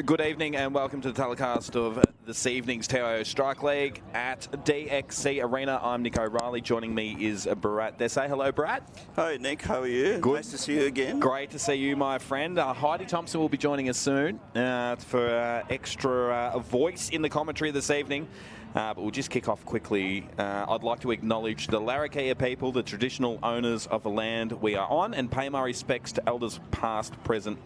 Good evening and welcome to the telecast of this evening's TIO Strike League at DXC Arena. I'm Nick O'Reilly. Joining me is Bharat Desai. Hello, Bharat. Hi, Nick. How are you? Good. Nice to see you again. Great to see you, my friend. Heidi Thompson will be joining us soon for extra voice in the commentary this evening. But we'll just kick off quickly. I'd like to acknowledge the Larrakia people, the traditional owners of the land we are on, and pay my respects to elders past, present,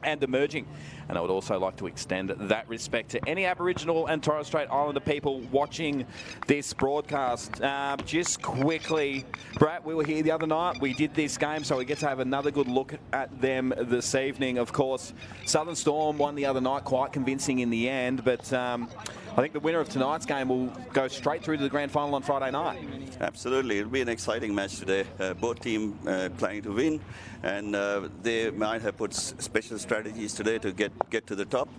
and emerging. And I would also like to extend that respect to any Aboriginal and Torres Strait Islander people watching this broadcast. Just quickly, Brett, we were here the other night. We did this game, so we get to have another good look at them this evening. Of course, Southern Storm won the other night, quite convincing in the end, but I think the winner of tonight's game will go straight through to the grand final on Friday night. Absolutely. It'll be an exciting match today. Both teams planning to win, and they might have put special strategies today to get to the top.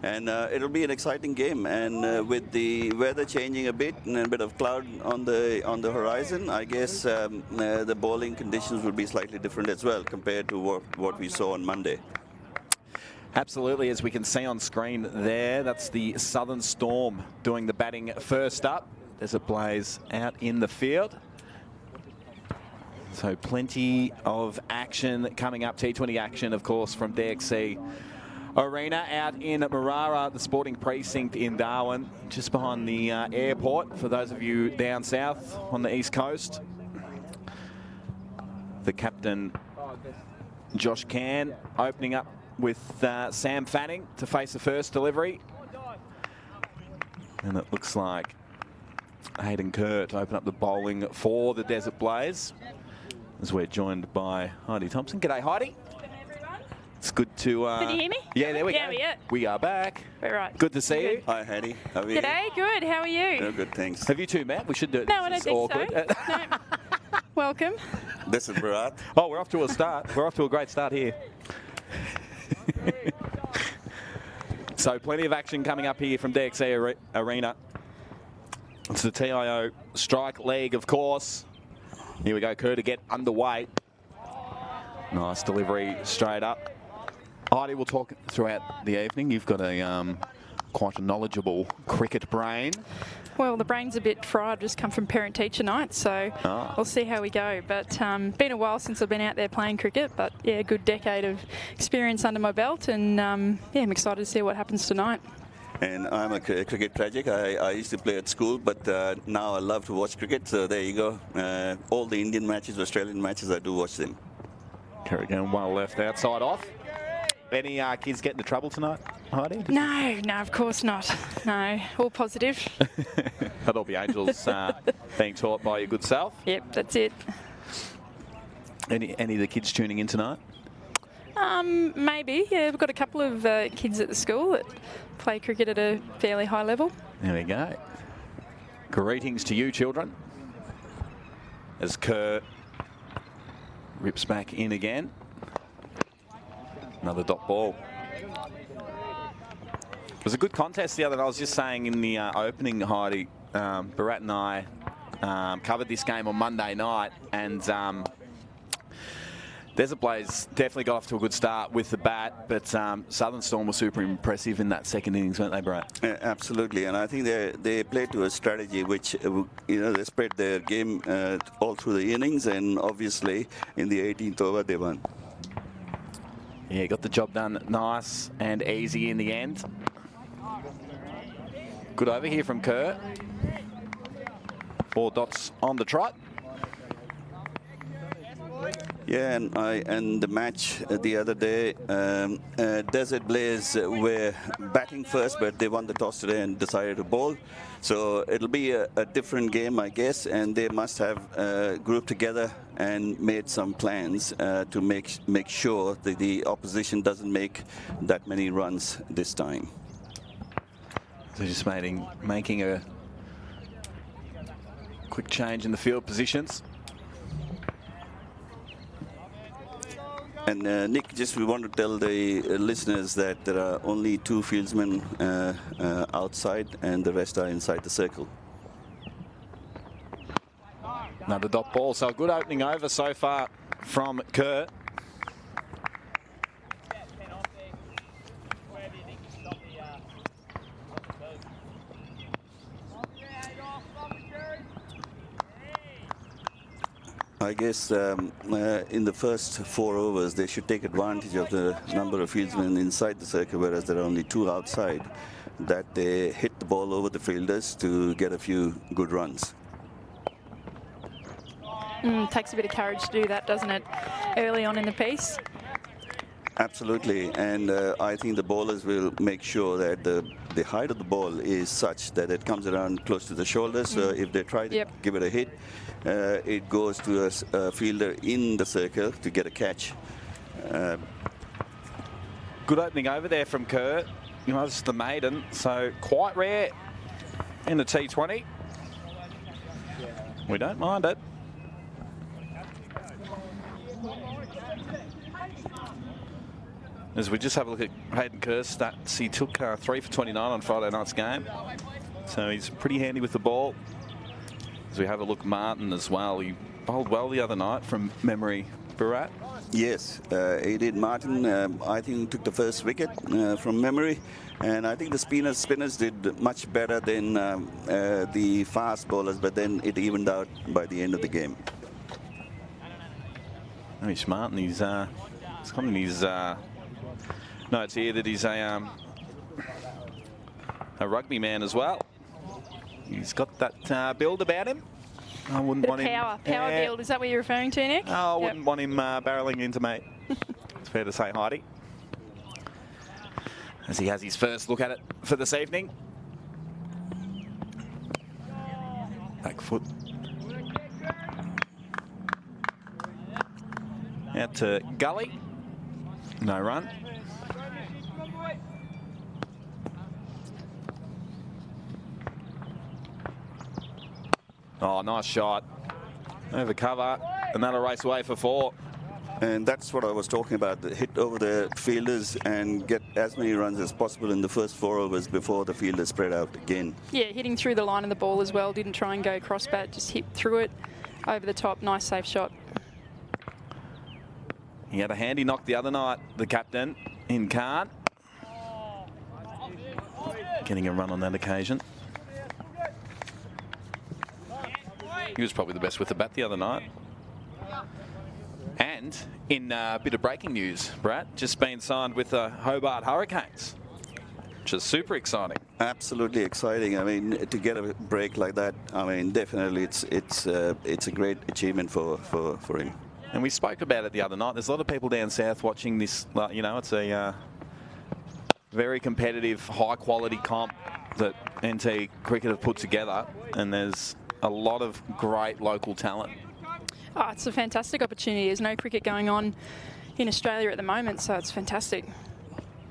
And it'll be an exciting game. And with the weather changing a bit and a bit of cloud on the horizon, I guess the bowling conditions will be slightly different as well compared to what we saw on Monday. Absolutely, as we can see on screen there, that's the Southern Storm doing the batting first up. There's a Blaze out in the field. So plenty of action coming up. T20 action, of course, from DXC Arena out in Marara, the sporting precinct in Darwin, just behind the airport, for those of you down south on the east coast. The captain, Josh Can, opening up with Sam Fanning to face the first delivery. And it looks like Hayden Kerr to open up the bowling for the Desert Blaze, as we're joined by Heidi Thompson. G'day, Heidi. It's good to... Can you hear me? Yeah, there we go. Yeah, we are back. We're right. Good to see you. Hi, Heidi. How are you? G'day, good. How are you? No, good, thanks. Have you two met? We should do it. No, I don't think awkward. so. No. Welcome. This is Bharat. Oh, we're off to a start. We're off to a great start here. So plenty of action coming up here from DXC Arena. It's the TIO Strike League, of course. Here we go, Kerr to get underway. Nice delivery straight up. Heidi, we'll talk throughout the evening. You've got a quite a knowledgeable cricket brain. Well, the brain's a bit fried. Just come from parent-teacher night, so we'll see how we go. But been a while since I've been out there playing cricket, but yeah, a good decade of experience under my belt, and yeah, I'm excited to see what happens tonight. And I'm a cricket tragic. I used to play at school, but now I love to watch cricket, so there you go. All the Indian matches, Australian matches, I do watch them. Kerr again, well left outside off. Any kids get into trouble tonight, Heidi? No, of course not. No, all positive. That'll be Angels being taught by your good self. Yep, that's it. Any of the kids tuning in tonight? Maybe. Yeah, we've got a couple of kids at the school that play cricket at a fairly high level. There we go. Greetings to you, children. As Kerr rips back in again. Another dot ball. It was a good contest the other night. I was just saying in the opening, Heidi, Bharat and I covered this game on Monday night, and Desert Blaze definitely got off to a good start with the bat, but Southern Storm was super impressive in that second innings, weren't they, Bharat? Yeah, absolutely, and I think they played to a strategy which, they spread their game all through the innings, and obviously in the 18th over they won. Yeah, got the job done nice and easy in the end. Good over here from Kerr. 4 dots on the trot. Yeah, and the match the other day, Desert Blaze were batting first, but they won the toss today and decided to bowl. So it'll be a different game, I guess, and they must have grouped together and made some plans to make sure that the opposition doesn't make that many runs this time. So just making a quick change in the field positions. And Nick, just we want to tell the listeners that there are only 2 fieldsmen outside and the rest are inside the circle. Another dot ball, so a good opening over so far from Kerr. I guess in the first 4 overs, they should take advantage of the number of fieldsmen inside the circle, whereas there are only 2 outside, that they hit the ball over the fielders to get a few good runs. Takes a bit of courage to do that, doesn't it, early on in the piece? Absolutely, and I think the bowlers will make sure that the height of the ball is such that it comes around close to the shoulders. So if they try to give it a hit, it goes to a fielder in the circle to get a catch. Good opening over there from Kerr. You know, it's the maiden, so quite rare in the T20. We don't mind it. As we just have a look at Hayden Kerr's stats, he took 3 for 29 on Friday night's game. So he's pretty handy with the ball. As we have a look, Martin as well. He bowled well the other night from memory, Bharat. Yes, he did. Martin, I think, took the first wicket from memory. And I think the spinners did much better than the fast bowlers, but then it evened out by the end of the game. He's Martin, he's something he's notes here that he's a rugby man as well. He's got that build about him. I wouldn't want power him. build. Is that what you're referring to, Nick? Oh, I wouldn't want him barreling into me. It's fair to say, Heidi. As he has his first look at it for this evening. Back foot. Out to Gully. No run. Oh, nice shot. Over cover, and that'll race away for 4. And that's what I was talking about, the hit over the fielders and get as many runs as possible in the first 4 overs before the fielders spread out again. Yeah, hitting through the line of the ball as well. Didn't try and go cross bat, just hit through it over the top. Nice safe shot. He had a handy knock the other night, the captain, in Khan. Getting a run on that occasion. He was probably the best with the bat the other night. And in a bit of breaking news, Brad, just been signed with the Hobart Hurricanes, which is super exciting. Absolutely exciting. I mean, to get a break like that, I mean, definitely it's a great achievement for him. And we spoke about it the other night. There's a lot of people down south watching this. You know, it's a very competitive, high-quality comp that NT Cricket have put together, and there's a lot of great local talent. Oh, it's a fantastic opportunity. There's no cricket going on in Australia at the moment, so it's fantastic.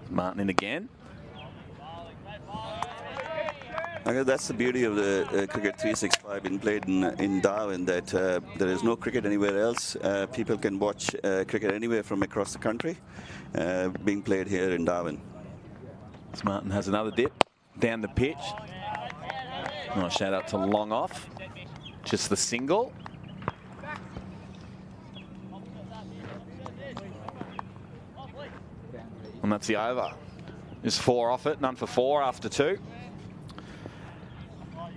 Martin in again. I guess that's the beauty of the Cricket 365 being played in Darwin, that there is no cricket anywhere else. People can watch cricket anywhere from across the country being played here in Darwin. So Martin has another dip down the pitch. Nice shout out to Long Off. Just the single. And that's the over. Just 4 off it, none for 4 after 2.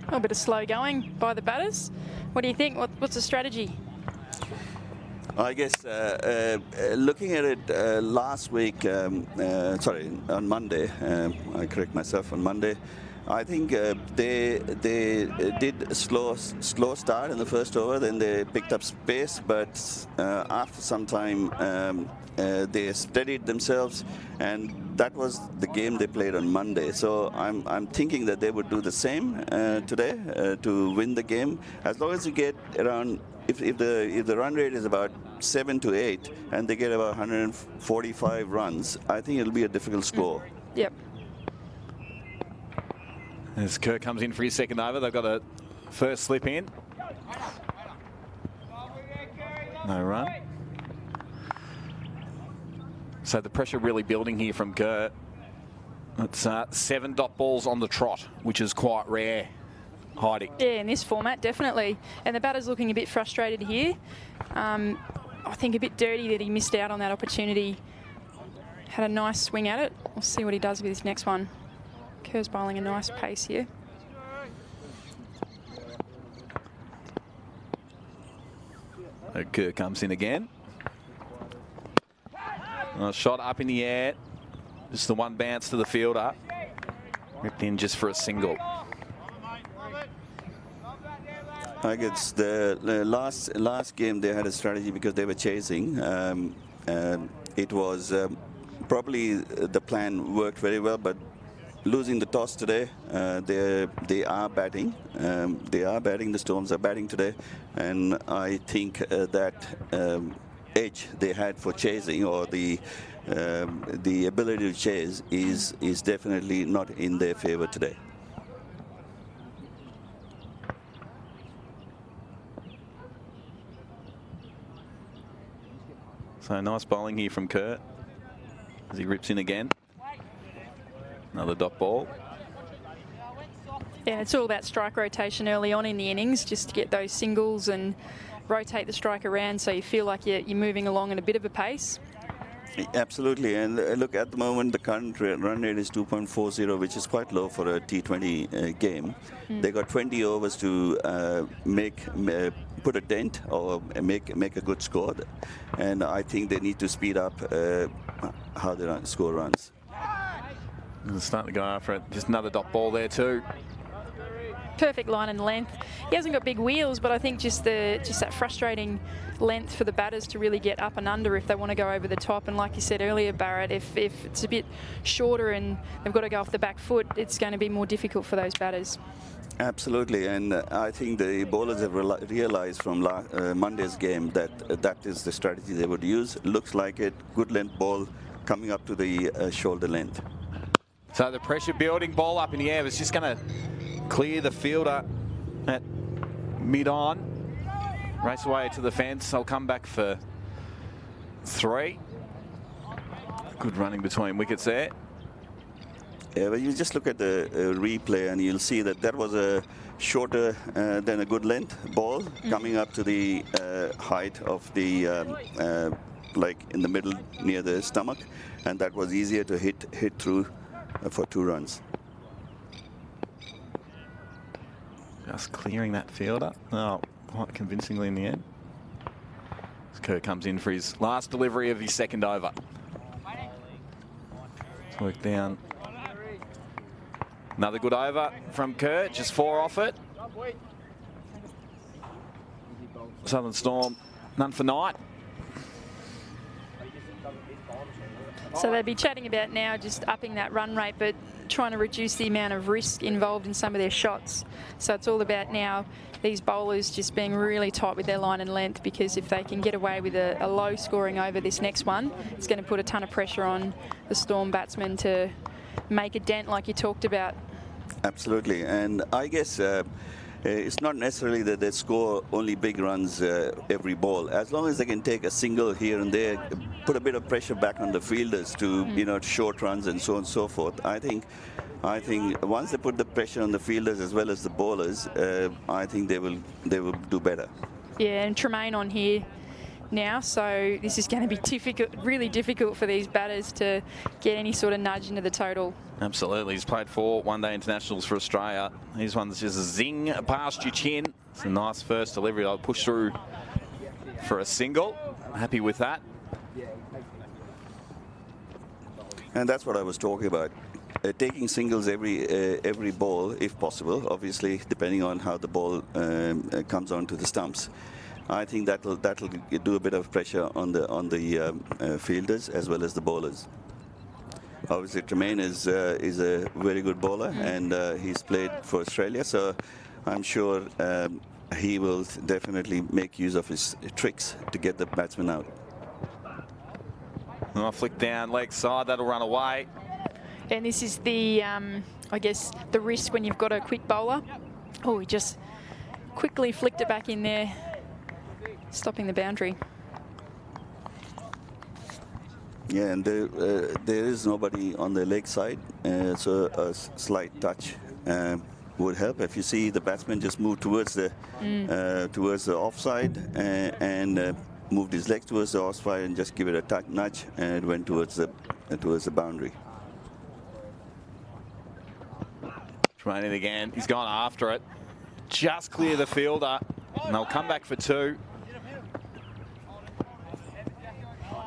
A bit of slow going by the batters. What do you think? What's the strategy? I guess looking at it last week, sorry, on Monday, I correct myself, on Monday, I think they did a slow start in the first over, then they picked up pace, but after some time they steadied themselves, and that was the game they played on Monday. So I'm thinking that they would do the same today to win the game. As long as you get around, if the run rate is about 7 to 8 and they get about 145 runs, I think it'll be a difficult score. Yep. As Kerr comes in for his second over, they've got a first slip in. No run. So the pressure really building here from Kerr. It's 7 dot balls on the trot, which is quite rare. Heidi. Yeah, in this format, definitely. And the batter's looking a bit frustrated here. I think a bit dirty that he missed out on that opportunity. Had a nice swing at it. We'll see what he does with his next one. Kerr's bowling a nice pace here. Kerr comes in again. A shot up in the air. Just the one bounce to the fielder. Ripped in just for a single. I guess the last game they had a strategy because they were chasing. It was probably the plan worked very well, but losing the toss today, they are batting. The Storms are batting today, and I think that edge they had for chasing, or the ability to chase, is definitely not in their favor today. So nice bowling here from Kerr as he rips in again. Another dot ball. Yeah, it's all about strike rotation early on in the innings, just to get those singles and rotate the strike around so you feel like you're moving along at a bit of a pace. Absolutely, and look, at the moment the current run rate is 2.40, which is quite low for a T20 game. They got 20 overs to put a dent or make a good score, and I think they need to speed up how they score runs. Starting to go after it. Just another dot ball there too. Perfect line and length. He hasn't got big wheels, but I think just that frustrating length for the batters to really get up and under if they want to go over the top. And like you said earlier, Barrett, if it's a bit shorter and they've got to go off the back foot, it's going to be more difficult for those batters. Absolutely, and I think the bowlers have realized from Monday's game that that is the strategy they would use. Looks like it. Good length ball coming up to the shoulder length. So the pressure building, ball up in the air, was just going to clear the fielder at mid-on. Race away to the fence. I'll come back for 3. Good running between wickets there. Yeah, well, you just look at the replay and you'll see that that was a shorter than a good length ball coming up to the height of the like in the middle near the stomach, and that was easier to hit through for 2 runs. Just clearing that fielder. Oh, quite convincingly in the end. As Kerr comes in for his last delivery of his second over. Let's work down. Another good over from Kerr, just 4 off it. Southern Storm, none for 9. So they'd be chatting about now just upping that run rate, but trying to reduce the amount of risk involved in some of their shots. So it's all about now these bowlers just being really tight with their line and length, because if they can get away with a low scoring over this next one, it's going to put a ton of pressure on the Storm batsmen to make a dent like you talked about. Absolutely, and I guess it's not necessarily that they score only big runs every ball. As long as they can take a single here and there, put a bit of pressure back on the fielders to short runs and so on and so forth. I think once they put the pressure on the fielders as well as the bowlers, I think they will do better. Yeah, and Tremaine on here now, so this is going to be difficult, really difficult for these batters to get any sort of nudge into the total. Absolutely, he's played 4 one-day internationals for Australia. Here's one that's just a zing past your chin. It's a nice first delivery. I'll push through for a single. Happy with that. And that's what I was talking about. taking singles every ball if possible. Obviously, depending on how the ball comes onto the stumps. I think that'll do a bit of pressure on the fielders as well as the bowlers. Obviously, Tremaine is a very good bowler, and he's played for Australia, so I'm sure he will definitely make use of his tricks to get the batsman out. I'll flick down leg side, that'll run away. And this is the, I guess, the risk when you've got a quick bowler. Oh, he just quickly flicked it back in there, stopping the boundary. Yeah, and there is nobody on the leg side, so a slight touch would help. If you see the batsman just move towards the offside and moved his leg towards the offside and just give it a nudge, and it went towards the boundary. Trying it again. He's gone after it. Just clear the fielder, and they'll come back for 2.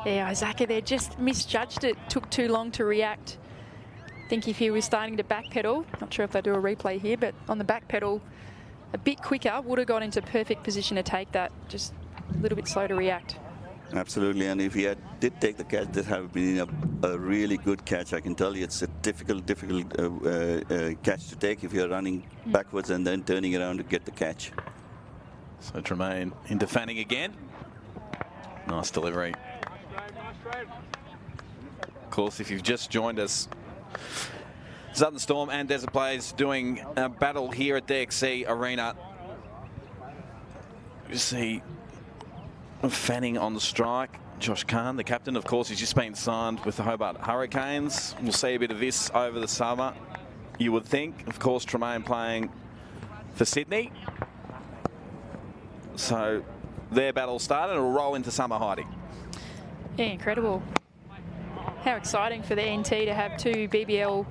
Yeah, Isaka there just misjudged it. Took too long to react. I think if he was starting to backpedal, not sure if they do a replay here, but on the backpedal a bit quicker, would have got into perfect position to take that. Just a little bit slow to react. Absolutely, and if he did take the catch, this would have been a really good catch. I can tell you it's a difficult catch to take if you're running backwards and then turning around to get the catch. So Tremaine into Fanning again. Nice delivery. Of course, if you've just joined us, Southern Storm and Desert Blaze doing a battle here at DXC Arena. You see Fanning on the strike. Josh Khan, the captain, of course, he's just been signed with the Hobart Hurricanes. We'll see a bit of this over the summer, you would think. Of course, Tremaine playing for Sydney. So their battle started and will roll into summer, Heidi. Yeah, incredible. How exciting for the NT to have 2 BBL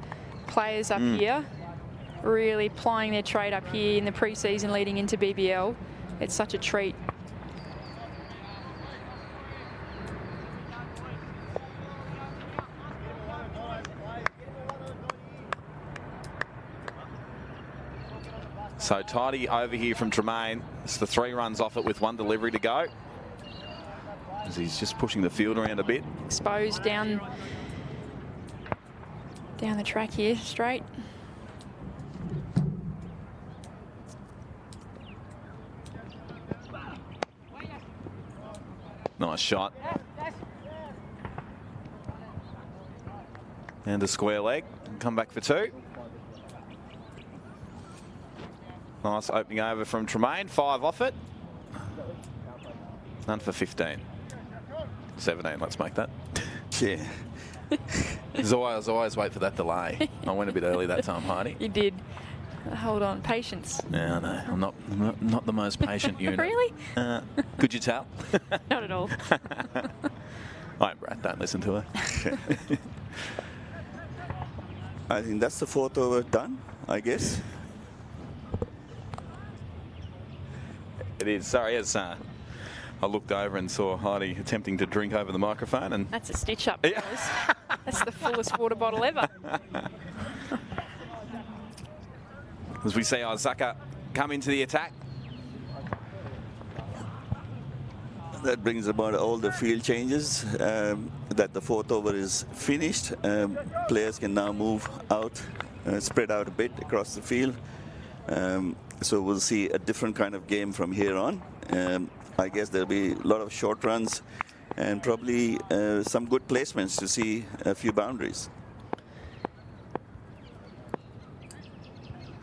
players up here, really plying their trade up here in the pre-season leading into BBL. It's such a treat. So tidy over here from Tremaine. It's the 3 runs off it with 1 delivery to go. As he's just pushing the field around a bit. Exposed down the track here, straight. Nice shot. And a square leg. Come back for 2. Nice opening over from Tremaine. 5 off it. None for 15. 17, let's make that. Yeah. There's always wait for that delay. I went a bit early that time, Heidi. You did. Hold on, patience. Yeah, no, I'm not the most patient unit. Really? Could you tell? Not at all. All right, Brad, don't listen to her. I think that's the 4th over done, I guess. It is. Sorry, as I looked over and saw Heidi attempting to drink over the microphone, and That's a stitch up, boys. That's the fullest water bottle ever. as we see Isaka come into the attack. That brings about all the field changes, that the 4th over is finished. Players can now move out, spread out a bit across the field. So we'll see a different kind of game from here on. I guess there'll be a lot of short runs and probably some good placements to see a few boundaries.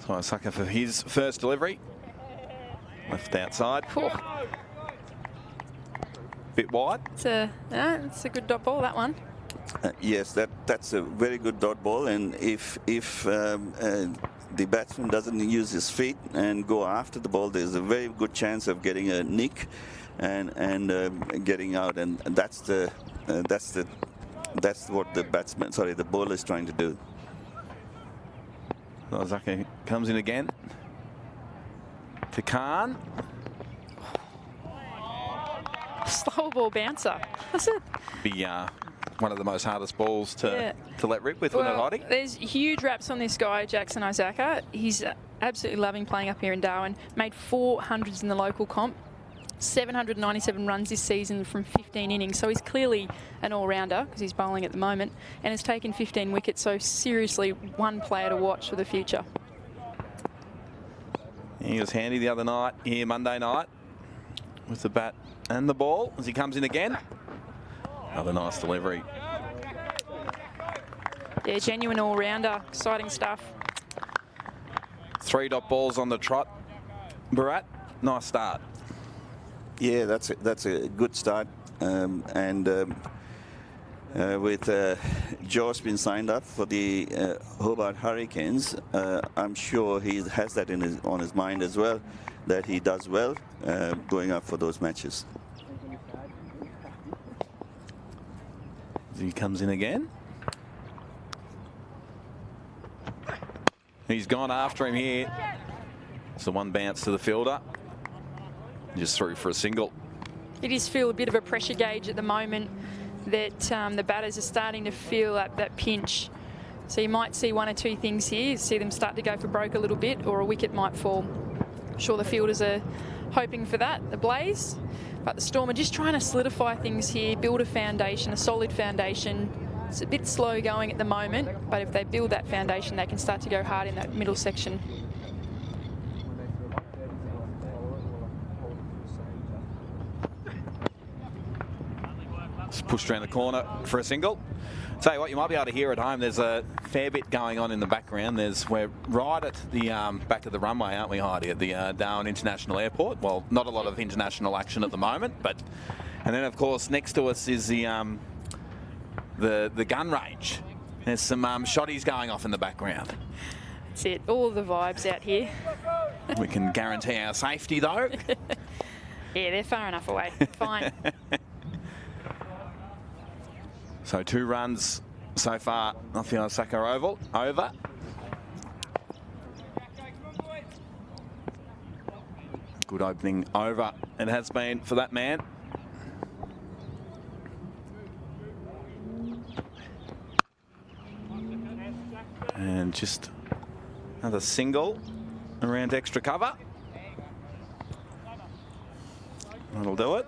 So Isaka for his first delivery. Left outside. Bit wide. It's a good dot ball, that one. Yes, that's a very good dot ball, and if the batsman doesn't use his feet and go after the ball, there's a very good chance of getting a nick and getting out, and that's what the bowler is trying to do. Isaka comes in again. To Khan. Slow ball bouncer. That's it. Be one of the most hardest balls to let rip with, wouldn't it, Heidi? There's huge raps on this guy, Jackson Isaka. He's absolutely loving playing up here in Darwin. Made 400s in the local comp. 797 runs this season from 15 innings. So he's clearly an all-rounder because he's bowling at the moment. And has taken 15 wickets. So seriously, one player to watch for the future. He was handy the other night here, Monday night, with the bat and the ball as he comes in again. Another nice delivery. Yeah, genuine all-rounder. Exciting stuff. 3 dot balls on the trot. Bharat, nice start. Yeah, that's a good start. With Josh being signed up for the Hobart Hurricanes, I'm sure he has that on his mind as well, that he does well going up for those matches. He comes in again. He's gone after him here. It's the one bounce to the fielder. Just through for a single. It is feel a bit of a pressure gauge at the moment that the batters are starting to feel that pinch. So you might see one or two things here. See them start to go for broke a little bit, or a wicket might fall. I'm sure the fielders are hoping for that, the Blaze. But the Storm are just trying to solidify things here, build a foundation, a solid foundation. It's a bit slow going at the moment, but if they build that foundation, they can start to go hard in that middle section. It's pushed around the corner for a single. Tell you what, you might be able to hear at home. There's a fair bit going on in the background. We're right at the back of the runway, aren't we, Heidi, at the Darwin International Airport? Well, not a lot of international action at the moment, and then of course next to us is the gun range. There's some shotties going off in the background. That's it. All the vibes out here. We can guarantee our safety though. Yeah, they're far enough away. Fine. So 2 runs so far off the Osaka Oval. Over. Good opening over it has been for that man. And just another single around extra cover. That'll do it.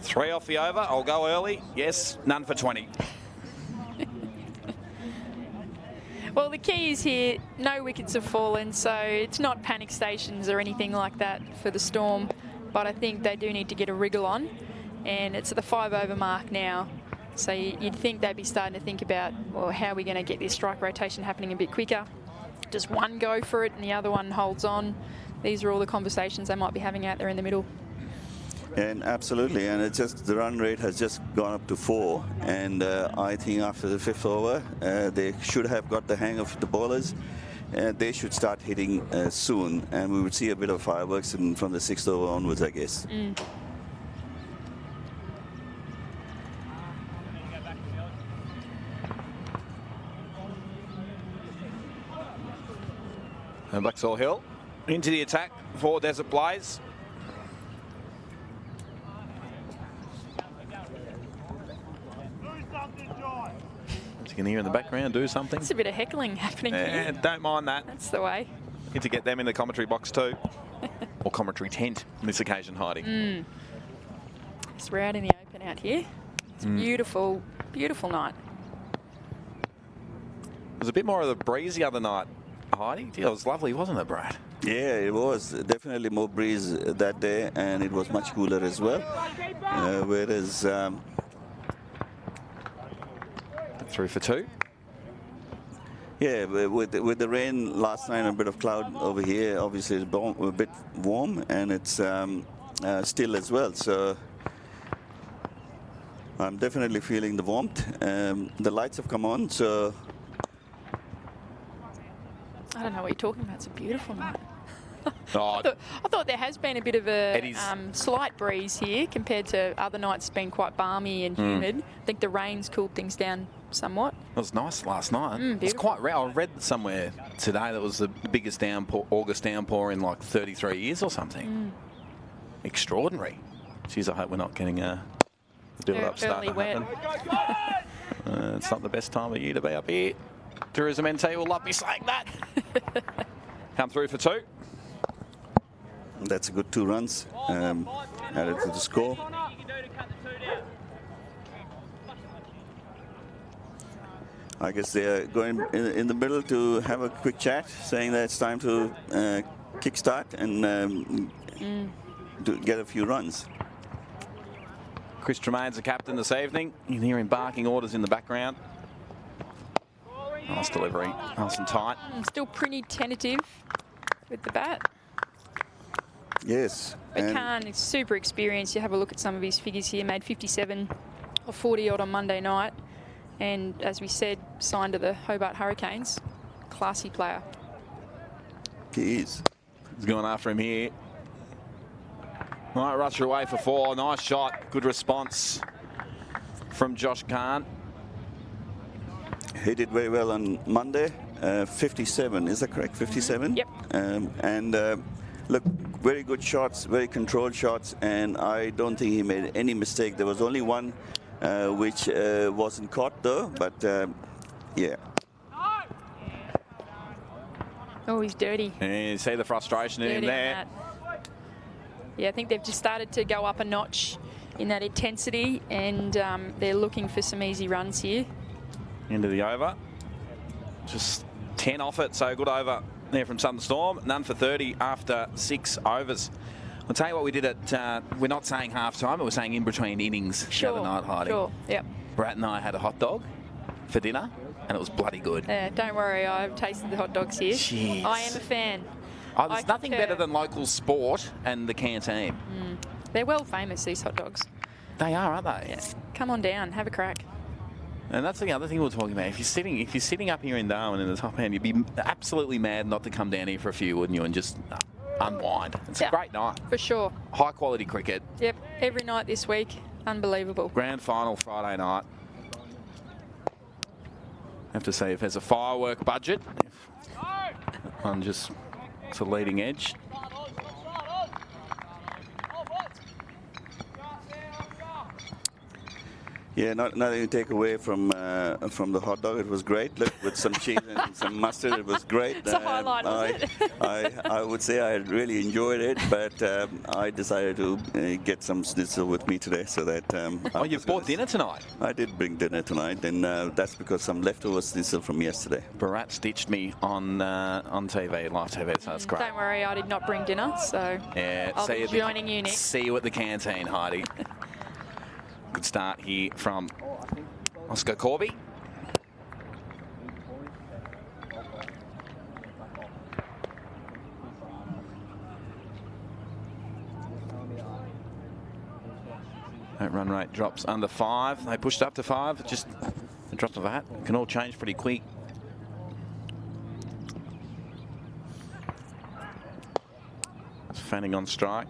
3 off the over. I'll go early. Yes, none for 20. Well, the key is here, no wickets have fallen, so it's not panic stations or anything like that for the Storm. But I think they do need to get a wriggle on. And it's at the 5 over mark now. So you'd think they'd be starting to think about, well, how are we going to get this strike rotation happening a bit quicker? Does one go for it and the other one holds on? These are all the conversations they might be having out there in the middle. And absolutely, and it's just the run rate has just gone up to 4, and I think after the 5th over they should have got the hang of the bowlers. They should start hitting soon, and we would see a bit of fireworks from the 6th over onwards, I guess. And Blacksall Hill into the attack for Desert Blaze. As you can hear in the background, do something. It's a bit of heckling happening here. Don't mind that. That's the way. Need to get them in the commentary box too. Or commentary tent on this occasion, Heidi. So we're out in the open out here. It's a beautiful, beautiful night. There was a bit more of the breeze the other night, Heidi. It was lovely, wasn't it, Brad? Yeah, it was definitely more breeze that day, and it was much cooler as well. Whereas 3 for 2. Yeah, with the rain last night and a bit of cloud over here, obviously it's a bit warm, and it's still as well. So I'm definitely feeling the warmth. The lights have come on, so I don't know what you're talking about. It's a beautiful night. Oh, I thought there has been a bit of a slight breeze here compared to other nights. It's been quite balmy and humid. I think the rain's cooled things down somewhat. It was nice last night. It's quite rare. I read somewhere today that was the biggest August downpour in like 33 years or something. Extraordinary. Geez, I hope we're not getting Build up starting Early to wet. happen. It's not the best time of year to be up here. Tourism NT will love me saying that. Come through for 2. That's a good 2 runs added to the score. I guess they're going in the middle to have a quick chat, saying that it's time to kickstart and to get a few runs. Chris Tremaine's the captain this evening. You can hear him barking orders in the background. Nice delivery, nice and tight. Still pretty tentative with the bat. Yes. But Khan is super experienced. You have a look at some of his figures here. Made 57 or 40 odd on Monday night. And as we said, signed to the Hobart Hurricanes. Classy player. He is. He's going after him here. Might rush away for 4. Nice shot. Good response from Josh Khan. He did very well on Monday. 57, is that correct? 57? Yep. Look, very good shots, very controlled shots, and I don't think he made any mistake. There was only one which wasn't caught though, but yeah. Oh, he's dirty. And you see the frustration in him Dirty on there. that. Yeah, I think they've just started to go up a notch in that intensity, and they're looking for some easy runs here. Into the over. Just 10 off it, so good over there from Southern Storm. None for 30 after 6 overs. I'll tell you what we did at, we're not saying half time, but we're saying in between innings the other night, Heidi. Sure, yep. Brett and I had a hot dog for dinner, and it was bloody good. Yeah, don't worry, I've tasted the hot dogs here. Jeez. I am a fan. Oh, there's nothing concur. better than local sport and the canteen. They're well famous, these hot dogs. They are, aren't they? Yeah. Come on down, have a crack. And that's the other thing we're talking about. If you're sitting up here in Darwin in the top end, you'd be absolutely mad not to come down here for a few, wouldn't you? And just unwind. It's a great night. For sure. High quality cricket. Yep, every night this week. Unbelievable. Grand final Friday night. Have to say, if there's a firework budget, on just it's a leading edge. Yeah, nothing to take away from the hot dog. It was great. Look, with some cheese and some mustard, it was great. It's a highlight, wasn't it? I would say I really enjoyed it, but I decided to get some schnitzel with me today, so that. Oh, you've bought dinner tonight? I did bring dinner tonight, and that's because some leftover schnitzel from yesterday. Barat stitched me on TV, live TV, so that's great. Don't worry, I did not bring dinner, so Yeah, I'll be joining you, Nick. See you at the canteen, Heidi. Good start here from Oscar Corby. That run rate drops under 5. They pushed up to 5. Just a drop of that. Can all change pretty quick. Fanning on strike.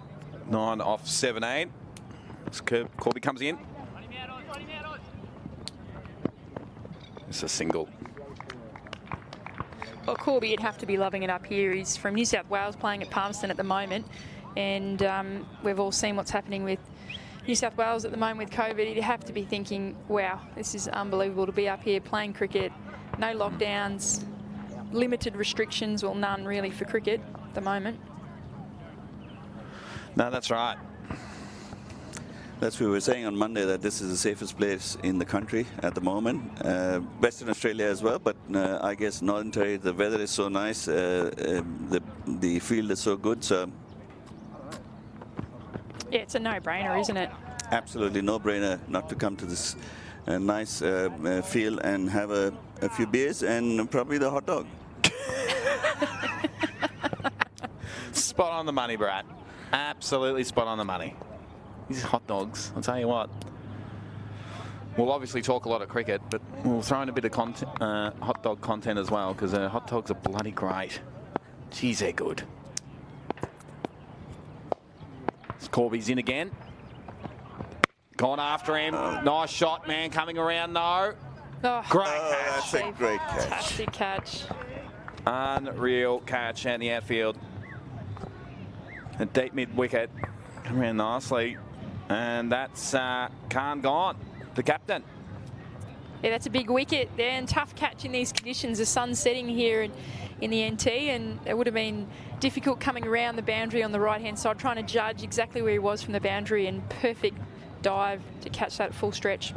9 off 17. Corby comes in. It's a single. Well, Corby would have to be loving it up here. He's from New South Wales, playing at Palmerston at the moment. And we've all seen what's happening with New South Wales at the moment with COVID. He'd have to be thinking, wow, this is unbelievable to be up here playing cricket. No lockdowns, limited restrictions, well, none really for cricket at the moment. No, that's right. That's what we were saying on Monday, that this is the safest place in the country at the moment. Western Australia as well, but I guess Northern Territory, the weather is so nice, the field is so good. So yeah, it's a no-brainer, isn't it? Absolutely no-brainer not to come to this nice field and have a few beers and probably the hot dog. Spot on the money, Brad. Absolutely spot on the money. These hot dogs, I'll tell you what. We'll obviously talk a lot of cricket, but we'll throw in a bit of hot dog content as well, because hot dogs are bloody great. Geez, they're good. Corby's in again. Gone after him. Nice shot, man, coming around, no. Oh, Great That's catch. a great catch. Fantastic catch. Unreal catch out in the outfield. A deep mid-wicket. Come around nicely. And that's Khan gone, the captain. Yeah, that's a big wicket there, and tough catch in these conditions. The sun's setting here in the NT, and it would have been difficult coming around the boundary on the right-hand side, trying to judge exactly where he was from the boundary, and perfect dive to catch that full stretch.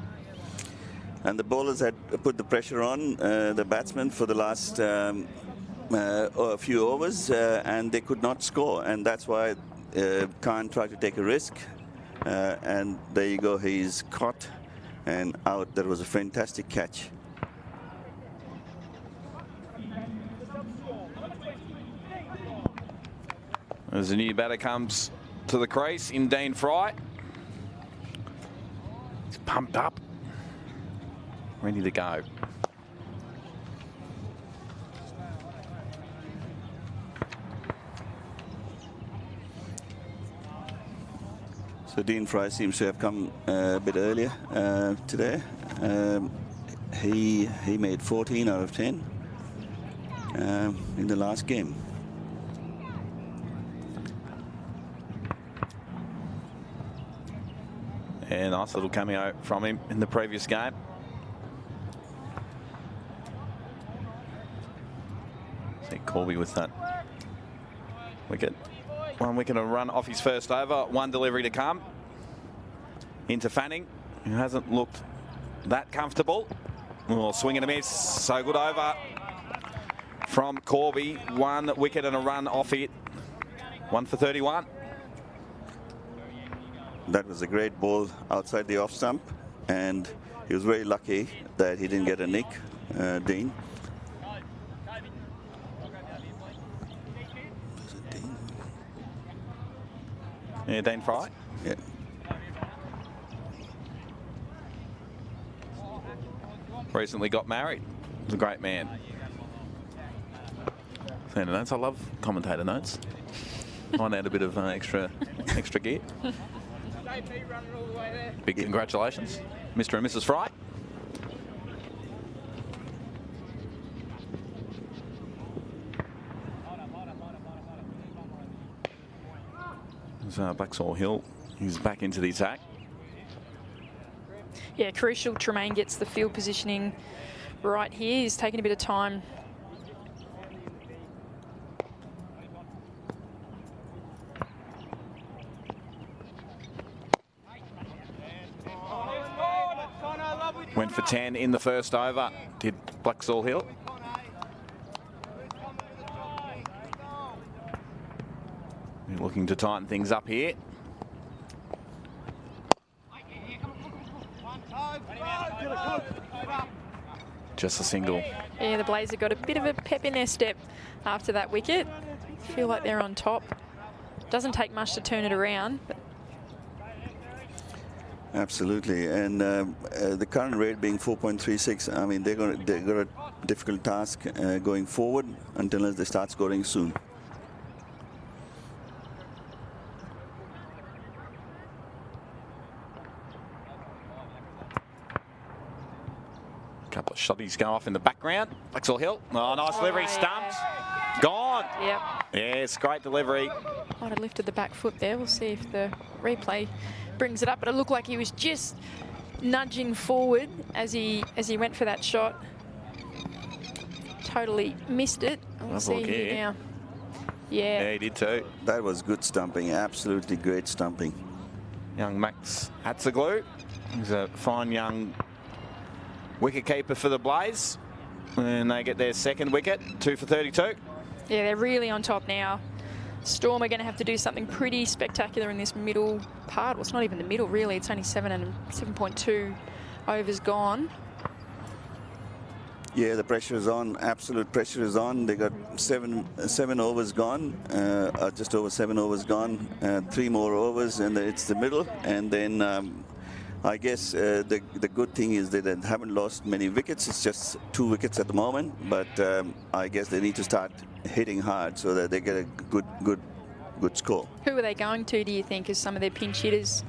And the bowlers had put the pressure on the batsmen for the last a few overs, and they could not score, and that's why Khan tried to take a risk, and there you go, he's caught and out. That was a fantastic catch. As a new batter comes to the crease in Dean Fry. He's pumped up, ready to go. So Dean Fry seems to have come a bit earlier today. He made 14 out of 10 in the last game. Yeah, nice little cameo from him in the previous game. See Corby with that wicket. 1 wicket and a run off his first over. 1 delivery to come. Into Fanning, who hasn't looked that comfortable. Oh, swing and a miss. So good over from Corby. 1 wicket and a run off it. 1 for 31. That was a great ball outside the off stump, and he was very lucky that he didn't get a nick, Dean. Yeah, Dean Fry. Yeah. Recently got married. He's a great man. Santa notes. I love commentator notes. Find out a bit of extra gear. Big congratulations, Mr. and Mrs. Fry. Blacksall Hill, he's back into the attack. Yeah, crucial. Tremaine gets the field positioning right here. He's taking a bit of time. Went for 10 in the first over, did Blacksall Hill. Looking to tighten things up here. Just a single. Yeah, the Blazers got a bit of a pep in their step after that wicket. Feel like they're on top. Doesn't take much to turn it around. But Absolutely, and the current rate being 4.36, I mean, they've got a difficult task going forward until they start scoring soon. Couple of shotties go off in the background. Blacksall Hill. Oh, nice delivery. Stumped. Gone. Yep. Yes, great delivery. Might have lifted the back foot there. We'll see if the replay brings it up. But it looked like he was just nudging forward as he went for that shot. Totally missed it. We'll see here now. Yeah, he did too. That was good stumping. Absolutely great stumping. Young Max Hatzaglu. He's a fine young wicketkeeper for the Blaze, and they get their second wicket, 2 for 32. Yeah, they're really on top now. Storm are going to have to do something pretty spectacular in this middle part. Well, it's not even the middle, really. It's only 7.2 overs gone. Yeah, the pressure is on. Absolute pressure is on. They got seven overs gone, just over 7 overs gone. 3 more overs, and it's the middle, and then. I guess the good thing is that they haven't lost many wickets. It's just 2 wickets at the moment, but I guess they need to start hitting hard so that they get a good score. Who are they going to, do you think, as some of their pinch hitters?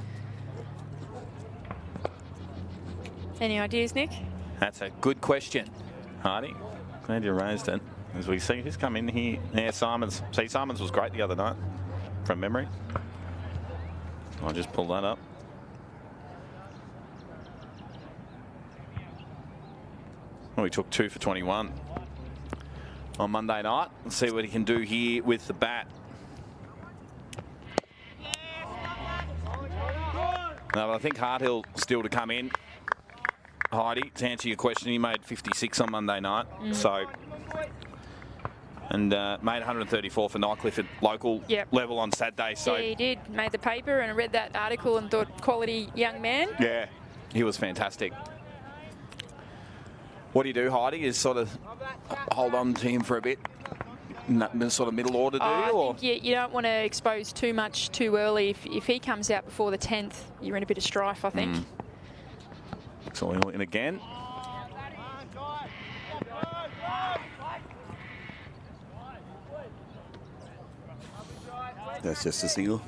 Any ideas, Nick? That's a good question, Hardy. Glad you raised it. As we see who's come in here. Yeah, Simons. Simons was great the other night, from memory. I'll just pull that up. Well, he took 2 for 21 on Monday night. Let's see what he can do here with the bat. No, but I think Harthill still to come in. Heidi, to answer your question, he made 56 on Monday night. So, and made 134 for Nightcliff at local level on Saturday. So yeah, he did. Made the paper, and I read that article and thought, quality young man. Yeah, he was fantastic. What do you do, Heidi? Is sort of hold on to him for a bit? Sort of middle order, do you? I think you don't want to expose too much too early. If he comes out before the 10th, you're in a bit of strife, I think. So in again. That's just a single.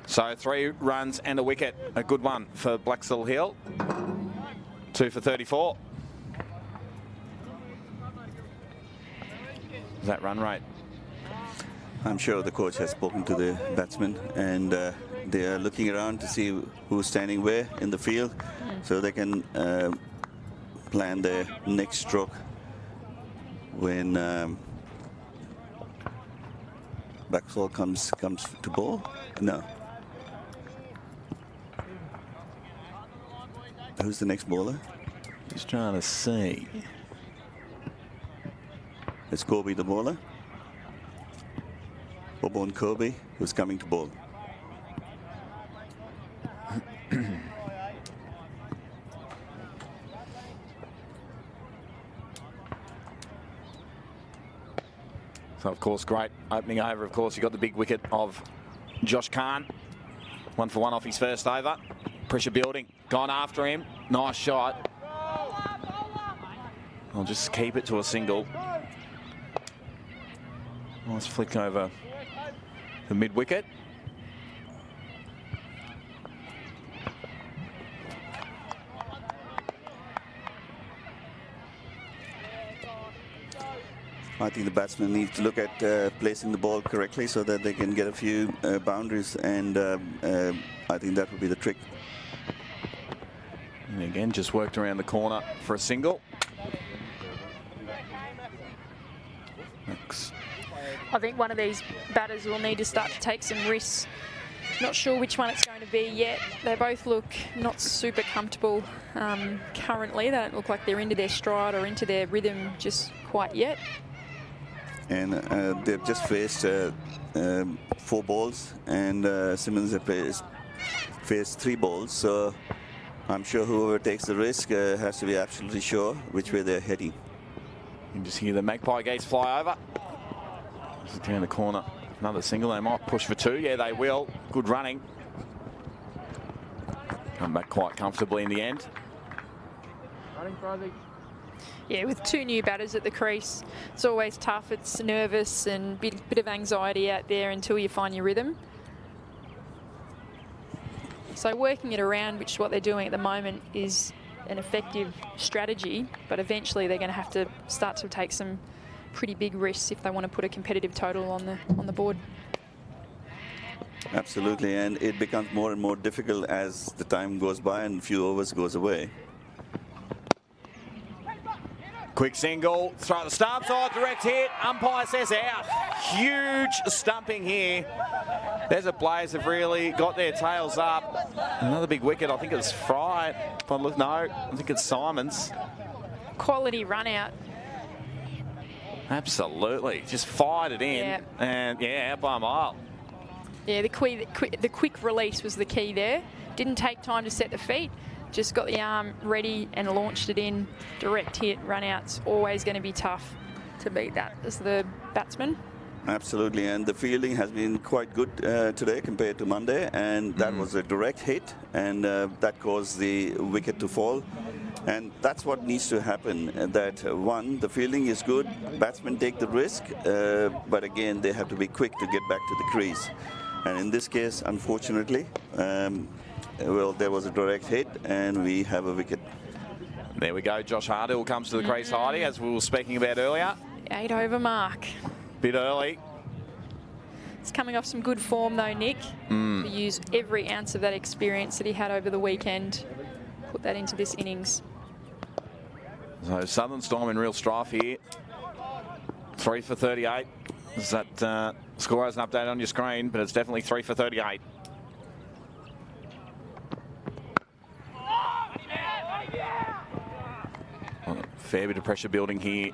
So 3 runs and a wicket. A good one for Blackstall Hill. 2 for 34. Is that run rate? I'm sure the coach has spoken to the batsmen, and they are looking around to see who's standing where in the field, so they can plan their next stroke when Blackstall comes to ball. No. Who's the next bowler? Just trying to see. It's Corby, the bowler. Bobo Kirby, who's coming to bowl. So, of course, great opening over. Of course, you got the big wicket of Josh Khan. 1 for 1 off his first over. Pressure building. Gone after him. Nice shot. I'll just keep it to a single. Nice flick over the mid-wicket. I think the batsmen need to look at placing the ball correctly so that they can get a few boundaries, and I think that would be the trick. And again, just worked around the corner for a single. Next. I think one of these batters will need to start to take some risks. Not sure which one it's going to be yet. They both look not super comfortable currently. They don't look like they're into their stride or into their rhythm just quite yet. And they've just faced 4 balls, and Simmons have faced 3 balls. So I'm sure whoever takes the risk has to be absolutely sure which way they're heading. You can just hear the Magpie gates fly over. Just down the corner. Another single. They might push for 2. Yeah, they will. Good running. Come back quite comfortably in the end. Yeah, with 2 new batters at the crease, it's always tough. It's nervous and bit of anxiety out there until you find your rhythm. So working it around, which is what they're doing at the moment, is an effective strategy, but eventually they're going to have to start to take some pretty big risks if they want to put a competitive total on the board. Absolutely, and it becomes more and more difficult as the time goes by and a few overs goes away. Quick single, throw the stumps, direct hit, umpire says out. Huge stumping here. There's a Blaze have really got their tails up. Another big wicket, I think it's Fry. If I look, no, I think it's Simons. Quality run out. Absolutely, just fired it in, and yeah, out by a mile. Yeah, the quick release was the key there. Didn't take time to set the feet. Just got the arm ready and launched it in. Direct hit, run out's always going to be tough to beat that as the batsman. Absolutely, and the fielding has been quite good today compared to Monday, and that was a direct hit, and that caused the wicket to fall. And that's what needs to happen, that one, the fielding is good, batsmen take the risk, but again, they have to be quick to get back to the crease. And in this case, unfortunately, well, there was a direct hit, and we have a wicket. There we go. Josh Hardill comes to the crease, Heidi, as we were speaking about earlier. 8 over mark. Bit early. It's coming off some good form, though, Nick. To use every ounce of that experience that he had over the weekend. put that into this innings. So Southern Storm in real strife here. 3 for 38. Is that score hasn't updated on your screen, but it's definitely 3 for 38. Well, fair bit of pressure building here.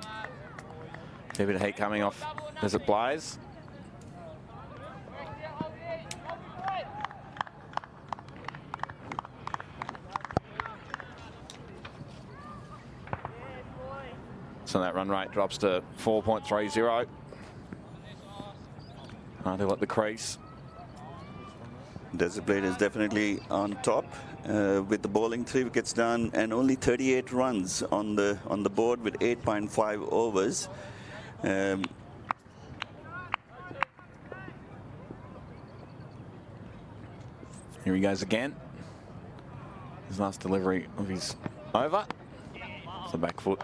Fair bit of heat coming off as it plays. So that run rate drops to 4.30. They'll at the crease. Desert Blade is definitely on top with the bowling, 3 wickets down and only 38 runs on the board with 8.5 overs. Here he goes again. His last delivery of his over. It's the back foot.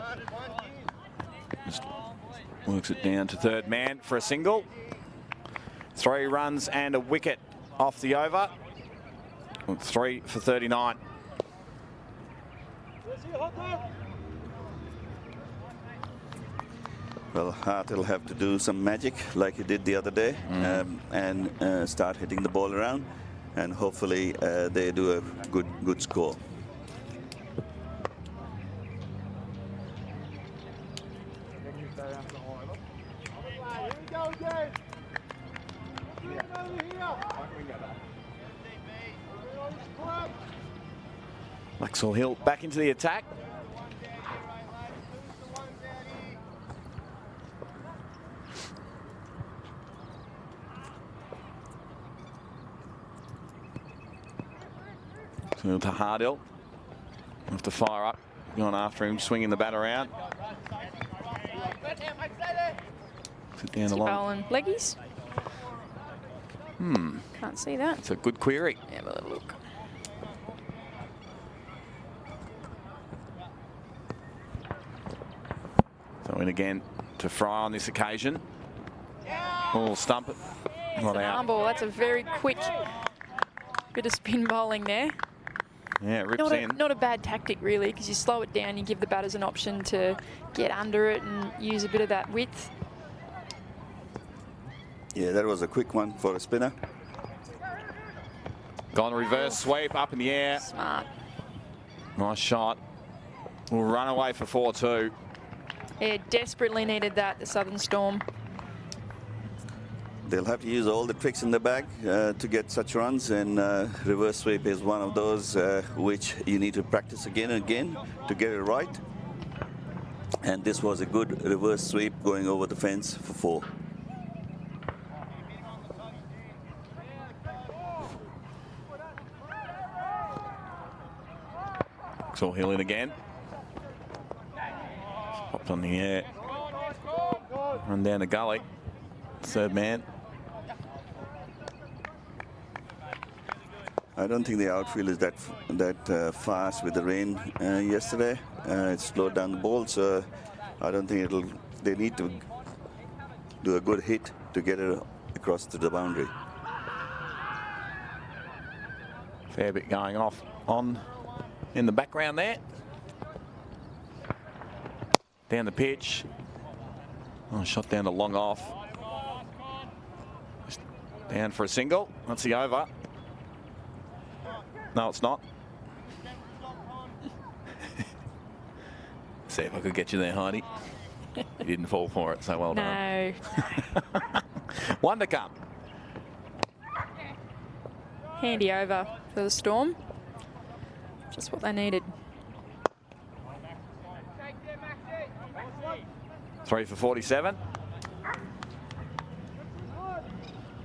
Just works it down to third man for a single. 3 runs and a wicket off the over. 3 for 39. Well, Hart will have to do some magic like he did the other day and start hitting the ball around, and hopefully they do a good score. Maxwell Hill back into the attack. So to Hardill. Have to fire up. Going after him, swinging the bat around. Sit down the line. Leggies? Can't see that. It's a good query. Have a little look. So in again to Fry on this occasion. Oh, stump it. Not out. Arm ball. That's a very quick bit of spin bowling there. Yeah, it rips in. Not a bad tactic, really, because you slow it down, you give the batters an option to get under it and use a bit of that width. Yeah, that was a quick one for a spinner. Gone reverse sweep up in the air. Smart. Nice shot. Will run away for 4-2. Yeah, desperately needed that, the Southern Storm. They'll have to use all the tricks in the bag to get such runs, and reverse sweep is one of those which you need to practice again and again to get it right. And this was a good reverse sweep going over the fence for 4. Maxwell Hill in again. Popped on the air. Run down the gully. Third man. I don't think the outfield is that fast with the rain yesterday. It slowed down the ball, so I don't think they need to do a good hit to get it across to the boundary. Fair bit going off on in the background there. Down the pitch. Oh, shot down to long off. Just down for a single. That's the over. No, it's not. See if I could get you there, Heidi. You didn't fall for it, so well done. No. One to come. Handy over for the Storm. Just what they needed. 3 for 47.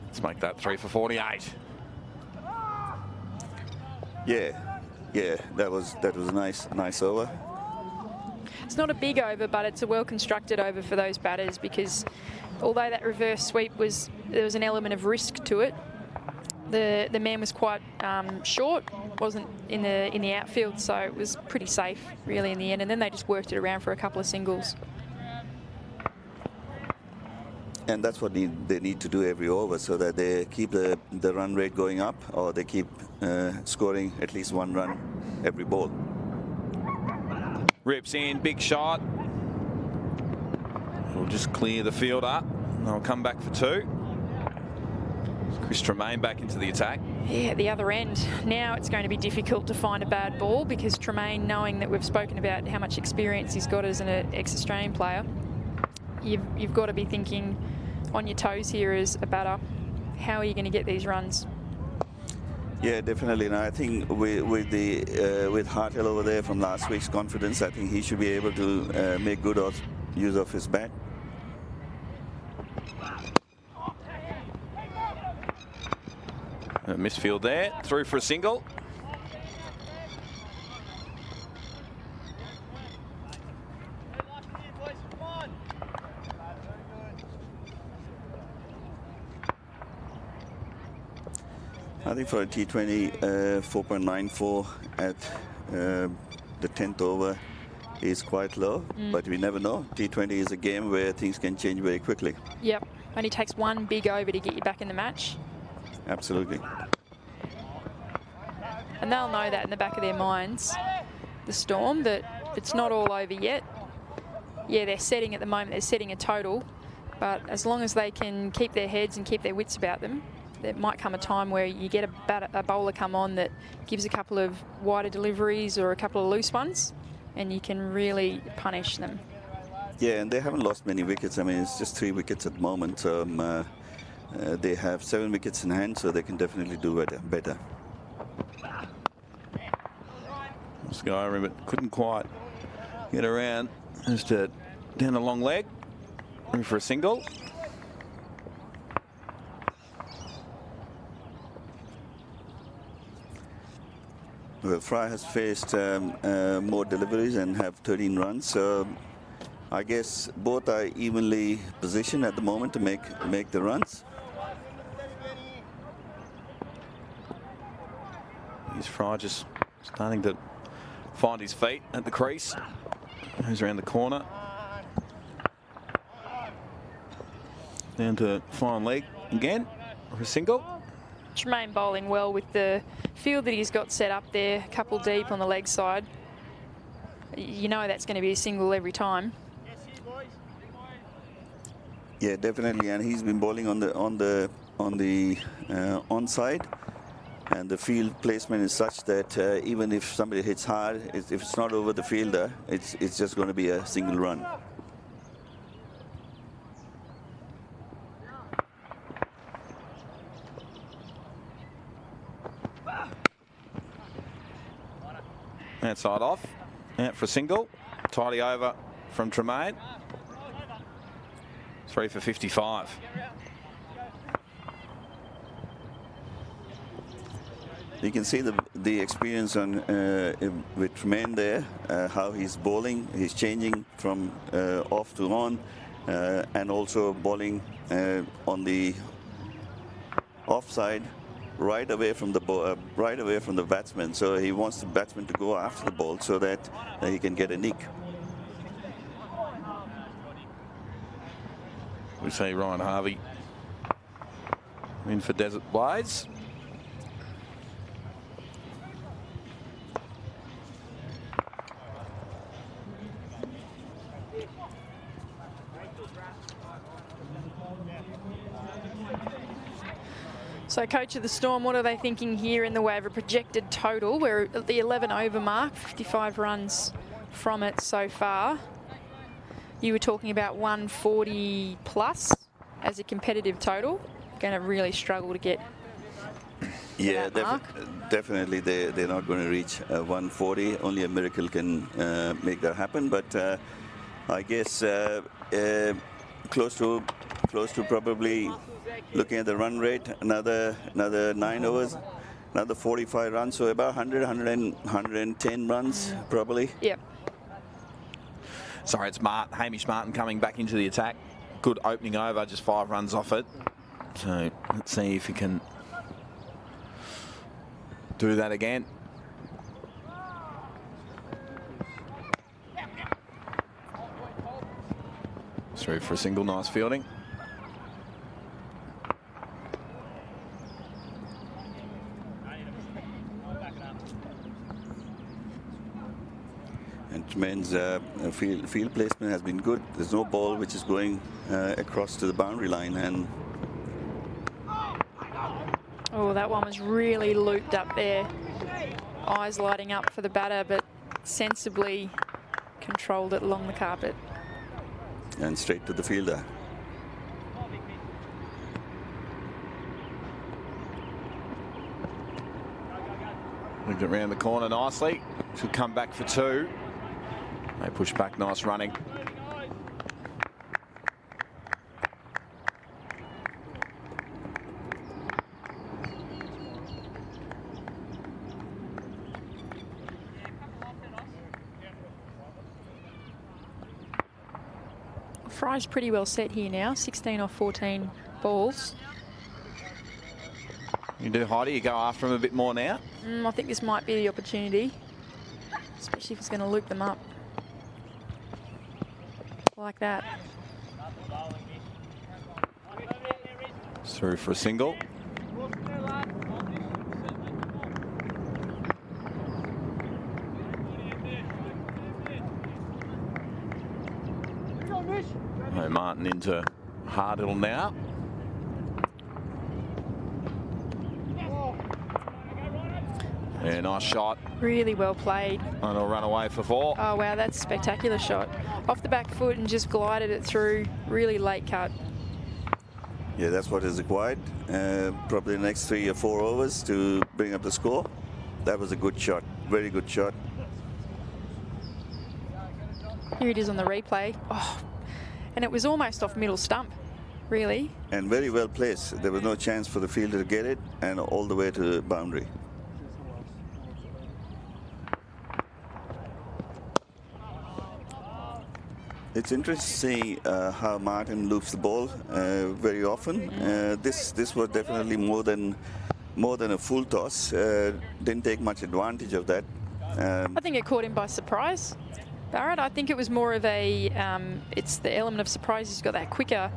Let's make that 3 for 48. Yeah, that was a nice over. It's not a big over, but it's a well-constructed over for those batters, because although that reverse sweep there was an element of risk to it. The man was quite short, wasn't in the outfield, so it was pretty safe really in the end. And then they just worked it around for a couple of singles. And that's what they need to do every over, so that they keep the run rate going up, or they keep scoring at least 1 run every ball. Rips in, big shot. We'll just clear the field up. They'll come back for 2. Chris Tremaine back into the attack. Yeah, at the other end. Now it's going to be difficult to find a bad ball because Tremaine, knowing that we've spoken about how much experience he's got as an ex-Australian player, you've got to be thinking on your toes here as a batter. How are you going to get these runs? Yeah, definitely. And I think with Hartel over there from last week's confidence, I think he should be able to make good use of his bat. A misfield there, through for a single. I think for a T20, 4.94 at the 10th over is quite low, but we never know. T20 is a game where things can change very quickly. Yep, only takes one big over to get you back in the match. Absolutely. And they'll know that in the back of their minds, the Storm, that it's not all over yet. Yeah, they're setting at the moment, they're setting a total, but as long as they can keep their heads and keep their wits about them, there might come a time where you get a bowler come on that gives a couple of wider deliveries or a couple of loose ones, and you can really punish them. Yeah, and they haven't lost many wickets. I mean, it's just 3 wickets at the moment. They have 7 wickets in hand, so they can definitely do better. This guy, but couldn't quite get around. Just down a long leg. Looking for a single. Well, Fry has faced more deliveries and have 13 runs. So I guess both are evenly positioned at the moment to make the runs. He's Fry just starting to find his feet at the crease. Goes around the corner. Down to fine leg again for a single. Tremaine bowling well with the field that he's got set up there, a couple deep on the leg side. You know that's going to be a single every time. Yeah, definitely, and he's been bowling on the onside, and the field placement is such that even if somebody hits hard, if it's not over the fielder, it's just going to be a single run. Outside off, out for a single. Tidy over from Tremaine. 3 for 55. You can see the experience on with Tremaine there, how he's bowling. He's changing from off to on, and also bowling on the offside, right away from the batsman. So he wants the batsman to go after the ball so that he can get a nick. We see Ryan Harvey in for Desert Blades. So, coach of the Storm, what are they thinking here in the way of a projected total? We're at the 11 over mark, 55 runs from it so far. You were talking about 140 plus as a competitive total. Going to really struggle to get Yeah, that mark. definitely they're not going to reach 140. Only a miracle can make that happen. But I guess close to probably, looking at the run rate, another 9 overs, another 45 runs, so about 110 runs probably. Yep. Sorry, it's Hamish Martin coming back into the attack. Good opening over, just 5 runs off it. So let's see if he can do that again. Through for a single, nice fielding. It means field placement has been good. There's no ball which is going across to the boundary line. And oh, that one was really looped up there. Eyes lighting up for the batter, but sensibly controlled it along the carpet. And straight to the fielder. Moved it around the corner nicely. Should come back for 2. They push back, nice running. Fry's pretty well set here now, 16 off 14 balls. You do, Heidi, you go after him a bit more now? I think this might be the opportunity, especially if he's going to loop them up. Like that. It's through for a single. No, Martin into Hardill now. Yeah, nice shot. Really well played. And a run away for 4. Oh, wow, that's a spectacular shot. Off the back foot and just glided it through. Really late cut. Yeah, that's what is required. Probably the next 3 or 4 overs to bring up the score. That was a good shot. Very good shot. Here it is on the replay. Oh, and it was almost off middle stump, really. And very well placed. There was no chance for the fielder to get it, and all the way to the boundary. It's interesting to see how Martin loops the ball very often. This was definitely more than a full toss. Didn't take much advantage of that. I think it caught him by surprise, Barrett. I think it was more of a, it's the element of surprise. He's got that quicker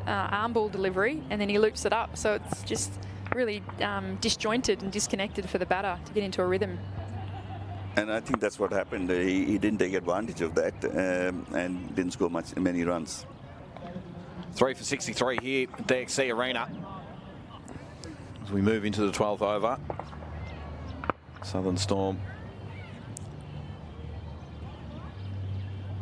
arm ball delivery, and then he loops it up. So it's just really disjointed and disconnected for the batter to get into a rhythm. And I think that's what happened. He didn't take advantage of that and didn't score many runs. 3 for 63 here at DXC Arena. As we move into the 12th over. Southern Storm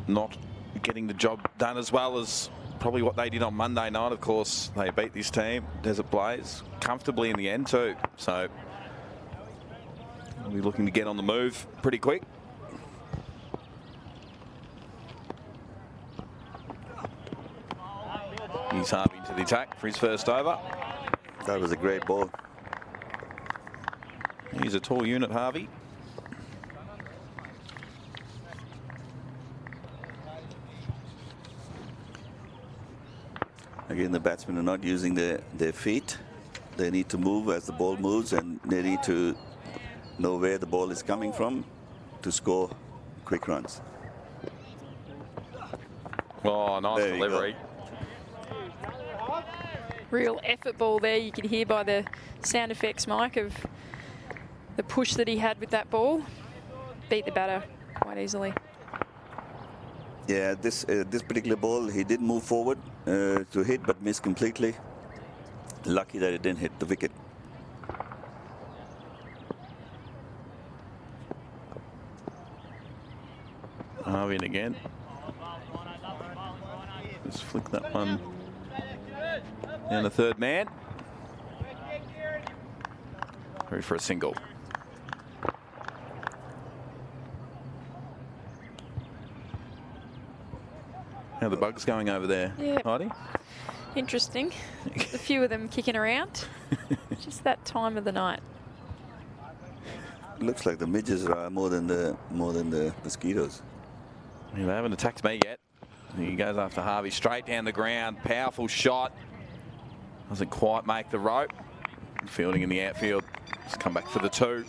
not getting the job done as well as probably what they did on Monday night. Of course, they beat this team, Desert Blaze, comfortably in the end too. So we'll be looking to get on the move pretty quick. He's Harvey into the attack for his first over. That was a great ball. He's a tall unit, Harvey. Again, the batsmen are not using their feet. They need to move as the ball moves, and they need to know where the ball is coming from to score quick runs. Oh, nice delivery. Real effort ball there. You could hear by the sound effects, Mike, of the push that he had with that ball. Beat the batter quite easily. Yeah, this particular ball, he did move forward to hit, but missed completely. Lucky that it didn't hit the wicket. Harvey in again. Just flick that one. And the third man. Ready for a single. How are the bugs going over there, Heidi? Interesting. A few of them kicking around. Just that time of the night. Looks like the midges are more than the mosquitoes. Yeah, they haven't attacked me yet. He goes after Harvey straight down the ground. Powerful shot. Doesn't quite make the rope. Fielding in the outfield. Just come back for the 2.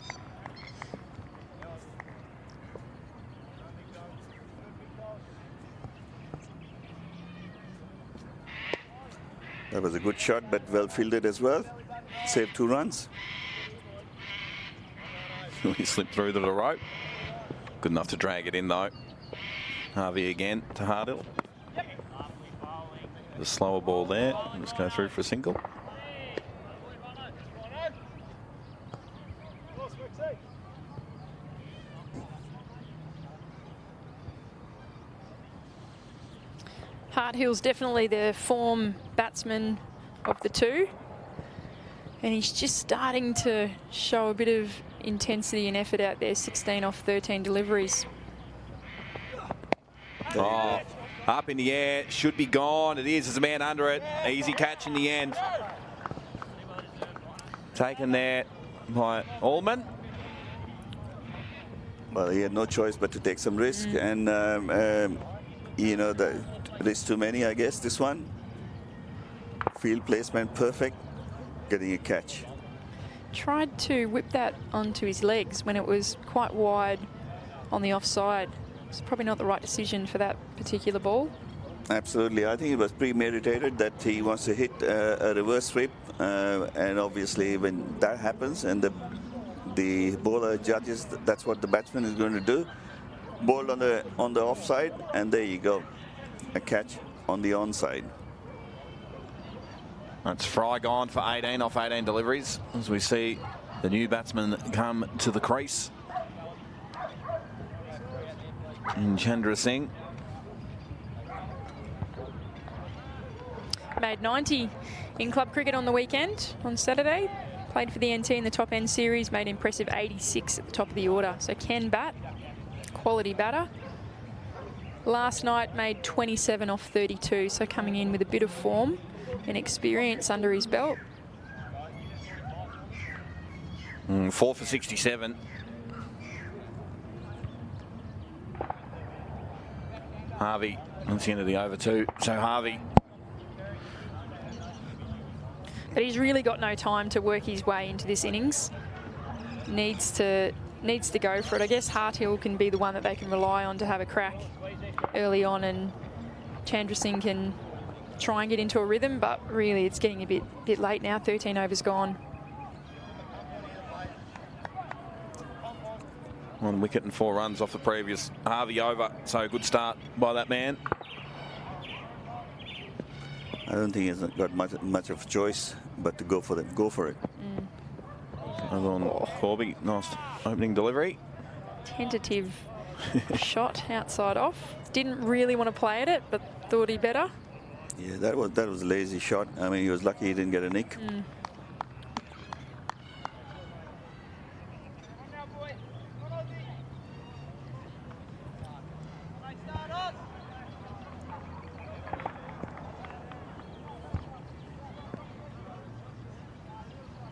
That was a good shot, but well fielded as well. Saved 2 runs. He slipped through the rope. Good enough to drag it in, though. Harvey again to Hardill. The slower ball there. Just go through for a single. Harthill's definitely the form batsman of the two. And he's just starting to show a bit of intensity and effort out there. 16 off 13 deliveries. Oh, up in the air, should be gone. It is, there's a man under it. Easy catch in the end. Taken there by Allman. Well, he had no choice but to take some risk, and you know, there's too many, I guess, this one. Field placement perfect, getting a catch. Tried to whip that onto his legs when it was quite wide on the offside. It's probably not the right decision for that particular ball. Absolutely, I think it was premeditated that he wants to hit a reverse sweep, and obviously when that happens and the bowler judges that's what the batsman is going to do, bowled on the offside, and there you go, a catch on the onside. That's Fry gone for 18 off 18 deliveries as we see the new batsman come to the crease. And Chandra Singh. Made 90 in club cricket on the weekend, on Saturday. Played for the NT in the top end series, made impressive 86 at the top of the order. So can bat, quality batter. Last night made 27 off 32, so coming in with a bit of form and experience under his belt. 4 for 67. Harvey, that's the end of the over too. So Harvey. But he's really got no time to work his way into this innings. Needs to go for it. I guess Harthill can be the one that they can rely on to have a crack early on, and Chandra Singh can try and get into a rhythm, but really it's getting a bit late now. 13 overs gone. 1 wicket and 4 runs off the previous Harvey over. So a good start by that man. I don't think he's got much of a choice but to go for it. Go for it. Another on Corby. Nice opening delivery. Tentative shot outside off. Didn't really want to play at it, but thought he better. Yeah, that was a lazy shot. I mean, he was lucky he didn't get a nick.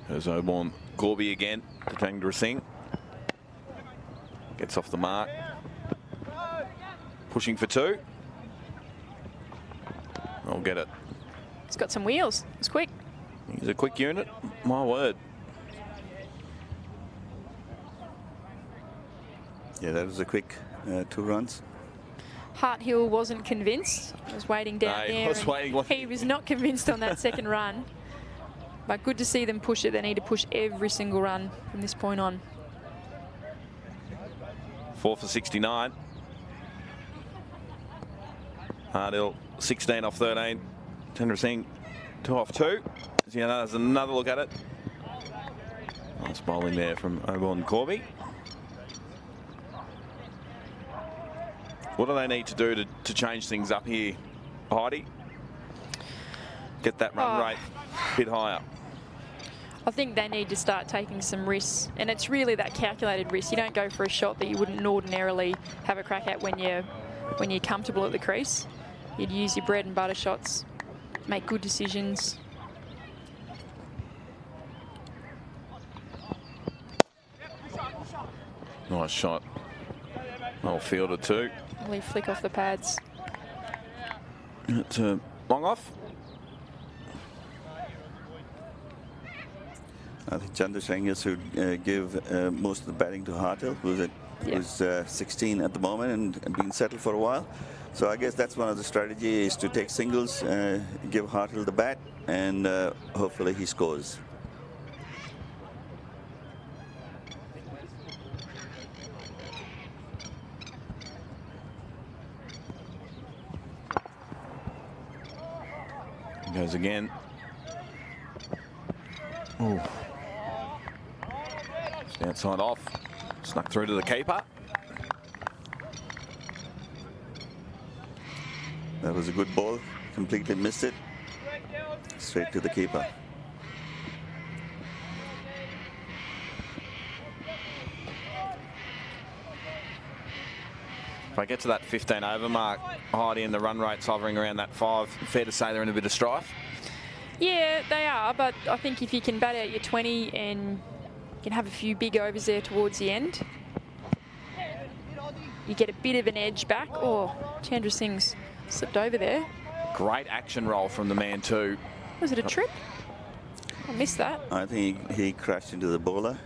There's Oborn Corby again to Chandra Singh. Gets off the mark. Pushing for 2. I'll get it. It's got some wheels. It's quick. He's a quick unit. My word. Yeah, that was a quick 2 runs. Harthill wasn't convinced. He was waiting down there. He was not convinced on that second run. But good to see them push it. They need to push every single run from this point on. 4 for 69. Hardill 16 off 13. Chandra Singh 2 off 2. There's another look at it. Nice bowling there from Oborn Corby. What do they need to do to change things up here, Heidi? Get that run rate a bit higher. I think they need to start taking some risks, and it's really that calculated risk. You don't go for a shot that you wouldn't ordinarily have a crack at when you're comfortable at the crease. You'd use your bread and butter shots, make good decisions. Nice shot. Well fielded too. Really flick off the pads. It's long off. I think Chandra Singh should give most of the batting to Harthill, who's 16 at the moment and been settled for a while. So I guess that's one of the strategies, is to take singles, give Harthill the bat, and hopefully he scores. Goes again. Ooh. Just outside off. Snuck through to the keeper. That was a good ball. Completely missed it. Straight to the keeper. If I get to that 15 over mark, Heidi, and the run rate's hovering around that 5, fair to say they're in a bit of strife? Yeah, they are, but I think if you can bat out your 20 and you can have a few big overs there towards the end, you get a bit of an edge back. Oh, Chandra Singh's slipped over there. Great action roll from the man too. Was it a trip? I missed that. I think he crashed into the bowler.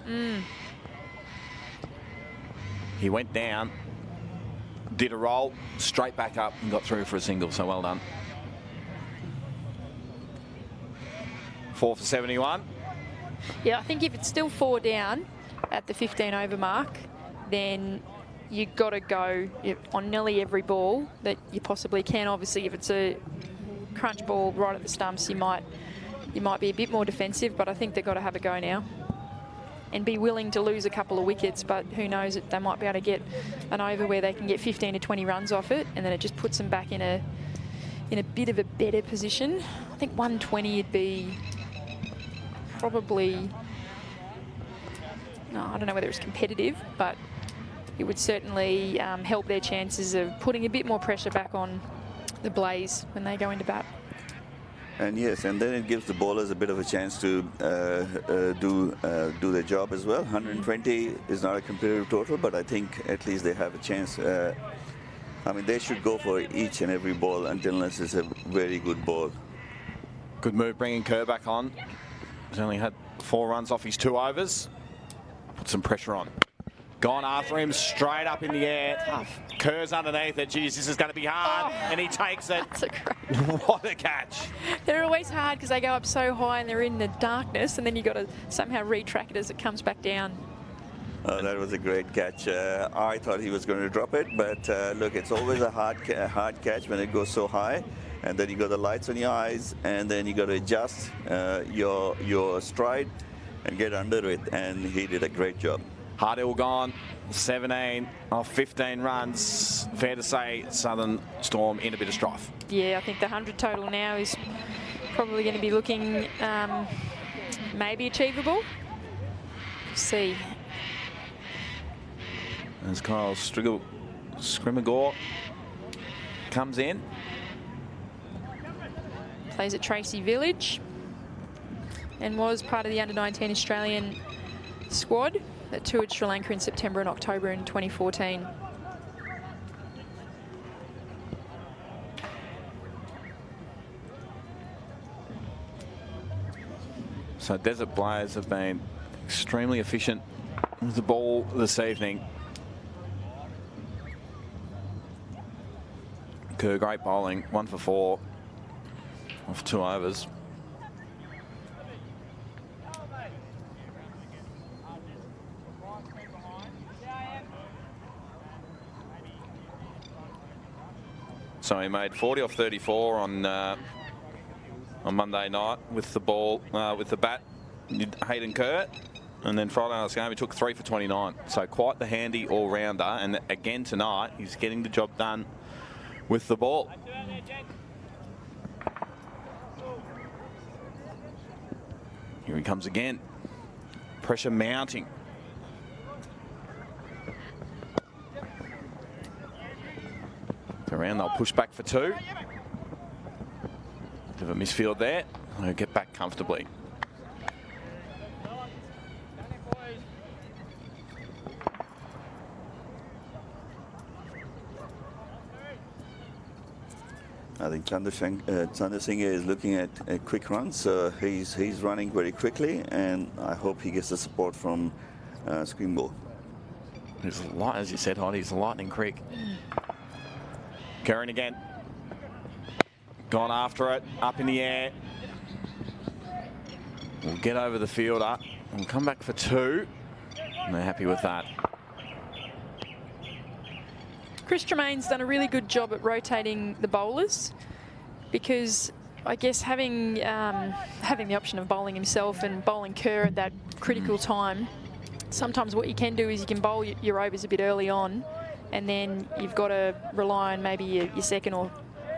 He went down, did a roll, straight back up and got through for a single, so well done. 4 for 71. Yeah, I think if it's still 4 down at the 15 over mark, then you've got to go on nearly every ball that you possibly can. Obviously, if it's a crunch ball right at the stumps, you might be a bit more defensive, but I think they've got to have a go now and be willing to lose a couple of wickets, but who knows, they might be able to get an over where they can get 15 to 20 runs off it, and then it just puts them back in a bit of a better position. I think 120 would be probably, no, I don't know whether it's competitive, but it would certainly help their chances of putting a bit more pressure back on the Blaze when they go into bat. And yes, and then it gives the bowlers a bit of a chance to do their job as well. 120 is not a competitive total, but I think at least they have a chance. I mean, they should go for each and every ball unless it's a very good ball. Good move bringing Kerr back on. He's only had 4 runs off his 2 overs. Put some pressure on. Gone after him, straight up in the air. Tough. Kerr's underneath it. Geez, this is going to be hard. And he takes it. That's a great. What a catch. They're always hard because they go up so high and they're in the darkness, and then you've got to somehow retrack it as it comes back down. That was a great catch. I thought he was going to drop it, but look, it's always a hard catch when it goes so high. And then you got the lights on your eyes, and then you got to adjust your stride and get under it. And he did a great job. Hardell gone, 17 off 15 runs. Fair to say Southern Storm in a bit of strife. Yeah, I think the 100 total now is probably going to be looking maybe achievable. See. As Kyle Scrimagore comes in. Plays at Tracy Village and was part of the under-19 Australian squad that toured Sri Lanka in September and October in 2014. So Desert Blaze have been extremely efficient with the ball this evening. Kerr, great bowling, 1 for 4 off 2 overs. So he made 40 off 34 on Monday night with the ball, with the bat, Hayden Kerr. And then Friday night's game, he took 3 for 29. So quite the handy all-rounder. And again tonight, he's getting the job done with the ball. Here he comes again. Pressure mounting. Around, they'll push back for 2. Bit of a misfield there. They'll get back comfortably. I think Chandrasinghe is looking at a quick run, so he's running very quickly, and I hope he gets the support from Screenball. As you said, Heidi, he's lightning quick. Curran again. Gone after it, up in the air. We'll get over the fielder. We'll come back for 2. And they're happy with that. Chris Tremaine's done a really good job at rotating the bowlers, because I guess having the option of bowling himself and bowling Kerr at that critical time, sometimes what you can do is you can bowl your overs a bit early on, and then you've got to rely on maybe your second or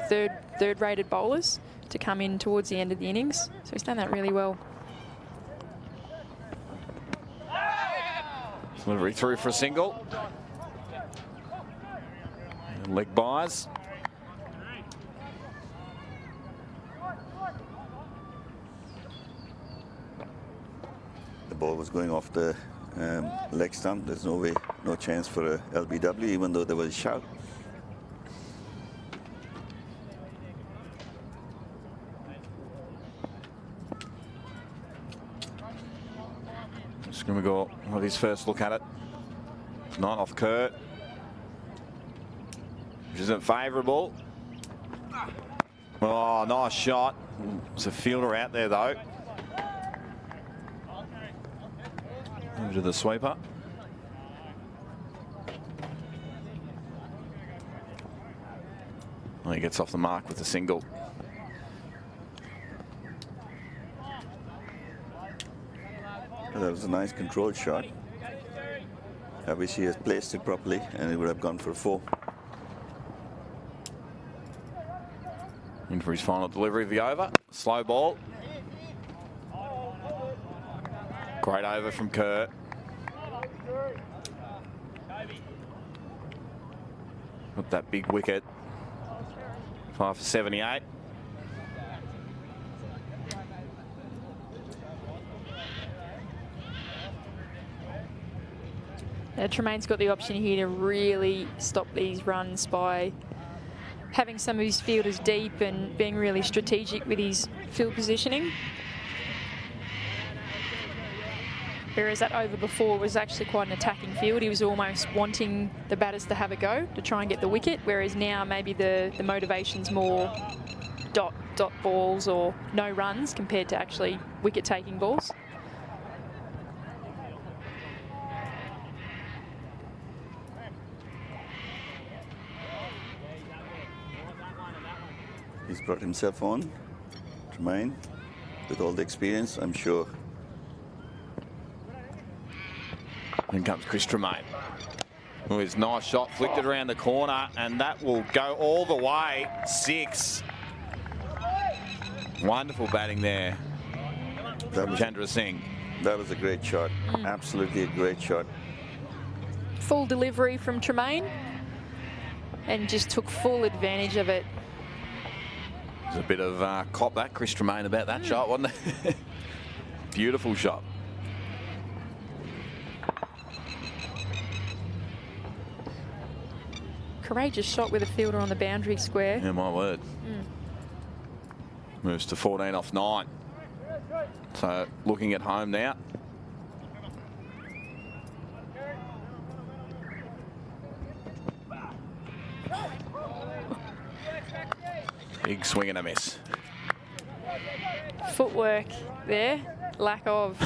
third rated bowlers to come in towards the end of the innings. So he's done that really well. Delivery through for a single. And leg buys. The ball was going off the leg stump. There's no chance for a LBW, even though there was a shout. Just going to go with his first look at it. Not off Kerr, which isn't favourable. Oh, nice shot. It's a fielder out there, though. Over to the sweeper. Well, he gets off the mark with a single. That was a nice controlled shot. I wish he has placed it properly and it would have gone for 4. In for his final delivery of the over. Slow ball. Great over from Kerr. Got that big wicket. 5 for 78. Tremaine's got the option here to really stop these runs by having some of his fielders deep and being really strategic with his field positioning. Whereas that over before was actually quite an attacking field. He was almost wanting the batters to have a go to try and get the wicket, whereas now maybe the motivation's more dot balls or no runs compared to actually wicket-taking balls. He's brought himself on, Tremaine, with all the experience, I'm sure. In comes Chris Tremaine. Oh, his nice shot, flicked it around the corner, and that will go all the way. 6. Wonderful batting there from Chandra Singh. That was a great shot. Absolutely a great shot. Full delivery from Tremaine, and just took full advantage of it. There's a bit of cop that, Chris Tremaine, about that shot, wasn't it? Beautiful shot. Courageous shot with a fielder on the boundary square. Yeah, my word. Moves to 14 off 9. So looking at home now. Big swing and a miss. Footwork there, lack of.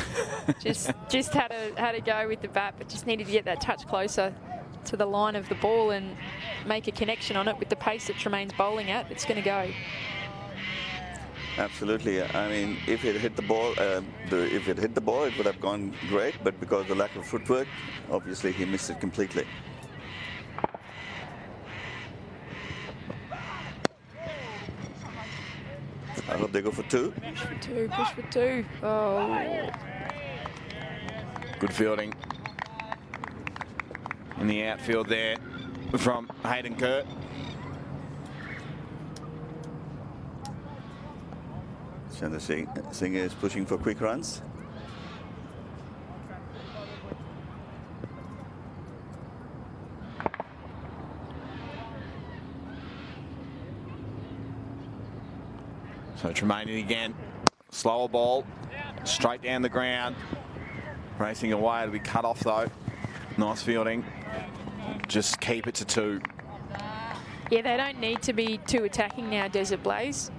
just had to go with the bat, but just needed to get that touch closer to the line of the ball and make a connection on it with the pace that Tremaine's bowling at. It's going to go. Absolutely. I mean, if it hit the ball, it would have gone great. But because of the lack of footwork, obviously he missed it completely. I hope they go for 2. Push for 2. Push for 2. Oh. Good fielding in the outfield there from Hayden Kerr. Chandra Singh is pushing for quick runs. So Tremaine in again. Slower ball, straight down the ground. Racing away, it'll be cut off though. Nice fielding. Just keep it to 2. Yeah, they don't need to be too attacking now, Desert Blaze,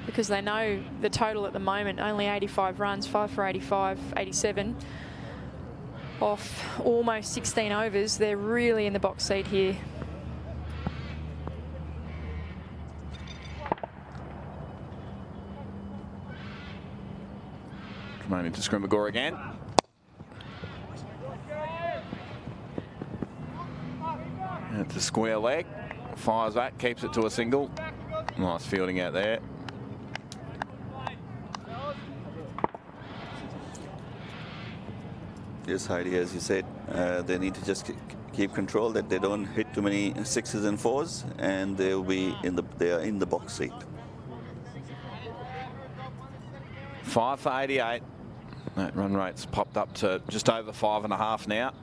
because they know the total at the moment, only 85 runs, 5 for 85, 87. Off almost 16 overs, they're really in the box seat here. Tremaine into Scrimagore again. It's a square leg. Fires back, keeps it to a single. Nice fielding out there. Yes, Heidi, as you said, they need to just keep control that they don't hit too many 6s and 4s, and they are in the box seat. 5 for 88. That run rate's popped up to just over 5.5 now.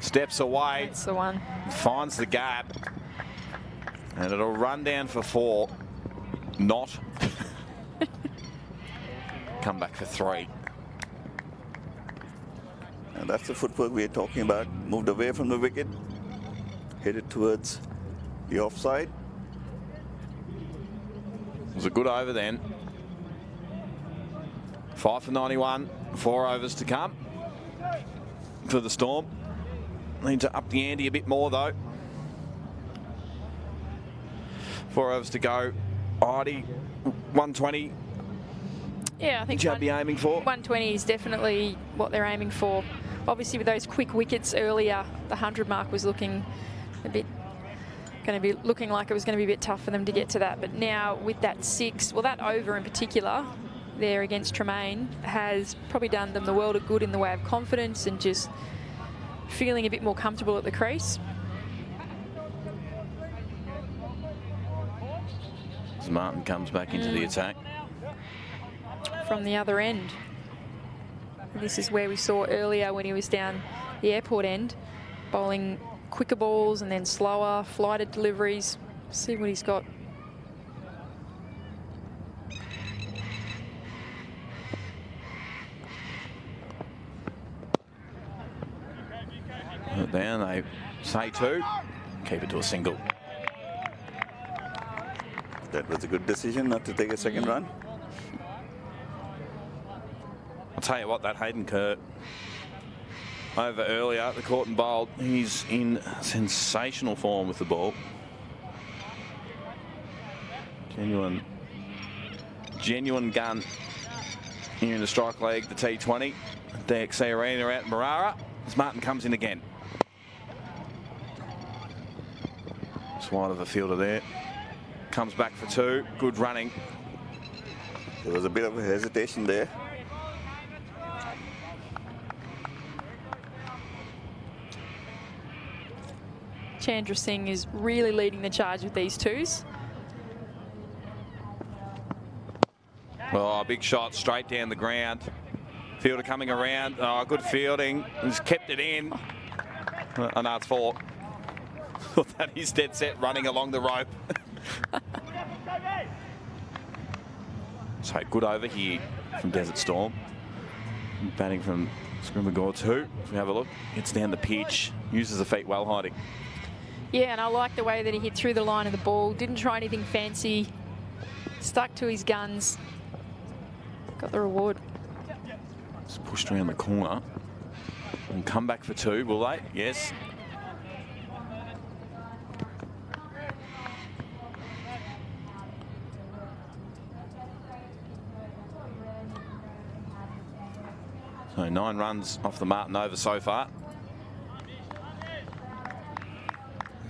Steps away. That's the one. Finds the gap. And it'll run down for 4. Not. Come back for 3. And that's the footwork we are talking about. Moved away from the wicket. Hit it towards the offside. It was a good over then. 5 for 91. 4 overs to come for the Storm. Need to up the ante a bit more though. 4 overs to go. Heidi, 120. Yeah, I think Should be aiming for 120 is definitely what they're aiming for. Obviously, with those quick wickets earlier, the 100 mark was looking like it was going to be a bit tough for them to get to that. But now with that 6, well, that over in particular there against Tremaine has probably done them the world of good in the way of confidence and just feeling a bit more comfortable at the crease. as Martin comes back into the attack. From the other end. And this is where we saw earlier when he was down the airport end, bowling quicker balls and then slower, flighted deliveries. See what he's got. Down, they say 2. Keep it to a single. That was a good decision not to take a second run. I'll tell you what, that Hayden Kerr over earlier, the caught and bowled, he's in sensational form with the ball. Genuine gun here in the strike leg, the T20. DXC Arena out in Marara as Martin comes in again. It's wide of a fielder there. Comes back for 2. Good running. There was a bit of a hesitation there. Chandra Singh is really leading the charge with these 2s. Oh, big shot straight down the ground. Fielder coming around. Oh, good fielding. He's kept it in. Oh, no, it's 4. That is dead set running along the rope. So good over here from Desert Storm. Batting from Scrimagore 2. If we have a look, gets down the pitch, uses the feet well, Heidi. Yeah, and I like the way that he hit through the line of the ball. Didn't try anything fancy. Stuck to his guns. Got the reward. Just pushed around the corner. And come back for 2, will they? Yes. So 9 runs off the Martin over so far.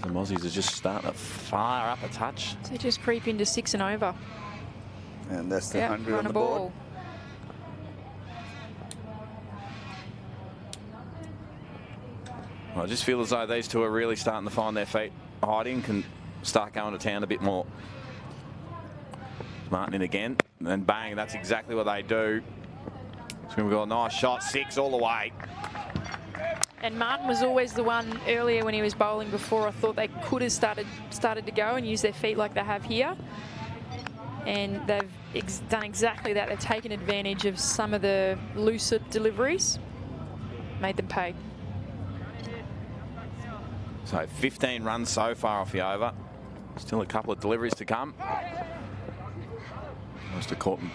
The Mozzies are just starting to fire up a touch. So just creep into 6 and over. And that's the 100 run on the a ball. board. I just feel as though these 2 are really starting to find their feet. Hiding can start going to town a bit more. Martin in again, and then bang, that's exactly what they do. It's going to go a nice shot, 6 all the way. And Martin was always the one earlier when he was bowling before. I thought they could have started to go and use their feet like they have here. And they've done exactly that. They've taken advantage of some of the looser deliveries, made them pay. So 15 runs so far off the over. Still a couple of deliveries to come. Almost a caught and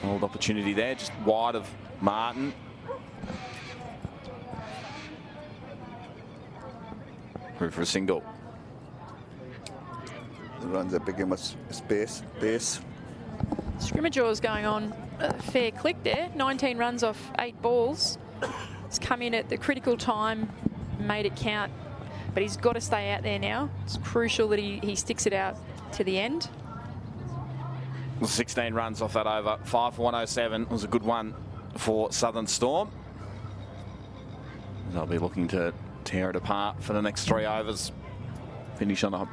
bowled opportunity there, just wide of Martin. Through for a single. The runs are picking much pace. Scrimmage's going on a fair click there. 19 runs off 8 balls. He's come in at the critical time, made it count, but he's got to stay out there now. It's crucial that he sticks it out to the end. 16 runs off that over. 5 for 107 was a good one for Southern Storm. They'll be looking to tear it apart for the next 3 overs. Finish on a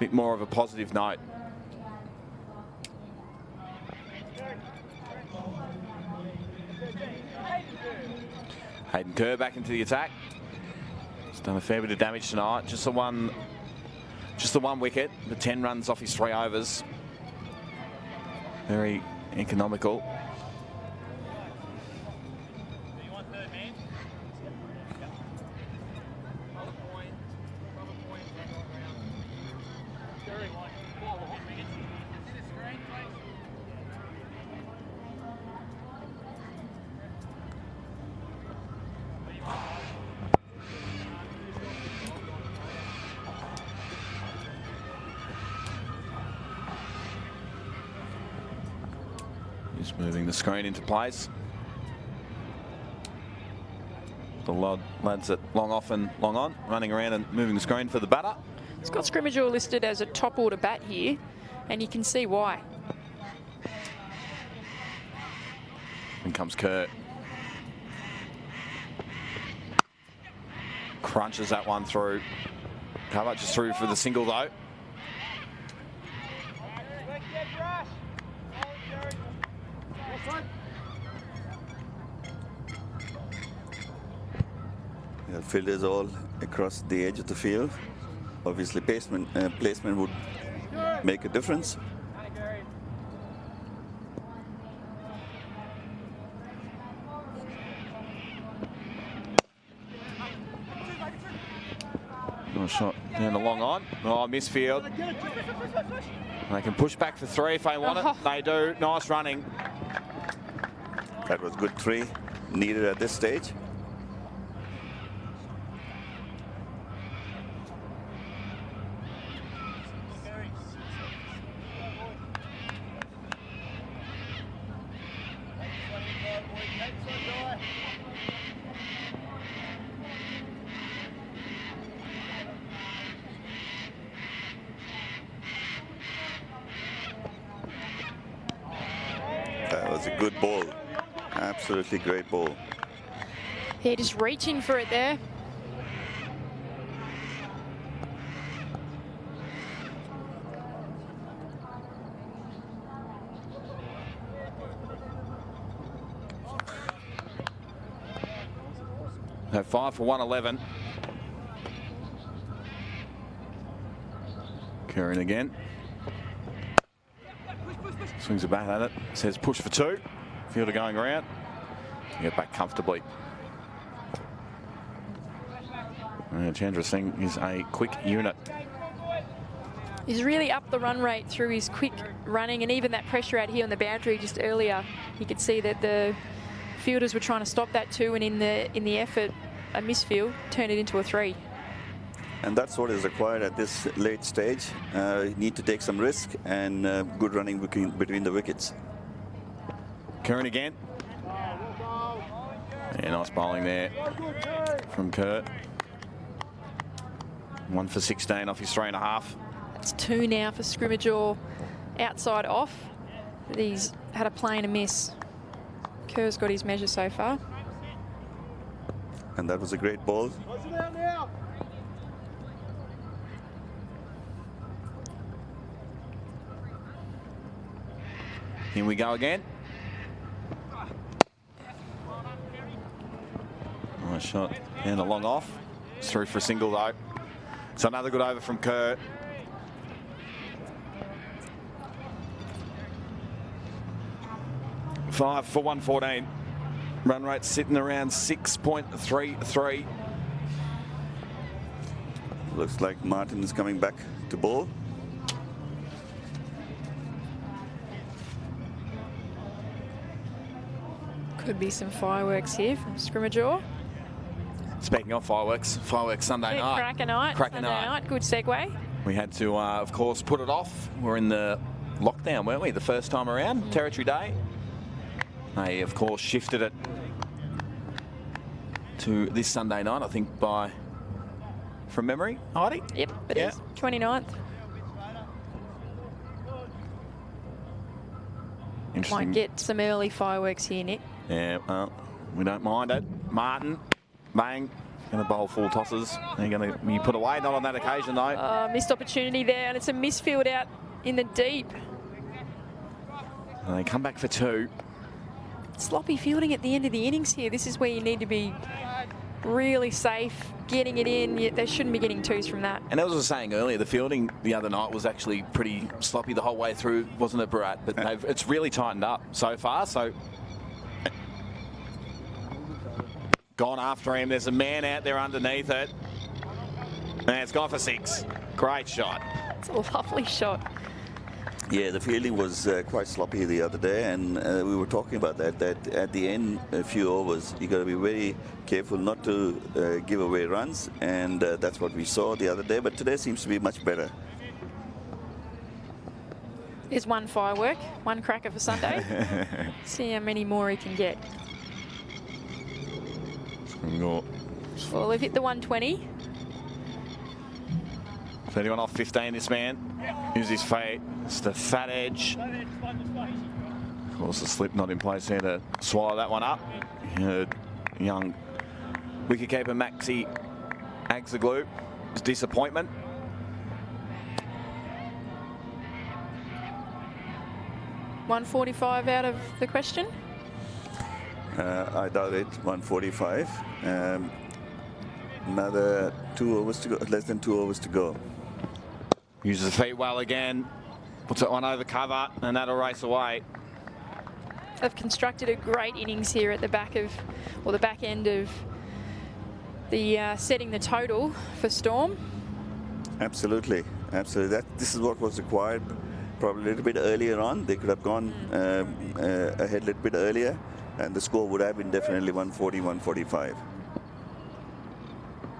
bit more of a positive note. Hayden Kerr back into the attack. He's done a fair bit of damage tonight. Just the one wicket, but 10 runs off his 3 overs. Very economical. Just moving the screen into place. The lads at long off and long on, running around and moving the screen for the batter. It's got Scrimmage listed as a top order bat here, and you can see why. In comes Kurt. Crunches that one through. Cover just through for the single though. Yeah, fielders all across the edge of the field. Obviously, placement would make a difference. Good shot down the long on. Oh, misfield. They can push back for 3 if they want it. They do. Nice running. That was good 3 needed at this stage. That was a good ball. Absolutely great ball. Yeah, just reaching for it there. So 5 for 111. Curran again. Swings a bat at it. Says push for 2. Fielder going around. Get back comfortably. Chandra Singh is a quick unit. He's really upped the run rate through his quick running, and even that pressure out here on the boundary just earlier. You could see that the fielders were trying to stop that too, and in the effort, a misfield turned it into a 3. And that's what is required at this late stage. You need to take some risk and good running between the wickets. Curran again. Yeah, nice bowling there from Kurt. 1 for 16 off his 3.5. That's 2 now for Scrimmageour outside off. He's had a play and a miss. Kerr's got his measure so far. And that was a great ball. Here we go again. Nice shot. And a long off. It's through for a single though. So another good over from Kurt. Five for 114. Run rate sitting around 6.33. Looks like Martin is coming back to bowl. Could be some fireworks here from Scrimmageour. Speaking of fireworks Sunday night. Cracker night. Sunday night. Good segue. We had to, of course, put it off. We're in the lockdown, weren't we, the first time around? Territory Day. They, of course, shifted it to this Sunday night, I think, from memory, Heidi? Yep, it is. 29th. Interesting. Might get some early fireworks here, Nick. Yeah, well, we don't mind it. Martin, bang, going to bowl full tosses. They're going to be put away, not on that occasion though. Missed opportunity there, and it's a misfield out in the deep. And they come back for 2. Sloppy fielding at the end of the innings here. This is where you need to be really safe, getting it in. They shouldn't be getting 2s from that. And as I was saying earlier, the fielding the other night was actually pretty sloppy the whole way through, wasn't it, Barat? But it's really tightened up so far. So gone after him. There's a man out there underneath it. And it's gone for 6. Great shot. It's a lovely shot. Yeah, the fielding was quite sloppy the other day, and we were talking about that at the end, a few overs, you got to be very careful not to give away runs, and that's what we saw the other day, but today seems to be much better. There's one firework, one cracker for Sunday. See how many more he can get. Well, they've hit the 120. 31 off 15, this man. Here's his fate. It's the fat edge. Of course, the slip not in place there to swallow that one up. Young wicketkeeper Maxi Agzaglu. His disappointment. $145 out of the question. I doubt it. 145. Another 2 overs to go. Less than 2 overs to go. Uses the feet well again. Puts it one over cover, and that'll race away. They've constructed a great innings here at the back of, or the back end of the setting the total for Storm. Absolutely, absolutely. This is what was required. Probably a little bit earlier on. They could have gone ahead a little bit earlier, and the score would have been definitely 140, 145.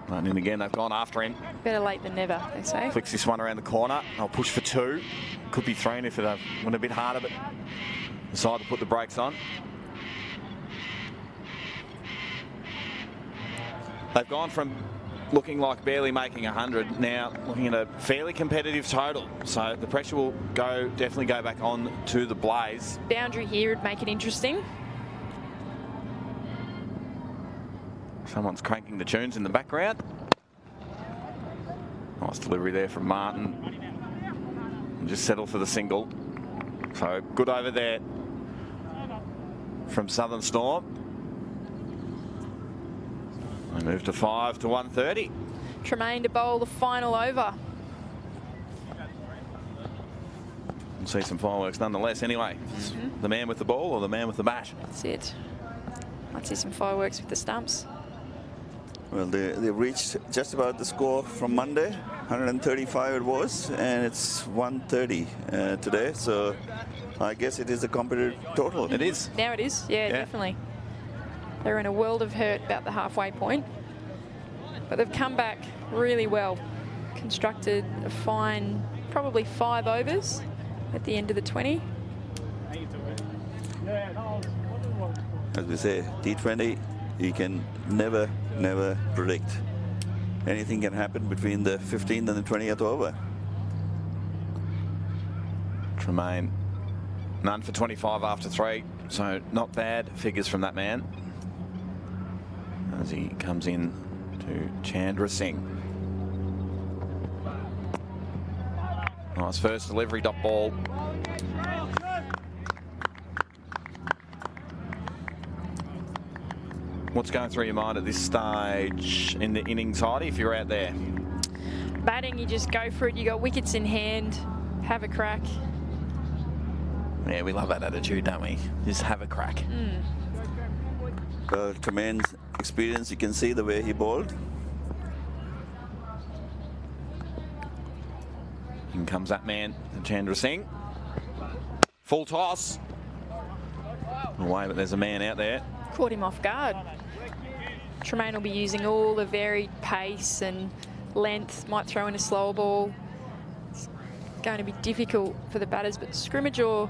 And then again, they've gone after him. Better late than never, they say. Flicks this one around the corner. I'll push for 2. Could be 3 if it went a bit harder, but decide to put the brakes on. They've gone from looking like barely making 100, now looking at a fairly competitive total. So the pressure will definitely go back on to the Blaze. Boundary here would make it interesting. Someone's cranking the tunes in the background. Nice delivery there from Martin. And just settle for the single. So good over there from Southern Storm. They move to 5 to 130. Tremaine to bowl the final over. We'll see some fireworks nonetheless anyway. The man with the ball or the man with the bat? That's it. Might see some fireworks with the stumps. Well, they reached just about the score from Monday. 135 it was, and it's 130 today. So I guess it is a competitive total. It is. Now it is. Yeah, definitely. They're in a world of hurt about the halfway point. But they've come back really well. Constructed a fine, probably 5 overs at the end of the 20. As we say, T20, you can never predict. Anything can happen between the 15th and the 20th over. Tremaine, none for 25 after 3. So not bad figures from that man. As he comes in to Chandra Singh. Nice first delivery, dot ball. What's going through your mind at this stage in the innings, Heidi, if you're out there? Batting, you just go for it. You got wickets in hand. Have a crack. Yeah, we love that attitude, don't we? Just have a crack. Tremaine's experience, you can see the way he bowled. In comes that man, Chandra Singh. Full toss. Away, but there's a man out there. Caught him off guard. Tremaine will be using all the varied pace and length. Might throw in a slow ball. going to be difficult for the batters, but Scrimmajaw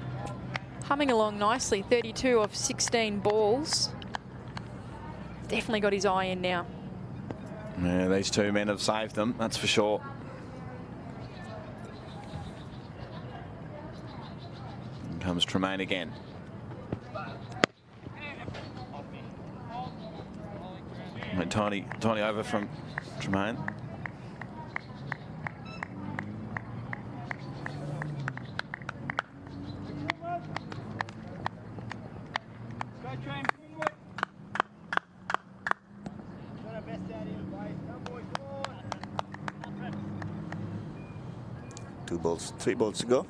humming along nicely. 32 off 16 balls. Definitely got his eye in now. Yeah, these two men have saved them, that's for sure. In comes Tremaine again. Tiny over from Tremaine. Two balls, 3 balls to go.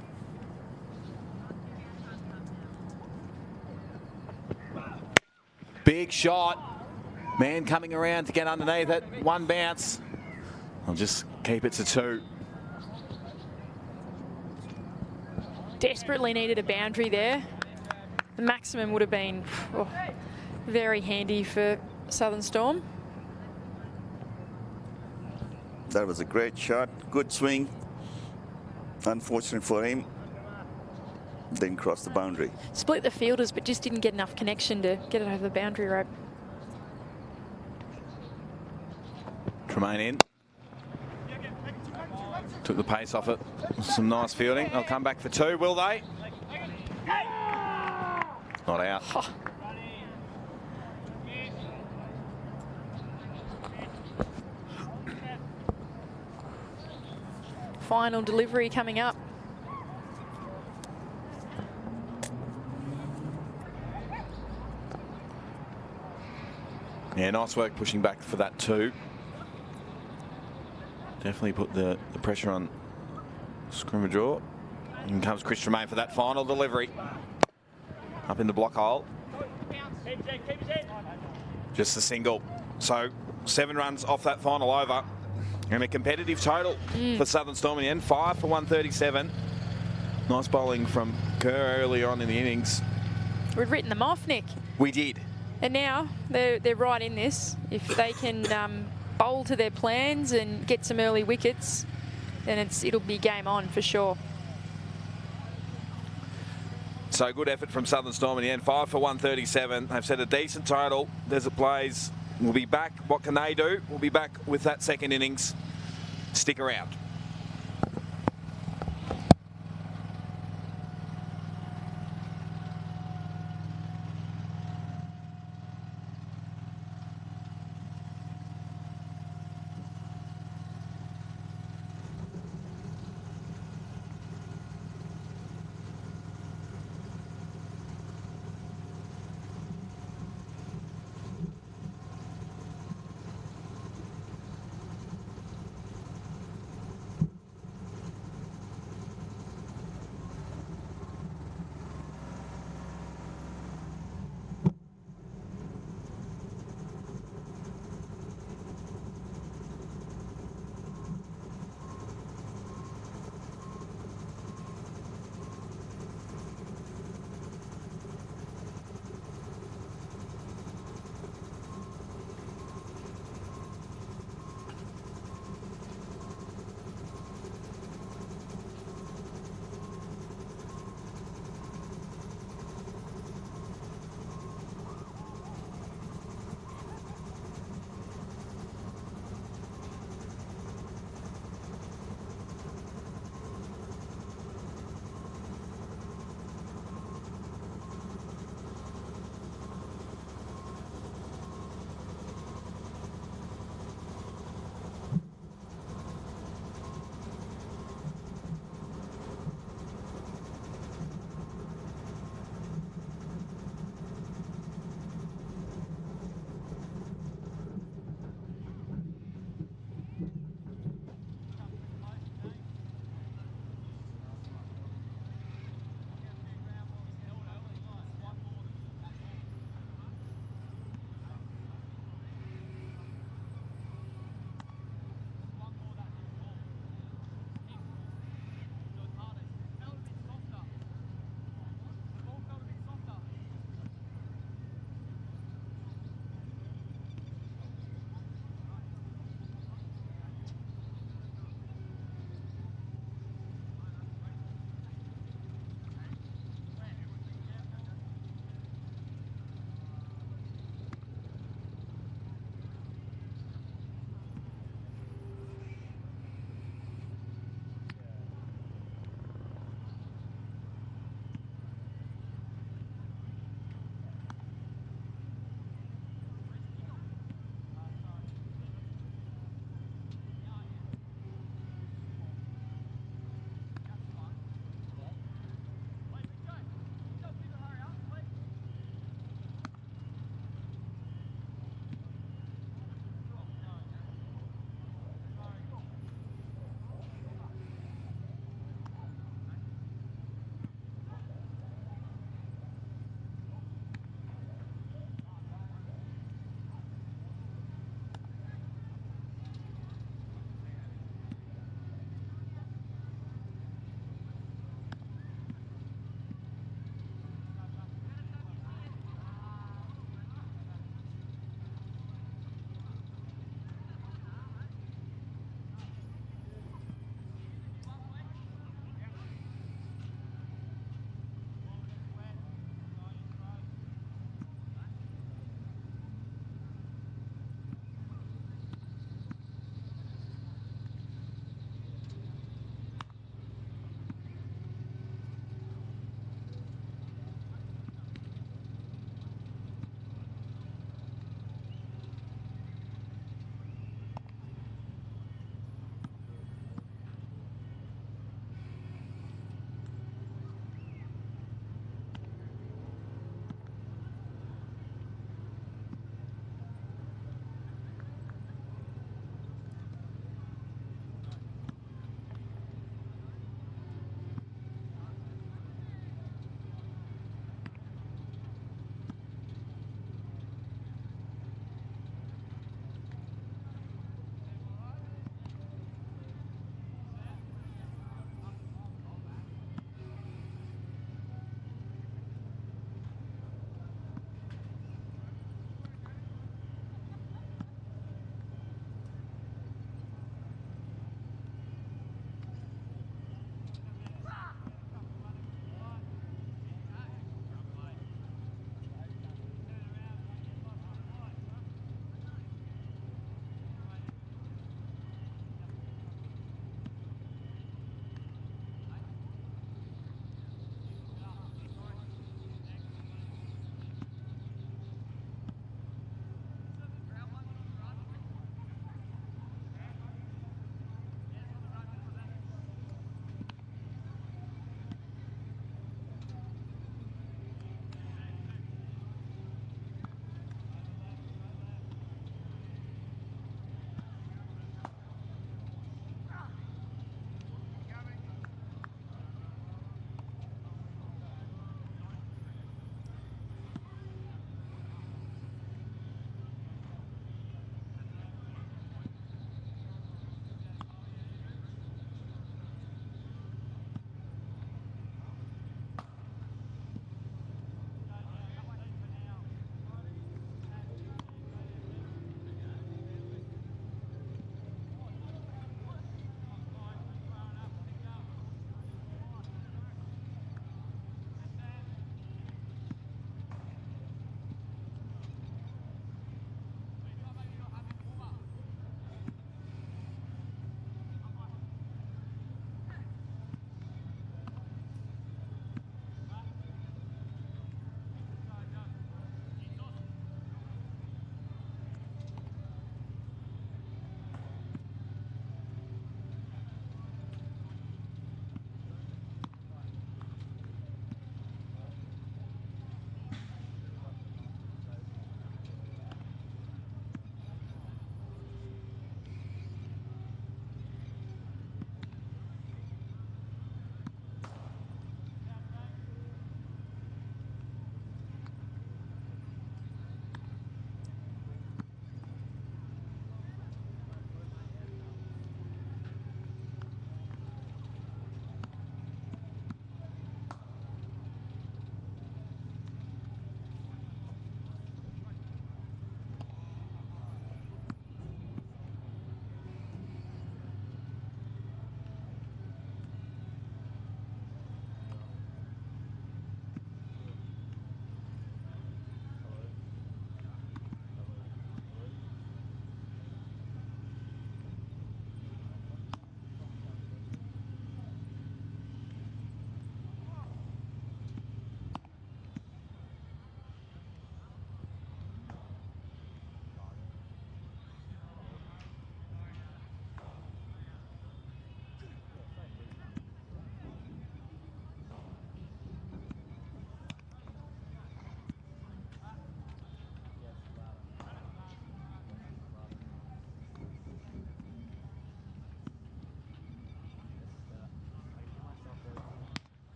Big shot. Man coming around to get underneath it. One bounce. I'll just keep it to 2. Desperately needed a boundary there. The maximum would have been very handy for Southern Storm. That was a great shot. Good swing. Unfortunate for him. Didn't cross the boundary. Split the fielders, but just didn't get enough connection to get it over the boundary rope. Tremaine in. Took the pace off it. Some nice fielding. They'll come back for 2, will they? Not out. Oh. Final delivery coming up. Yeah, nice work pushing back for that 2. Definitely put the pressure on Scrimmajaw. In comes Chris Tremaine for that final delivery. Up in the block hole. Just a single. So 7 runs off that final over. And a competitive total for Southern Storm in the end. 5 for 137. Nice bowling from Kerr earlier on in the innings. We've written them off, Nick. We did. And now they're right in this. If they can bowl to their plans and get some early wickets, then it'll be game on for sure. So good effort from Southern Storm in the end. 5 for 137. They've set a decent total. Desert Plays will be back. What can they do? We'll be back with that second innings. Stick around.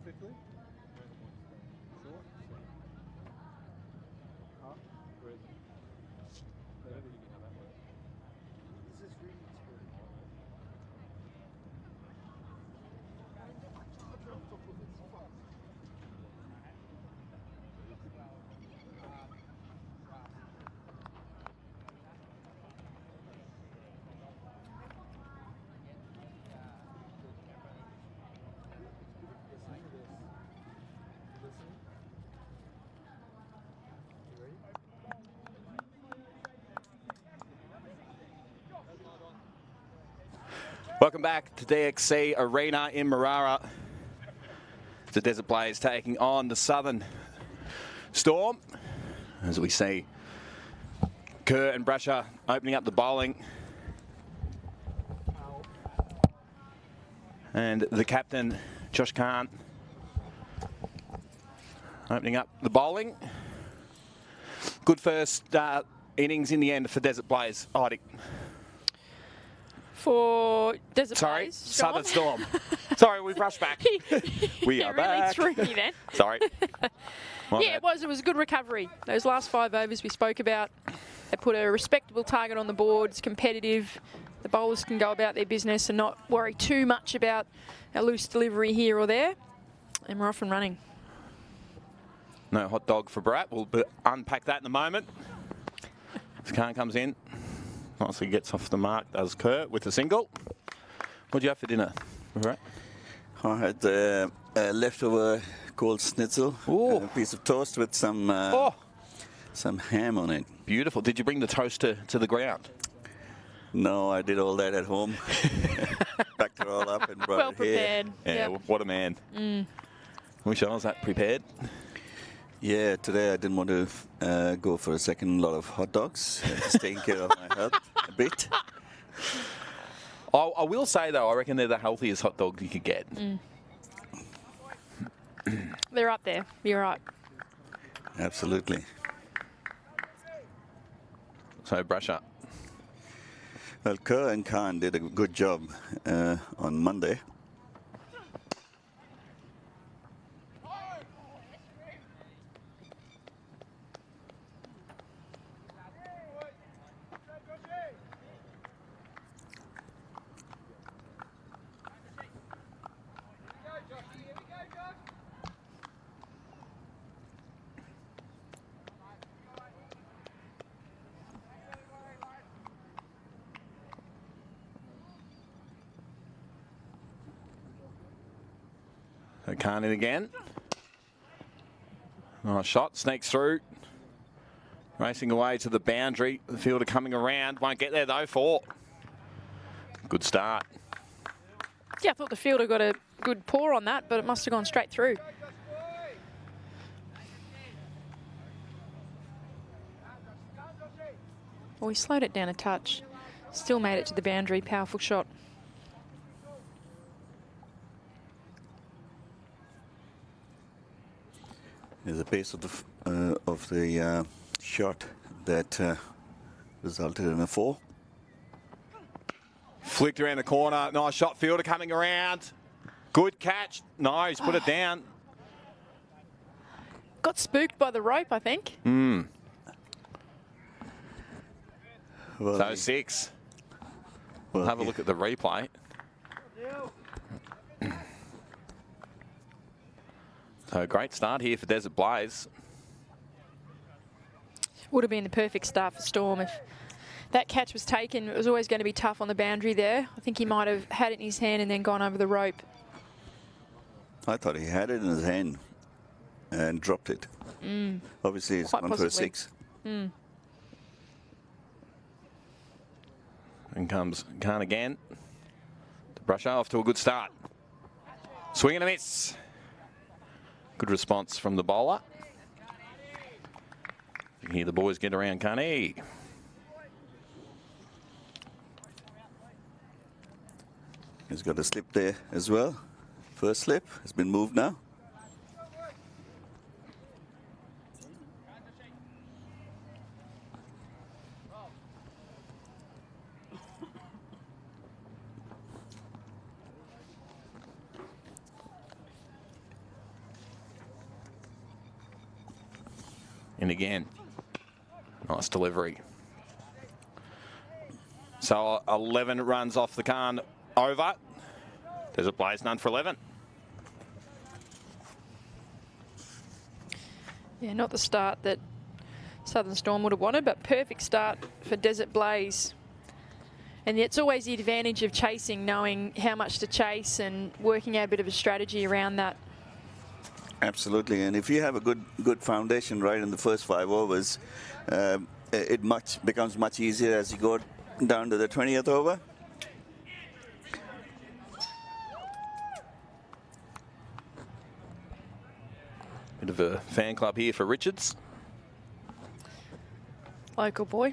perfectly. Sure. Huh? Where is it? There, you can have that one. This is really expensive. Welcome back to DXC Arena in Marara. The Desert Blaze taking on the Southern Storm. As we see Kerr and Brasher opening up the bowling. And the captain, Josh Khan, opening up the bowling. Good first innings in the end for Desert Blaze. Heidi. For Desert Blaze, Southern Storm. Sorry, we've rushed back. We are back. Really threw me then. Sorry. Yeah, it was a good recovery. Those last 5 overs we spoke about, they put a respectable target on the board. It's competitive. The bowlers can go about their business and not worry too much about a loose delivery here or there. And we're off and running. No hot dog for Barat. We'll unpack that in a moment. As Khan comes in, nicely gets off the mark, does Kerr with a single. What do you have for dinner, Barat? I had leftover cold schnitzel, a piece of toast with some ham on it. Beautiful. Did you bring the toaster to the ground? No, I did all that at home. Packed it all up and brought Well it here. prepared. Yeah, Yep. what a man. Wish I was that prepared. Yeah, today I didn't want to go for a second lot of hot dogs. Just taking care of my health a bit. I will say, though, I reckon they're the healthiest hot dogs you could get. They're up there. You're right. Absolutely. So, brush up. Well, Kerr and Khan did a good job on Monday. So Khan in again. Nice shot, sneaks through. Racing away to the boundary. The fielder coming around. Won't get there though, 4. Good start. Yeah, I thought the fielder got a good paw on that, but it must have gone straight through. Well, he slowed it down a touch. Still made it to the boundary. Powerful shot. There's a pace of the shot that resulted in a 4. Flicked around the corner. Nice shot. Fielder coming around. Good catch. No, he's put it down. Got spooked by the rope, I think. Well, So 6. We'll have a look at the replay. So great start here for Desert Blaze. Would have been the perfect start for Storm if that catch was taken. It was always going to be tough on the boundary there. I think he might have had it in his hand and then gone over the rope. I thought he had it in his hand and dropped it. Obviously, it's Quite gone for a possibly. 6. And comes Khan again. To brush off to a good start. Swing and a miss. Good response from the bowler. You can hear the boys get around Carney. He's got a slip there as well. First slip has been moved now. And again, nice delivery. So 11 runs off the Khan over. Desert Blaze none for 11. Yeah, not the start that Southern Storm would have wanted, but perfect start for Desert Blaze. And it's always the advantage of chasing, knowing how much to chase and working out a bit of a strategy around that. Absolutely, and if you have a good foundation right in the first 5 overs, it becomes much easier as you go down to the 20th over. Bit of a fan club here for Richards. Local boy.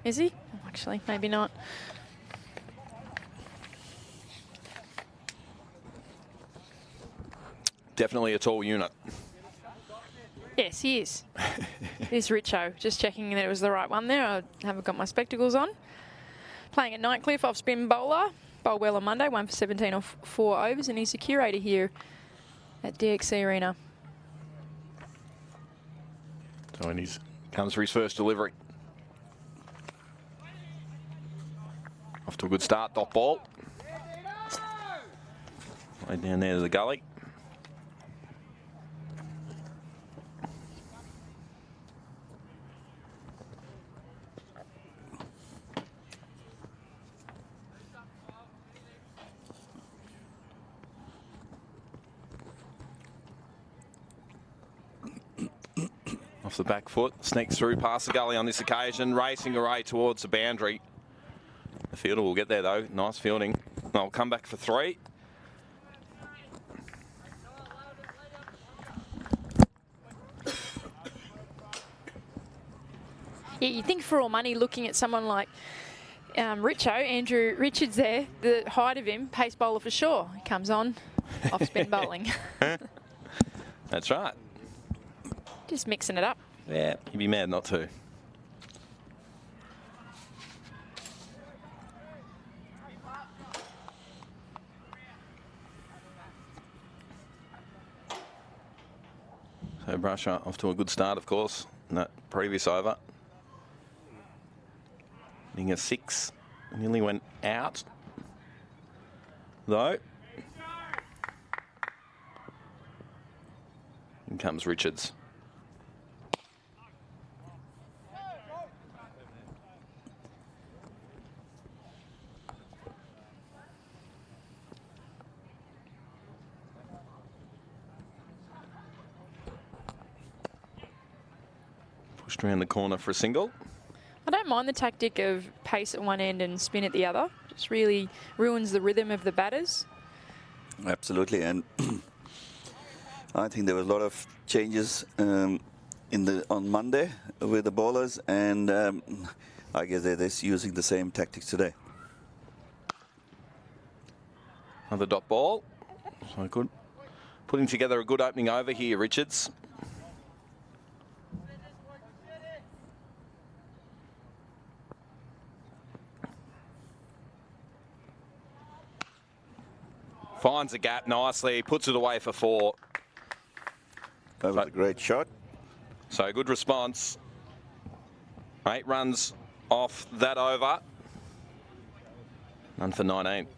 Is he? Actually, maybe not. Definitely a tall unit. Yes, he is. It is Richo. Just checking that it was the right one there. I haven't got my spectacles on. Playing at Nightcliff, off spin bowler. Bowled well on Monday, 1 for 17 off 4 overs, and he's the curator here at DXC Arena. So and he comes for his first delivery. Off to a good start, dot ball. Right down there to the gully. Off the back foot, sneaks through past the gully on this occasion, racing away towards the boundary. The fielder will get there though, nice fielding. They'll come back for 3. Yeah, you think for all money, looking at someone like Richo, Andrew Richards there, the height of him, pace bowler for sure. He comes on, off spin bowling. That's right. Just mixing it up. Yeah, you'd be mad not to. So Brusher off to a good start, of course, in that previous over. Hitting a 6, nearly went out, though. In comes Richards. Pushed around the corner for a single. I don't mind the tactic of pace at one end and spin at the other. Just really ruins the rhythm of the batters. Absolutely, and I think there was a lot of changes on Monday with the bowlers, and I guess they're just using the same tactics today. Another dot ball. So good. Putting together a good opening over here, Richards. Finds the gap nicely, puts it away for 4. That was a great shot. So good response. 8 runs off that over. None for 19.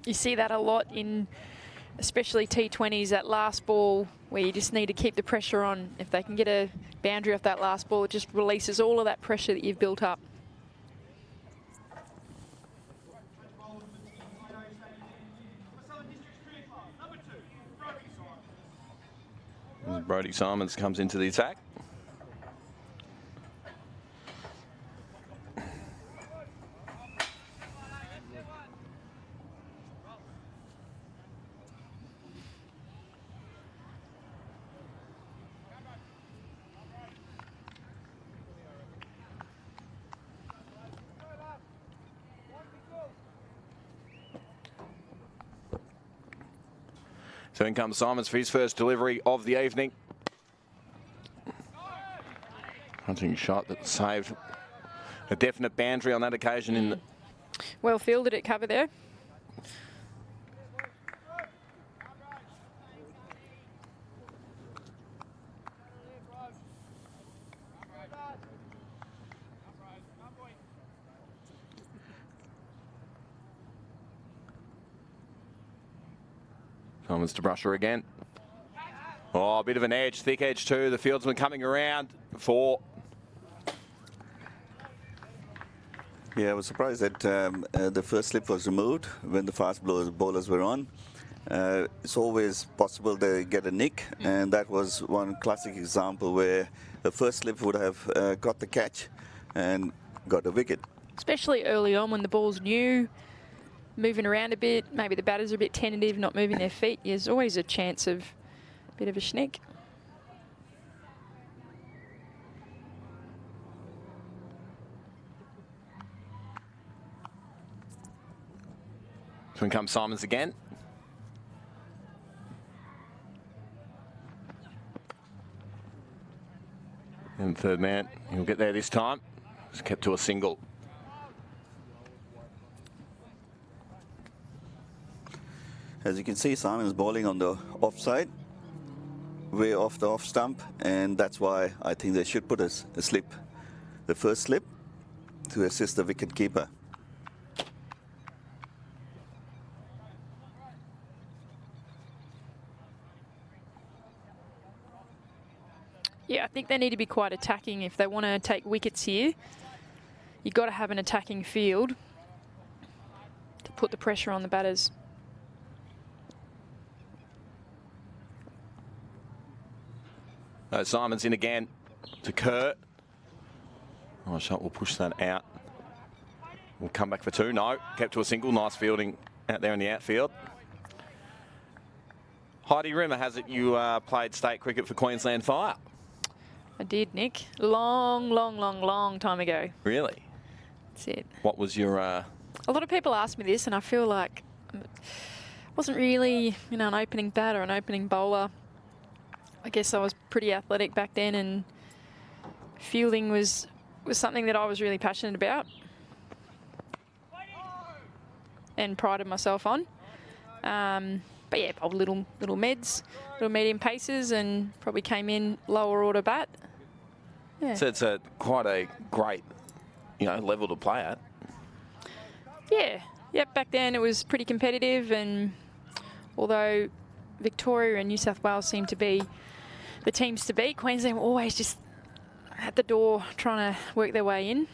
You see that a lot in especially T20s, that last ball where you just need to keep the pressure on. If they can get a boundary off that last ball, it just releases all of that pressure that you've built up. Brodie Simons comes into the attack. So in comes Simons for his first delivery of the evening. Hunting shot that saved a definite boundary on that occasion. In the well fielded at cover there. Simons to Brusher again. Oh, a bit of an edge, thick edge too. The fieldsman coming around. 4. Yeah, I was surprised that the first slip was removed when the fast bowlers were on. It's always possible they get a nick, and that was one classic example where the first slip would have got the catch and got a wicket. Especially early on when the ball's new, moving around a bit, maybe the batters are a bit tentative, not moving their feet. There's always a chance of a bit of a schnick. In comes Simons again. And third man, he'll get there this time. It's kept to a single. As you can see, Simon's bowling on the offside, way off the off stump, and that's why I think they should put a slip, the first slip, to assist the wicket keeper. Yeah, I think they need to be quite attacking if they want to take wickets here. You've got to have an attacking field to put the pressure on the batters. Simons in again to Kerr. Oh, shot will push that out. We'll come back for 2. No, kept to a single. Nice fielding out there in the outfield. Heidi, rumour has it you played state cricket for Queensland Fire. I did, Nick. Long time ago. Really? That's it. What was your... A lot of people ask me this, and I feel like I wasn't really, an opening batter or an opening bowler. I guess I was pretty athletic back then, and fielding was something that I was really passionate about and prided myself on. But yeah, bowled little meds, little medium paces, and probably came in lower order bat. Yeah. So it's quite a great, level to play at. Yeah. Yep, back then it was pretty competitive, and although Victoria and New South Wales seemed to be the teams to beat, Queensland were always just at the door trying to work their way in.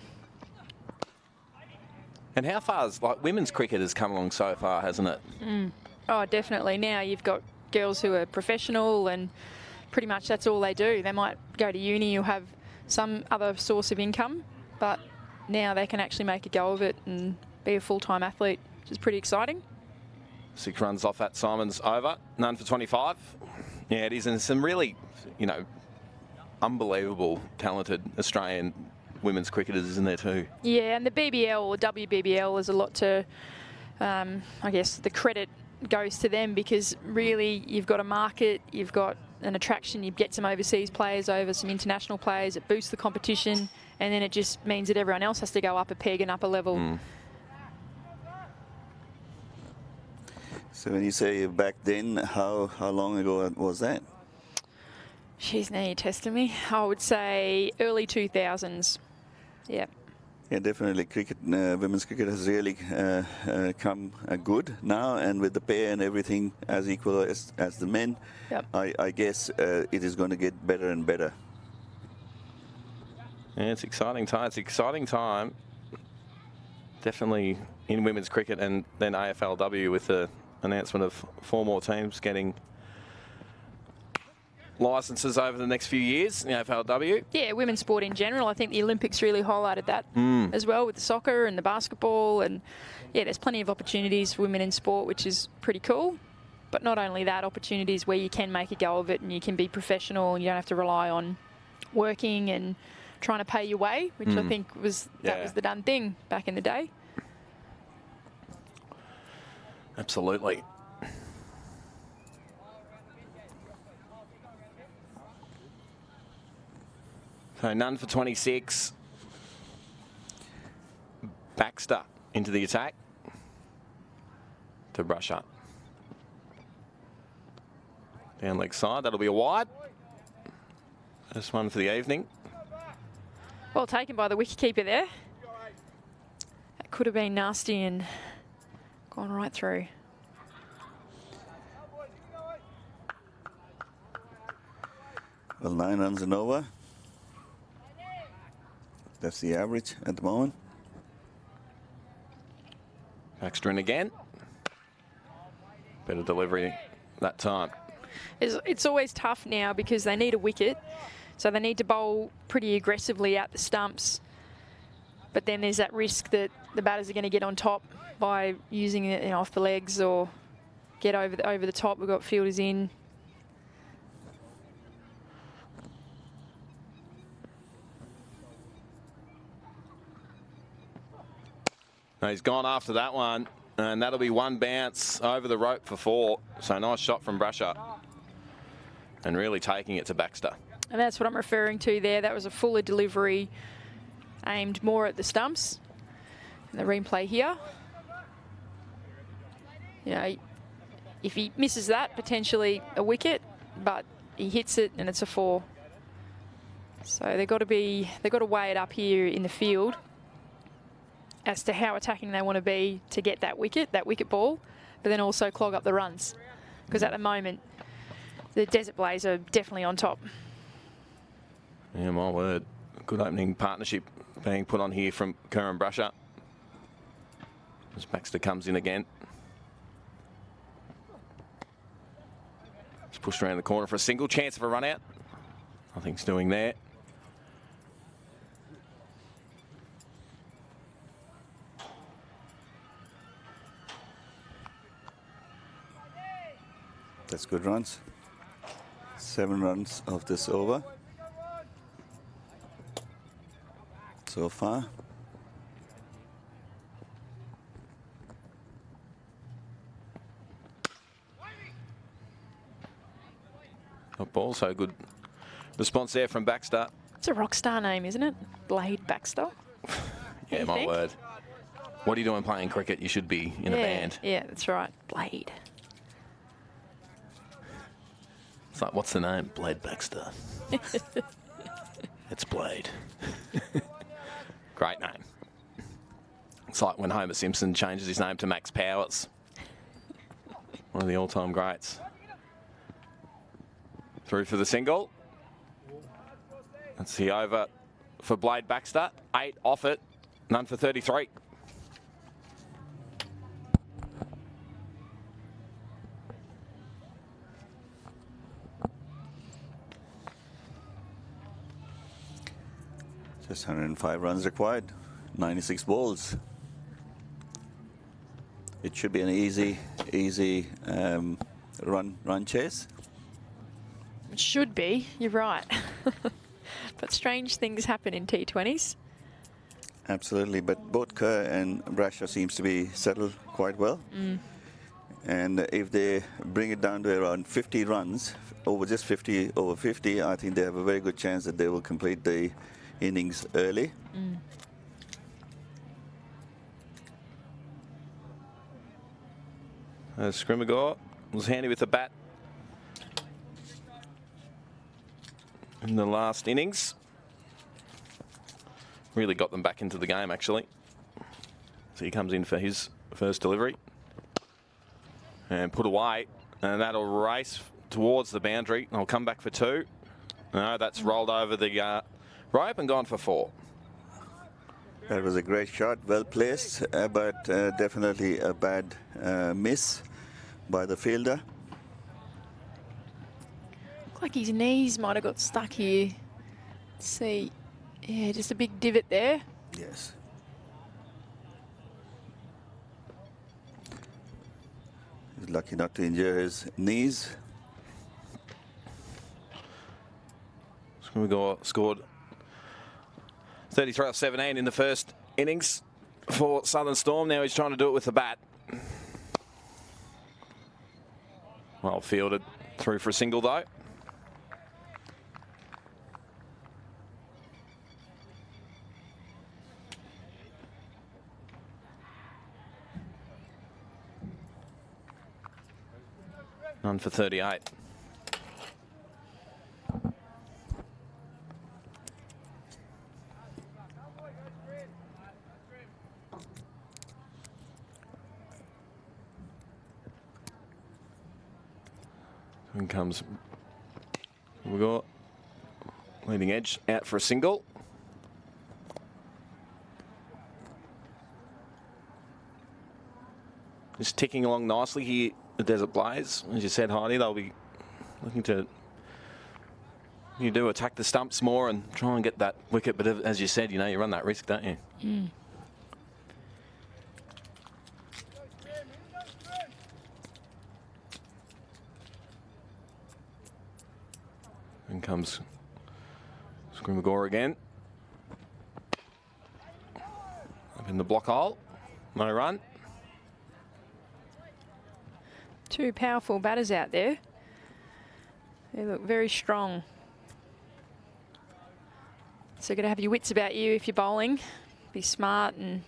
And how far has, women's cricket has come along so far, hasn't it? Oh, definitely. Now you've got girls who are professional, and pretty much that's all they do. They might go to uni or have some other source of income, but now they can actually make a go of it and be a full-time athlete, which is pretty exciting. 6 runs off that Simons over, none for 25. Yeah, it is, and some really, unbelievable, talented Australian women's cricketers in there too. Yeah, and the BBL or WBBL, there's a lot to, I guess, the credit goes to them, because really you've got a market, you've got an attraction, you get some overseas players over, some international players, it boosts the competition, and then it just means that everyone else has to go up a peg and up a level. So when you say back then, how long ago was that? Jeez, now you're testing me. I would say early 2000s. Yeah. Yeah, definitely. Cricket, women's cricket has really come good now, and with the pay and everything as equal as the men, yep. I guess it is going to get better and better. Yeah, it's exciting time. It's exciting time. Definitely in women's cricket, and then AFLW with the announcement of 4 more teams getting licences over the next few years in the AFLW. Yeah, women's sport in general. I think the Olympics really highlighted that as well, with the soccer and the basketball. And yeah, there's plenty of opportunities for women in sport, which is pretty cool. But not only that, opportunities where you can make a go of it and you can be professional and you don't have to rely on working and trying to pay your way, which I think was the done thing back in the day. Absolutely. So none for 26. Baxter into the attack to brush up. Down leg side, that'll be a wide. First one for the evening. Well taken by the wicketkeeper there. That could have been nasty and gone right through. Well, 9 runs and over. That's the average at the moment. Baxter in again. Better delivery that time. It's always tough now because they need a wicket, so they need to bowl pretty aggressively out the stumps. But then there's that risk that the batters are going to get on top by using it off the legs or get over the top. We've got fielders in. No, he's gone after that one, and that'll be one bounce over the rope for 4. So nice shot from Brasher. And really taking it to Baxter. And that's what I'm referring to there. That was a fuller delivery aimed more at the stumps. And the replay here. You know, if he misses that, potentially a wicket, but he hits it and it's a 4. So they've got to weigh it up here in the field as to how attacking they want to be to get that wicket ball, but then also clog up the runs. Because at the moment, the Desert Blaze are definitely on top. Yeah, my word. Good opening partnership being put on here from Kerr and Brasher. As Baxter comes in again. It's pushed around the corner for a single. Chance of a run out. Nothing's doing there. That's good runs. 7 runs of this over so far. Not ball, so good response there from Baxter. It's a rock star name, isn't it? Blade Baxter. Yeah, my word. What are you doing playing cricket? You should be in a band. Yeah, that's right. Blade. It's like, what's the name? Blade Baxter. It's Blade. Great name. It's like when Homer Simpson changes his name to Max Powers. One of the all-time greats. Through for the single. That's the over for Blade Baxter. 8 off it. None for 33. Just 105 runs required, 96 balls. It should be an easy run chase. It should be, you're right. But strange things happen in T20s. Absolutely, but both Kerr and Brasher seems to be settled quite well. And if they bring it down to around 50 runs, over 50, I think they have a very good chance that they will complete the innings early. Scrimmagore was handy with the bat in the last innings. Really got them back into the game, actually. So he comes in for his first delivery. And put away. And that'll race towards the boundary. I'll come back for 2. No, that's rolled over the rope and gone for 4. That was a great shot, well placed, but definitely a bad miss by the fielder. Looked like his knees might have got stuck here. Let's see. Yeah, just a big divot there. Yes. He's lucky not to injure his knees. Scrimmagore scored 33 off 17 in the first innings for Southern Storm. Now he's trying to do it with the bat. Well fielded, through for a single though. None for 38. In comes, we got Leading edge out for a single. Just ticking along nicely here, the Desert Blaze. As you said, Heidi, they'll be looking to attack the stumps more and try and get that wicket. But as you said, you know, you run that risk, don't you? Mm. In comes Scrimagore again. Up in the block hole. No run. Two powerful batters out there. They look very strong. So you've got to have your wits about you if you're bowling. Be smart, and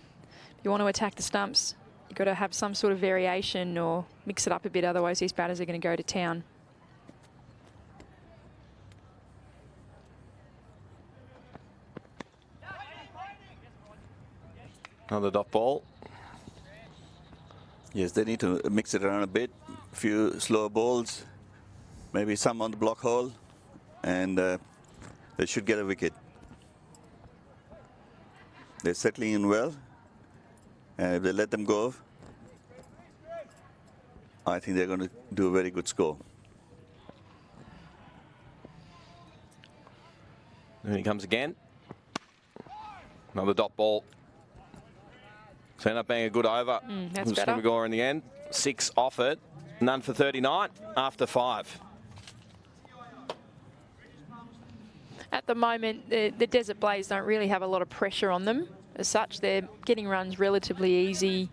if you want to attack the stumps, you've got to have some sort of variation or mix it up a bit, otherwise these batters are going to go to town. Another dot ball. Yes, they need to mix it around a bit. A few slower balls, maybe some on the block hole, and they should get a wicket. They're settling in well, and if they let them go, I think they're going to do a very good score. And he comes again. Another dot ball. So ended up being a good over. That's better. Scrimagore in the end. 6 off it. None for 39 after 5. At the moment, the Desert Blaze don't really have a lot of pressure on them as such. They're getting runs relatively easy.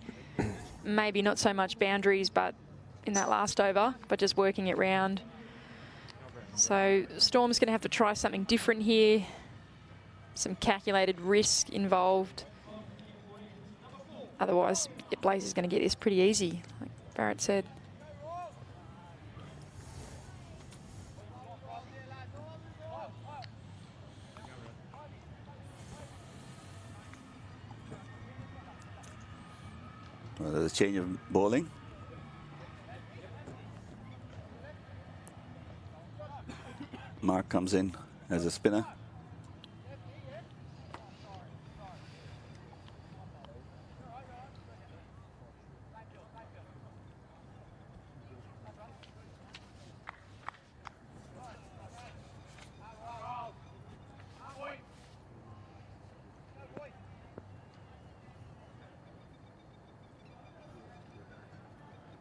Maybe not so much boundaries, but in that last over, but just working it round. So Storm's going to have to try something different here. Some calculated risk involved. Otherwise, Blaze is going to get this pretty easy, like Barrett said. Well, there's a change of bowling. Mark comes in as a spinner.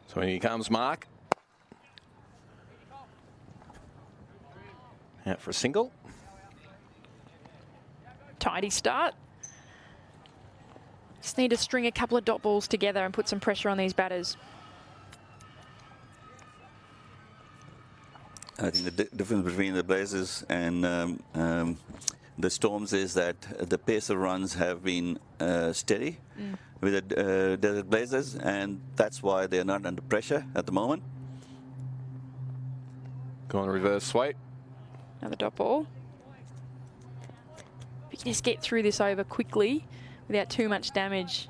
So here comes Mark. Out for a single. Tidy start. Just need to string a couple of dot balls together and put some pressure on these batters. I think the difference between the Blazers and the Storms is that the pace of runs have been steady with the Desert Blazers, and that's why they're not under pressure at the moment. Go on reverse sweep. Another dot ball. If you can just get through this over quickly without too much damage,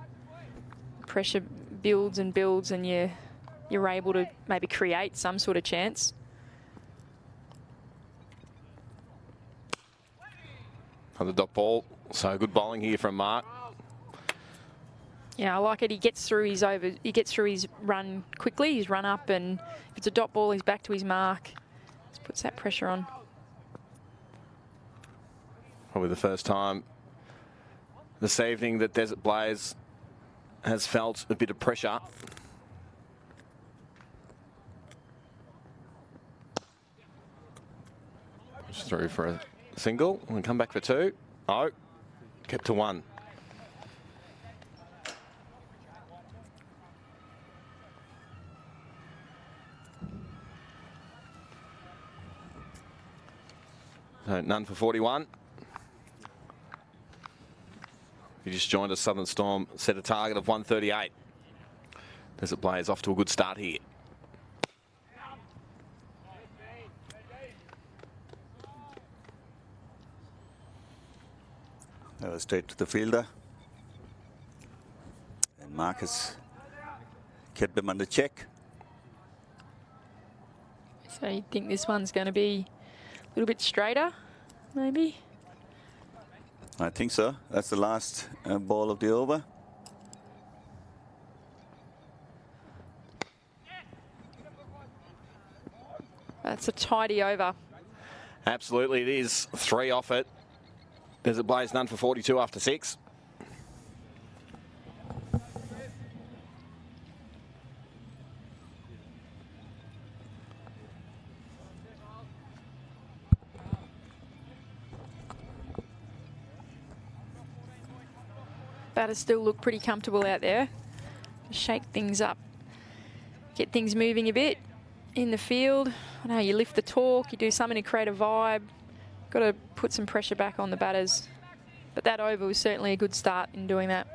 pressure builds and builds, and you're able to maybe create some sort of chance. Another dot ball. So good bowling here from Mark. Yeah, I like it. He gets through his over. He gets through his run quickly. His run up, and if it's a dot ball, he's back to his mark. Just puts that pressure on. Probably the first time this evening that Desert Blaze has felt a bit of pressure. Push through for a single and come back for 2. Oh, kept to 1. So none for 41. If you just joined us, Southern Storm set a target of 138. Desert Blaze off to a good start here. That was straight to the fielder. And Marcus kept them under check. So you think this one's going to be a little bit straighter maybe. I think so. That's the last ball of the over. That's a tidy over. Absolutely, it is. 3 off it. Desert Blaze none for 42 after 6. Batters still look pretty comfortable out there. Shake things up. Get things moving a bit in the field. I know you lift the torque, you do something to create a vibe. Got to put some pressure back on the batters. But that over was certainly a good start in doing that.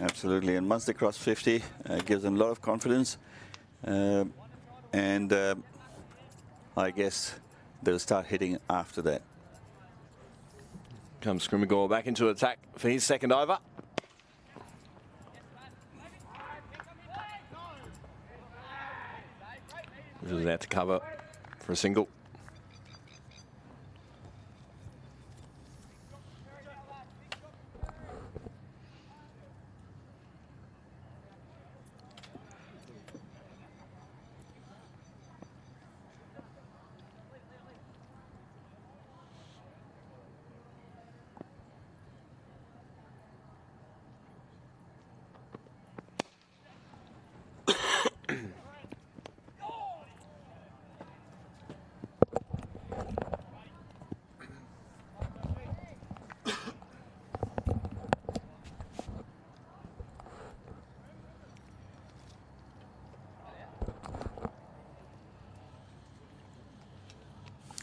Absolutely, and once they cross 50, gives them a lot of confidence. I guess they'll start hitting after that. Comes Scrimmagore back into attack for his second over. This is out to cover for a single.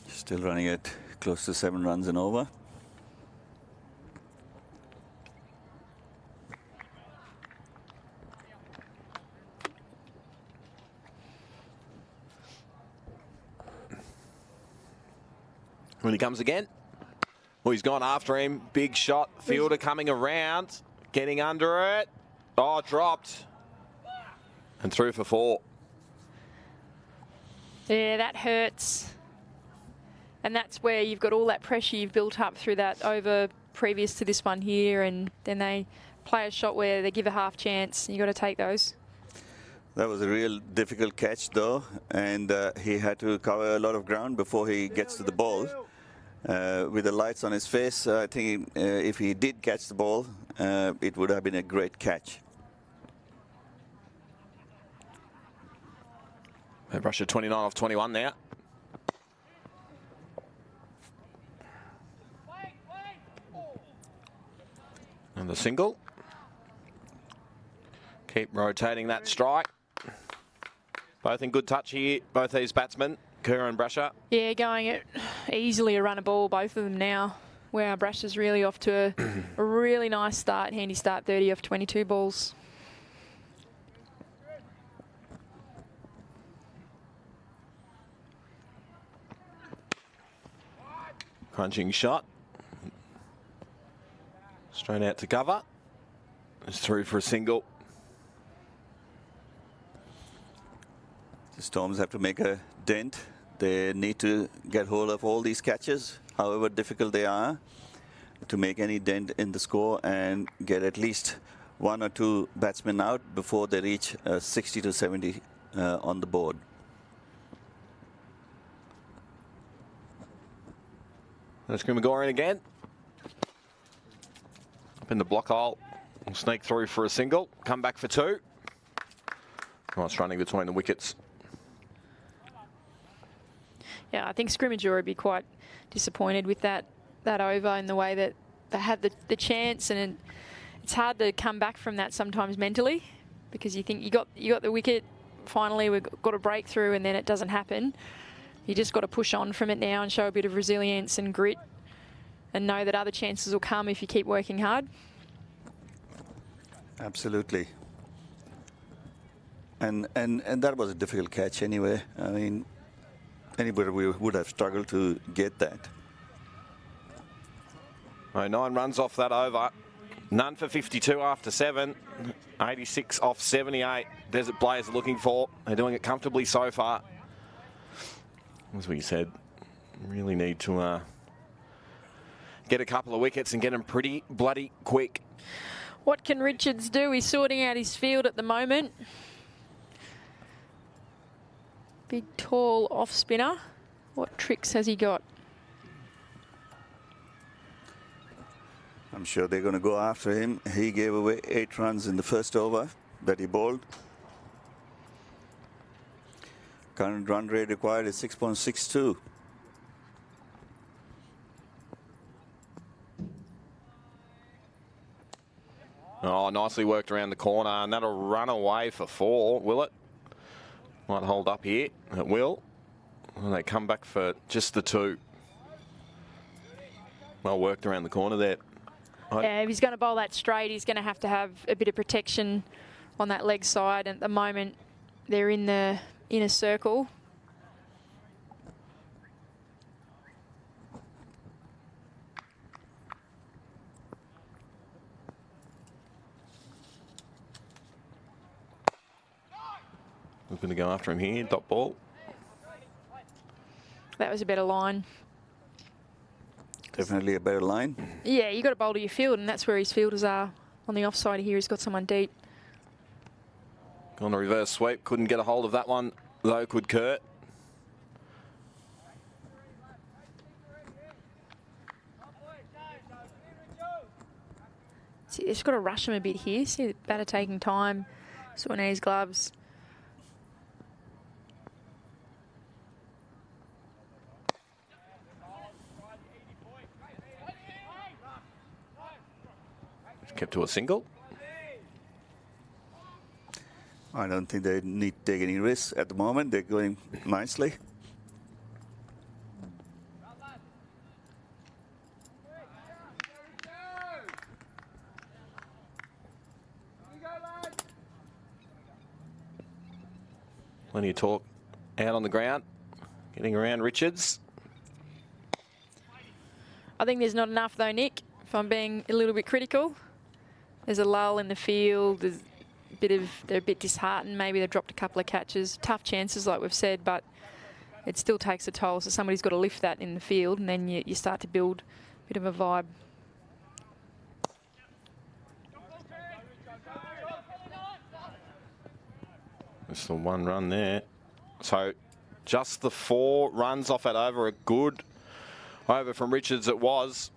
Still running at close to 7 runs and over. When he comes again. Well, he's gone after him. Big shot. Fielder coming around. Getting under it. Oh, dropped. And through for 4. Yeah, that hurts. And that's where you've got all that pressure you've built up through that over previous to this one here, and then they play a shot where they give a half chance. You've got to take those. That was a real difficult catch, though, and he had to cover a lot of ground before he gets to the ball. With the lights on his face, I think if he did catch the ball, it would have been a great catch. Russia 29 off 21 now. And the single. Keep rotating that strike. Both in good touch here, both these batsmen, Kerr and Brasher. Yeah, going it easily a run a ball, both of them now. Wow, Brasher's really off to a really nice start, handy start, 30 off 22 balls. Crunching shot. Straight out to cover. It's through for a single. The Storms have to make a dent. They need to get hold of all these catches, however difficult they are, to make any dent in the score and get at least 1 or 2 batsmen out before they reach 60 to 70 on the board. That's Scrimmagore in again. Up in the block hole. Sneak through for a single. Come back for 2. Nice running between the wickets. Yeah, I think Scrimmagore would be quite disappointed with that over in the way that they had the chance, and it's hard to come back from that sometimes mentally, because you think you got the wicket, finally we've got a breakthrough, and then it doesn't happen. You just got to push on from it now and show a bit of resilience and grit, and know that other chances will come if you keep working hard. Absolutely. And that was a difficult catch anyway. I mean, anybody would have struggled to get that. 9 runs off that over. None for 52 after 7. 86 off 78. Desert Blaze are looking for. They're doing it comfortably so far. As we said, really need to get a couple of wickets and get them pretty bloody quick. What can Richards do? He's sorting out his field at the moment. Big, tall off spinner. What tricks has he got? I'm sure they're going to go after him. He gave away 8 runs in the first over that he bowled. Current run rate required is 6.62. Oh, nicely worked around the corner, and that'll run away for 4, will it? Might hold up here. It will. And they come back for just the 2. Well worked around the corner there. Yeah, if he's going to bowl that straight, he's going to have a bit of protection on that leg side. And at the moment, they're in the inner circle. We're going to go after him here, dot ball. That was a better line. Definitely a better line. Yeah, you got to bowl to your field, and that's where his fielders are. On the offside here, he's got someone deep. On a reverse sweep, couldn't get a hold of that one, though could Kurt. See, they've just got to rush him a bit here. See the batter taking time, sorting out his gloves. Kept to a single. I don't think they need to take any risks at the moment. They're going nicely. Plenty of talk out on the ground, getting around Richards. I think there's not enough though, Nick, if I'm being a little bit critical. There's a lull in the field. They're a bit disheartened. Maybe they've dropped a couple of catches. Tough chances, like we've said, but it still takes a toll. So somebody's got to lift that in the field, and then you start to build a bit of a vibe. Just the 1 run there. So just the 4 runs off that over. A good over from Richards it was.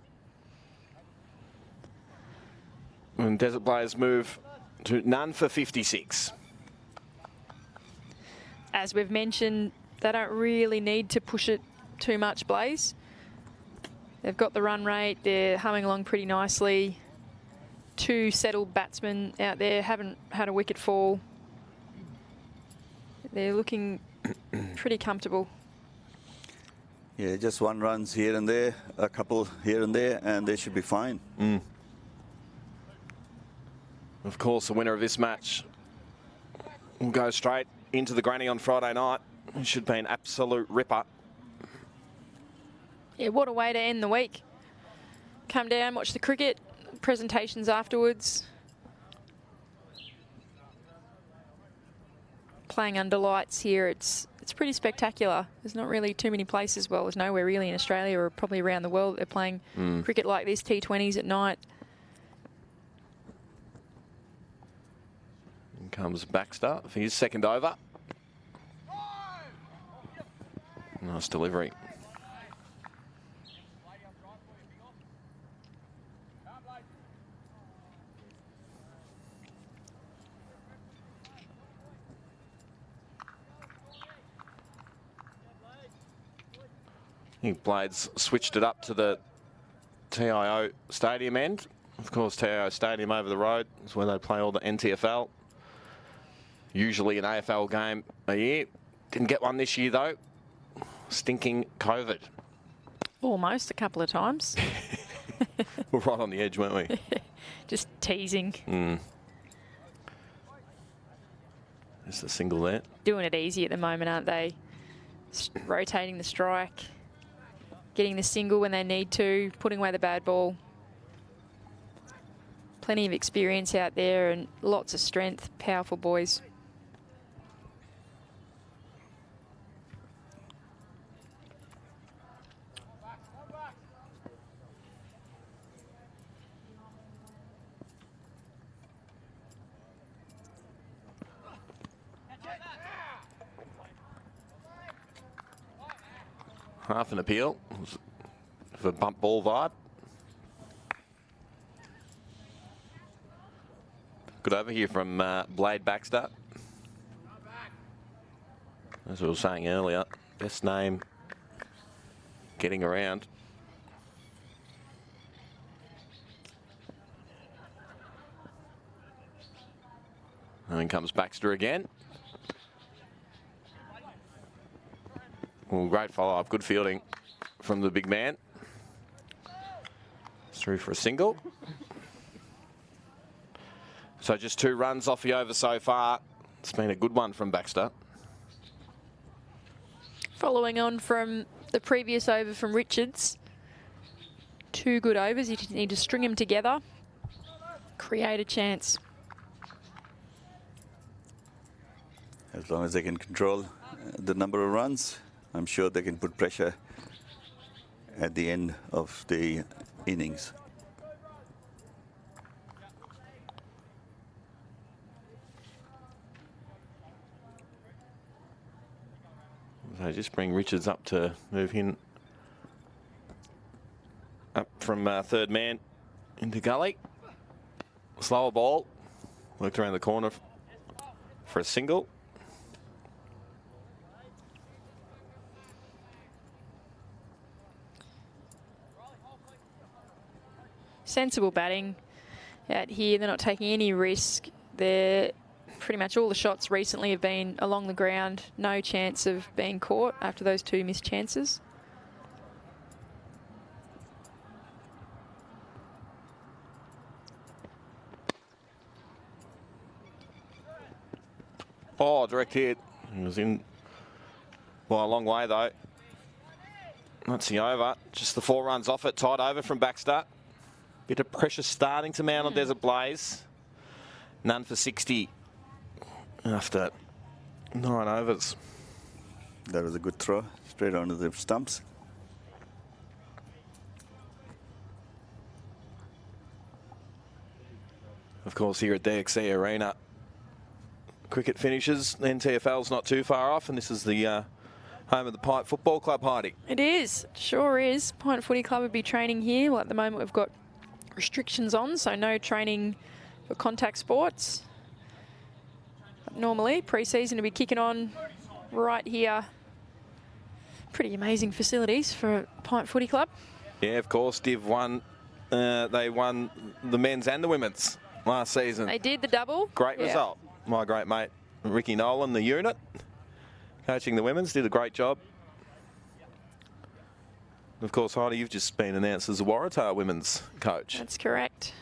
And Desert Players move to none for 56. As we've mentioned, they don't really need to push it too much, Blaze. They've got the run rate. They're humming along pretty nicely. 2 settled batsmen out there, haven't had a wicket fall. They're looking pretty comfortable. Yeah, just 1 runs here and there, a couple here and there, and they should be fine. Of course, the winner of this match will go straight into the granny on Friday night. It should be an absolute ripper. Yeah, what a way to end the week. Come down, watch the cricket, presentations afterwards. Playing under lights here, it's pretty spectacular. There's not really too many places, well, there's nowhere really in Australia or probably around the world they're playing cricket like this, T20s at night. In comes Baxter for his 2nd over. Nice delivery. I think Blades switched it up to the TIO stadium end. Of course, TIO Stadium over the road is where they play all the NTFL. Usually an AFL game a year. Didn't get one this year, though. Stinking COVID. Almost a couple of times. We're right on the edge, weren't we? Just teasing. Just a single there. Doing it easy at the moment, aren't they? Rotating the strike. Getting the single when they need to. Putting away the bad ball. Plenty of experience out there and lots of strength. Powerful boys. half an appeal for bump ball vibe. Good over here from Blade Baxter. As we were saying earlier, best name getting around. And then comes Baxter again. Well, great follow-up, good fielding from the big man. Through for a single. So just 2 runs off the over so far. It's been a good one from Baxter. Following on from the previous over from Richards. 2 good overs. You just need to string them together. Create a chance. As long as they can control the number of runs, I'm sure they can put pressure at the end of the innings. So just bring Richards up to move him up from third man into gully. Slower ball. Worked around the corner for a single. Sensible batting out here. They're not taking any risk. They're pretty much all the shots recently have been along the ground. No chance of being caught after those 2 missed chances. Oh, direct hit. He was in by a long way though. That's the over. Just the 4 runs off it. Tied over from Baxter. Bit of pressure starting to mount on Desert Blaze. None for 60 after 9 overs. That was a good throw, straight onto the stumps. Of course, here at DXC Arena, cricket finishes. The NTFL's not too far off, and this is the home of the Pipe Football Club, Heidi. It is, sure is. Pint Footy Club would be training here. Well, at the moment we've got restrictions on, so no training for contact sports. But normally, pre-season will be kicking on right here. Pretty amazing facilities for Pint Footy Club. Yeah, of course, Div 1, they won the men's and the women's last season. They did the double. Great result. My great mate, Ricky Nolan, the unit, coaching the women's, did a great job. Of course, Heidi, you've just been announced as the Waratah women's coach. That's correct.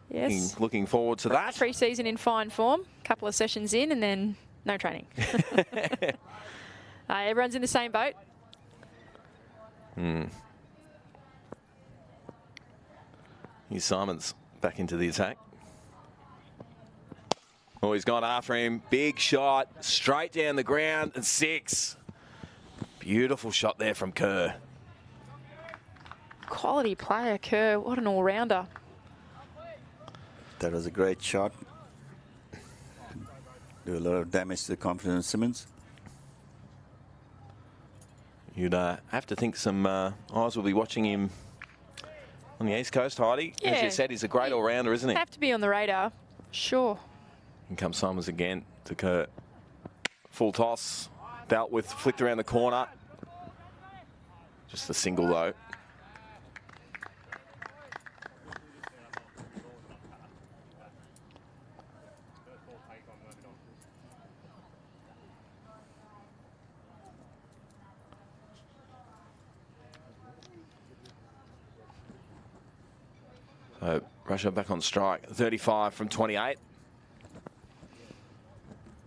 Yes. Looking forward to that. Pre-season in fine form. Couple of sessions in and then no training. Everyone's in the same boat. Here's Simons back into the attack. Oh, he's gone after him. Big shot, straight down the ground, and 6. Beautiful shot there from Kerr. Quality player, Kerr. What an all-rounder. That was a great shot. Do a lot of damage to the confidence of Simmons. You'd have to think some eyes will be watching him on the East Coast, Heidi. Yeah. As you said, he's a great all-rounder, isn't he? Have to be on the radar. Sure. And comes Simons again to Kerr. Full toss. Dealt with, flicked around the corner. Just a single, though. So Russia back on strike. 35 from 28.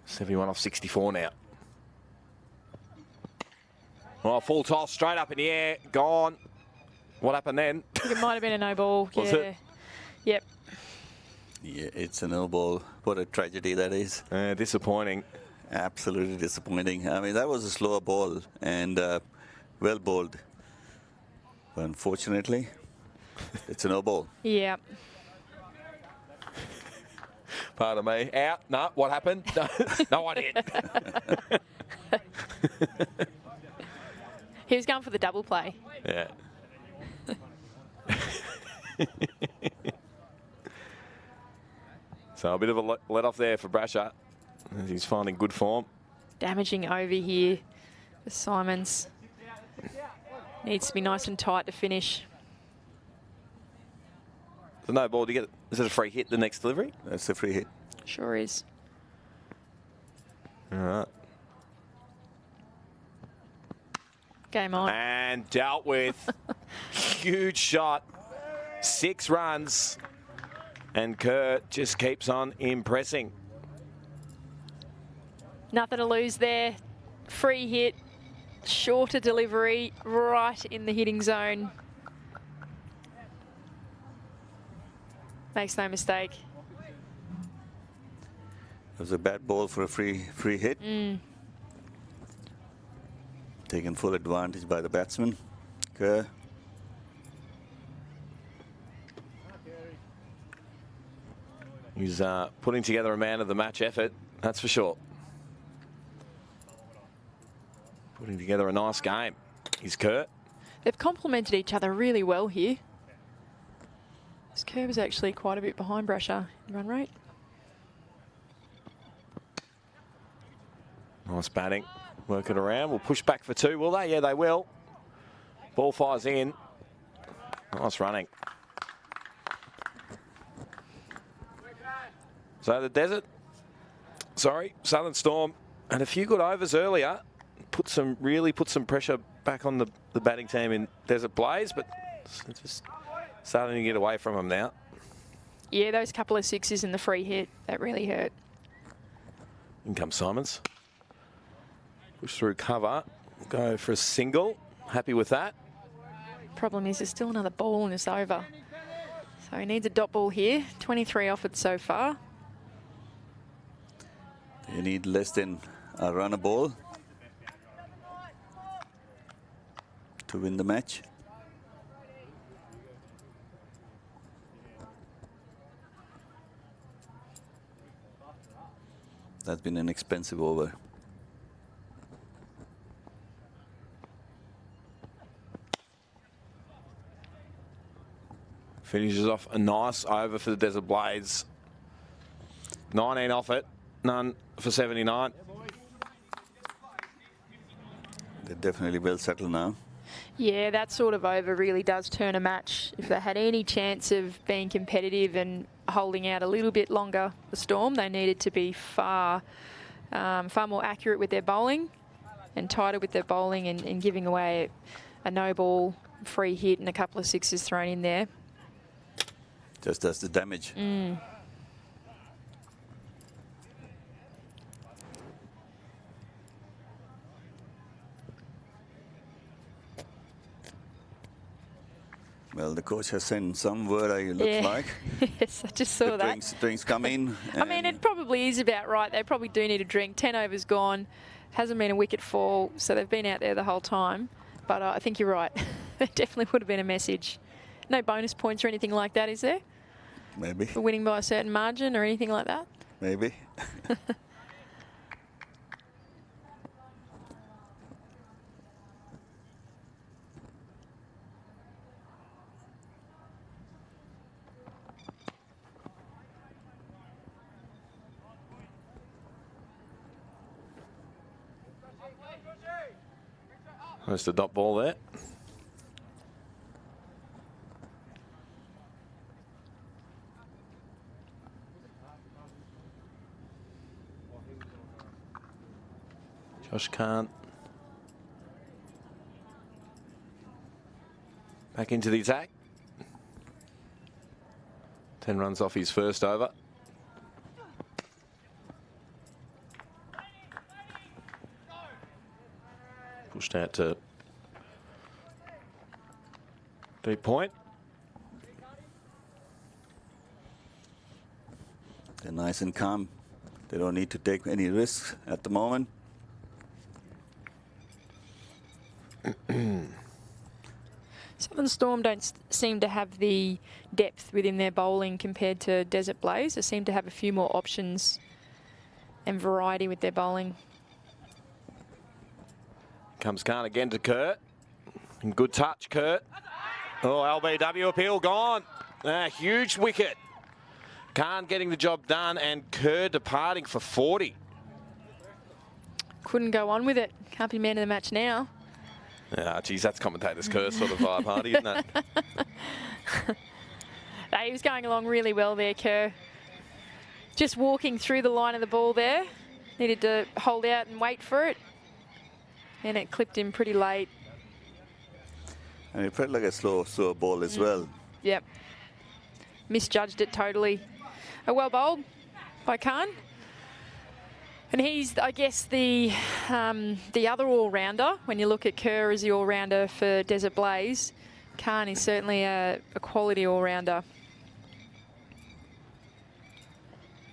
71 off 64 now. Oh, full toss straight up in the air. Gone. What happened then? I think it might have been a no ball. Was it? Yep. Yeah, it's a no ball. What a tragedy that is. Disappointing. Absolutely disappointing. I mean, that was a slower ball and well bowled. But unfortunately, it's a no ball. Yeah. Pardon me. Out. No. What happened? No, I did. He was going for the double play. Yeah. So a bit of a let off there for Brasher. He's finding good form. Damaging over here for Simons. Needs to be nice and tight to finish. There's no ball to get. Is it a free hit, the next delivery? That's a free hit. Sure is. All right. Game on. And dealt with. Huge shot. 6 runs. And Kurt just keeps on impressing. Nothing to lose there. Free hit. Shorter delivery. Right in the hitting zone. Makes no mistake. It was a bad ball for a free hit. Taken full advantage by the batsman. Kerr. He's putting together a man of the match effort, that's for sure. Putting together a nice game. He's Kurt. They've complemented each other really well here. This Kerr was actually quite a bit behind Brasher in run rate. Nice batting. Work it around. We'll push back for 2, will they? Yeah, they will. Ball fires in. Nice running. So the Desert, Southern Storm had a few good overs earlier. Really put some pressure back on the batting team in Desert Blaze, but it's just starting to get away from them now. Yeah, those couple of 6s in the free hit, that really hurt. In comes Simons. Push through cover. Go for a single. Happy with that. Problem is there's still another ball in this over. So he needs a dot ball here. 23 offered so far. You need less than a run a ball to win the match. That's been an expensive over. Finishes off a nice over for the Desert Blades. 19 off it, none for 79. They're definitely well settled now. Yeah, that sort of over really does turn a match. If they had any chance of being competitive and holding out a little bit longer, the Storm, they needed to be far more accurate with their bowling and tighter with their bowling and giving away a no ball, free hit and a couple of 6s thrown in there. Just does the damage. Well, the coach has sent some word, it looks like. Yes, I just saw that. Drinks come in. I mean, it probably is about right. They probably do need a drink. 10 overs gone. Hasn't been a wicket fall, so they've been out there the whole time. But I think you're right. There definitely would have been a message. No bonus points or anything like that, is there? Maybe. For winning by a certain margin or anything like that? Maybe. There's the dot ball there. Josh Khan back into the attack. 10 runs off his first over. Pushed out to deep point. They're nice and calm. They don't need to take any risks at the moment. Southern Storm don't seem to have the depth within their bowling compared to Desert Blaze. They seem to have a few more options and variety with their bowling. Comes Khan again to Kurt. Good touch, Kurt. Oh, LBW appeal gone. Huge wicket. Khan getting the job done, and Kerr departing for 40. Couldn't go on with it. Can't be man of the match now. Geez, that's commentator's curse sort of vibe, Hardy, isn't it? No, he was going along really well there, Kerr. Just walking through the line of the ball there. Needed to hold out and wait for it. And it clipped him pretty late. And it felt like a slow ball as well. Yep. Misjudged it totally. Well bowled by Khan. And he's, I guess, the other all-rounder. When you look at Kerr as the all-rounder for Desert Blaze, Khan is certainly a quality all-rounder.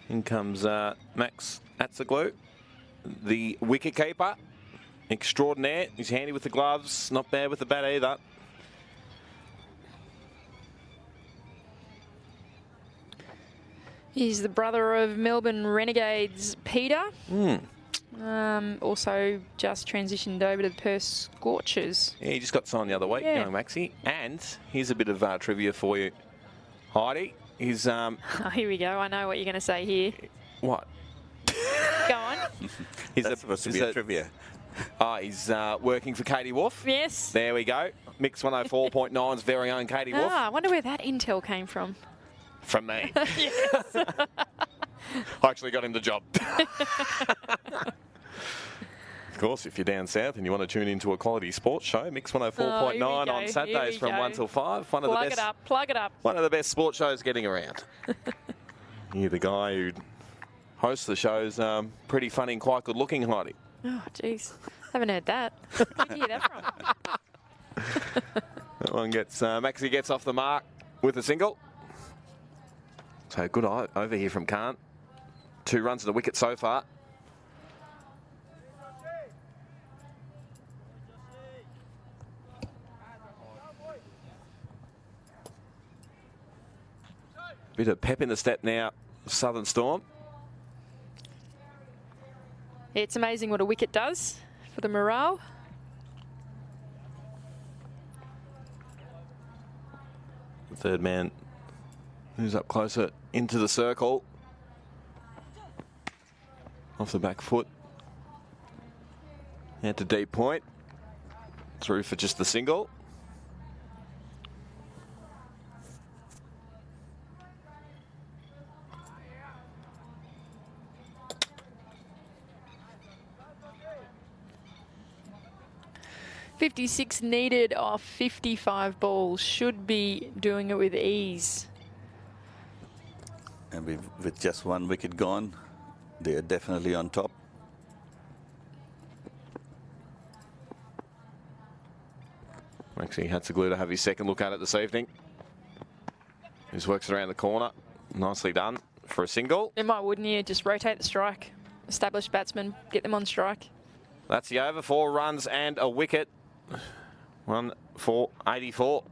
In comes Max Atzaglu, the wicket-keeper. Extraordinaire. He's handy with the gloves. Not bad with the bat either. He's the brother of Melbourne Renegades Peter. Also just transitioned over to the Perth Scorchers. Yeah, he just got signed the other week, young Maxie. And here's a bit of trivia for you, Heidi. He's Oh, here we go. I know what you're going to say here. what? Go on. That's supposed to be a trivia. He's working for Katie Wolf. Yes. There we go. Mix 104.9's very own Katie Wolf. I wonder where that intel came from. From me. Yes. I actually got him the job. Of course, if you're down south and you want to tune into a quality sports show, Mix 104.9 on Saturdays from 1 till 5. Plug it up. One of the best sports shows getting around. You're the guy who hosts the shows. Pretty funny and quite good looking, Heidi. Oh, jeez. Haven't heard that. Where'd you hear that from? That one gets, Maxie gets off the mark with a single. So good over here from Khan. 2 runs to the wicket so far. Bit of pep in the step now, Southern Storm. It's amazing what a wicket does for the morale. The third man who's up closer into the circle. Off the back foot. Out to deep point. Through for just the single. .56 needed off 55 balls. Should be doing it with ease. And with just 1 wicket gone, they are definitely on top. Maxie Hatzaglu to have his second look at it this evening. Just works around the corner. Nicely done for a single. It might, wouldn't you? Just rotate the strike. Established batsmen, get them on strike. That's the over. 4 runs and a wicket. 1 for 84.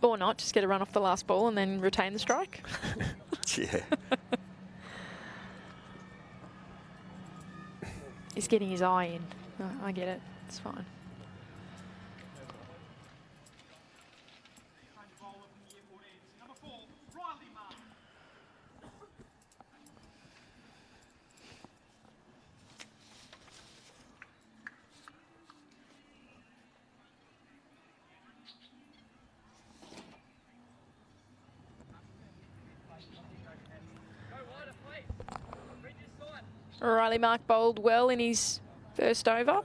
Or not, just get a run off the last ball and then retain the strike. Yeah. He's getting his eye in. Oh, I get it. It's fine. Riley Mark bowled well in his first over.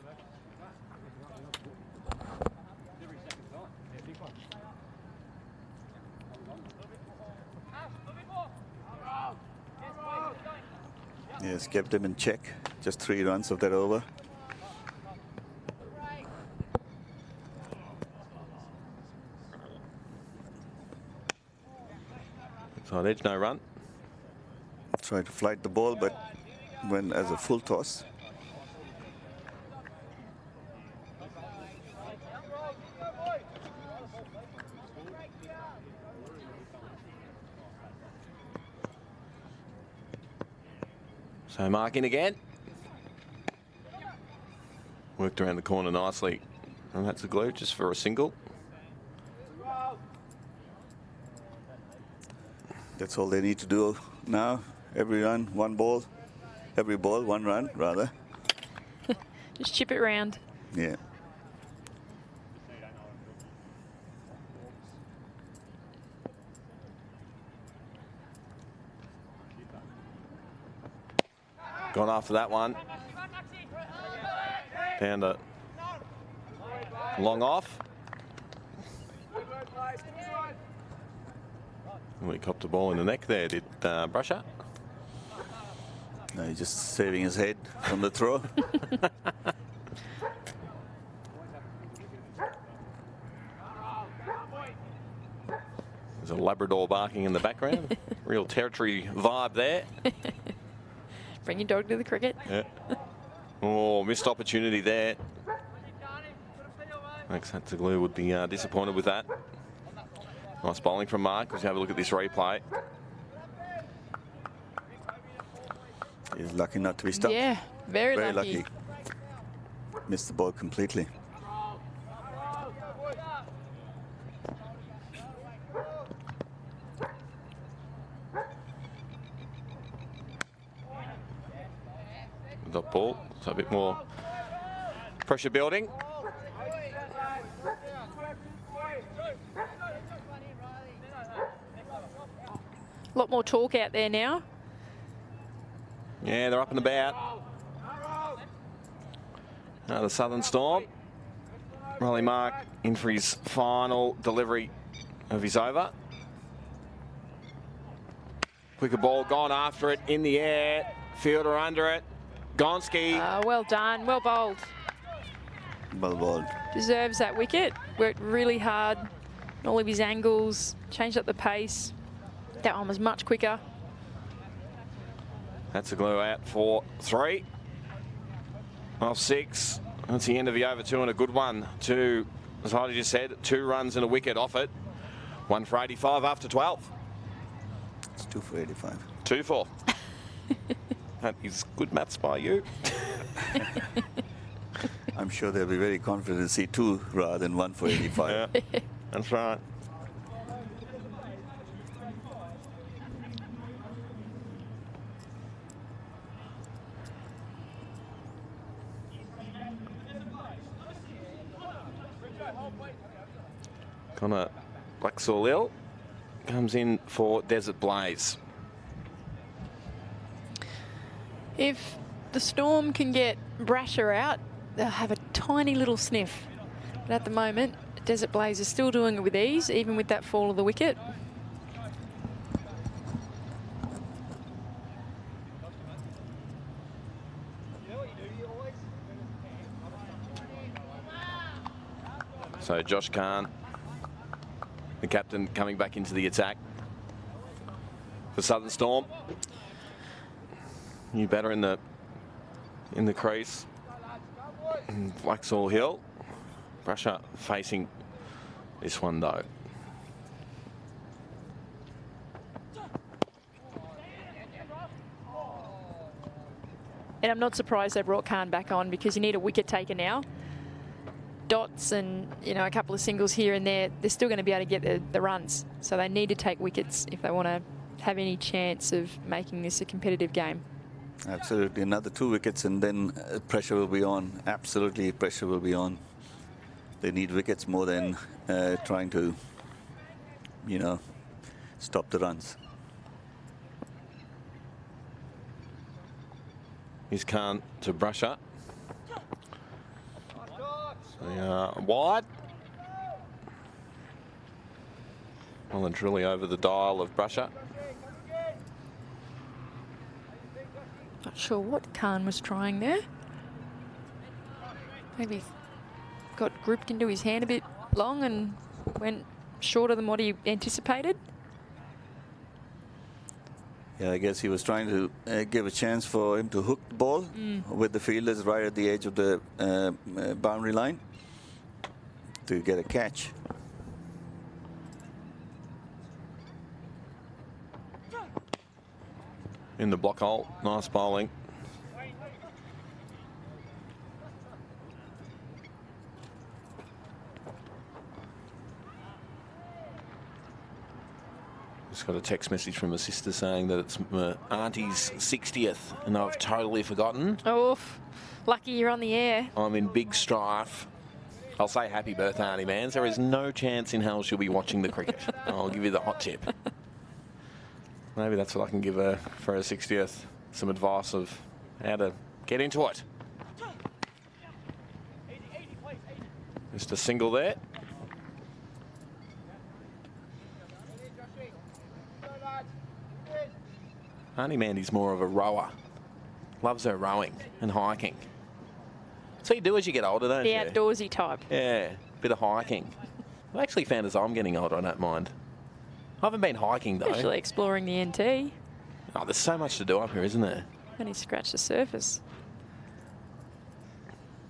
Yes, kept him in check. Just 3 runs of that over. Side edge, no run. Tried to flight the ball, but went as a full toss. So Mark in again. Worked around the corner nicely And that's a glue just for a single. That's all they need to do now. Every run, one ball. Every ball, one run, rather. Just chip it round. Yeah. Gone after that one. Down to long off. We copped a ball in the neck there, did Brusher. No, he's just saving his head from the throw. There's a Labrador barking in the background. Real territory vibe there. Bring your dog to the cricket. Yeah. Oh, missed opportunity there. Max Hatzaglou would be disappointed with that. Nice bowling from Mark as you have a look at this replay. He's lucky not to be stuck. Yeah, very lucky. Missed the ball completely. The ball, so a bit more pressure building. A lot more talk out there now. Yeah, they're up and about. The Southern Storm. Riley Mark in for his final delivery of his over. Quicker ball, gone after it in the air. Fielder under it. Gonski. Well done, well bowled. Well bowled. Deserves that wicket. Worked really hard. All of his angles, changed up the pace. That one was much quicker. That's a glue out for 3. Off 6. That's the end of the over 2 and a good one. 2, as Heidi just said, 2 runs and a wicket off it. 1 for 85 after 12. It's 2 for 85. 2 for. That is good maths by you. I'm sure they'll be very confident to see 2 rather than 1 for 85. Yeah, that's right. Connor Blacksaw-Lil comes in for Desert Blaze. If the Storm can get Brasher out, they'll have a tiny little sniff. But at the moment, Desert Blaze is still doing it with ease, even with that fall of the wicket. So Josh Khan, the captain, coming back into the attack for Southern Storm. New batter in the crease. Waxhaw Hill. Brusher facing this one though. And I'm not surprised they brought Khan back on, because you need a wicket taker now. Dots and, you know, a couple of singles here and there, they're still going to be able to get the runs. So they need to take wickets if they want to have any chance of making this a competitive game. Absolutely. Another 2 wickets and then pressure will be on. Absolutely, pressure will be on. They need wickets more than trying to, you know, stop the runs. He's Khan to Brusher. Wide. Well and truly over the dial of Brusher. Not sure what Khan was trying there. Maybe got gripped into his hand a bit long and went shorter than what he anticipated. Yeah, I guess he was trying to give a chance for him to hook the ball with the fielders right at the edge of the boundary line to get a catch. In the block hole, nice bowling. Just got a text message from my sister saying that it's my auntie's 60th and I've totally forgotten. Oof. Lucky you're on the air. I'm in big strife. I'll say happy birthday, Auntie Mans. There is no chance in hell she'll be watching the cricket. I'll give you the hot tip. Maybe that's what I can give her for her 60th. Some advice of how to get into it. Just a single there. Auntie Mandy's more of a rower. Loves her rowing and hiking. So you do as you get older, don't The you? outdoorsy type. Yeah, bit of hiking. I've actually found as I'm getting older, I don't mind. I haven't been hiking though. Especially exploring the NT. Oh, there's so much to do up here, isn't there? Only scratch the surface.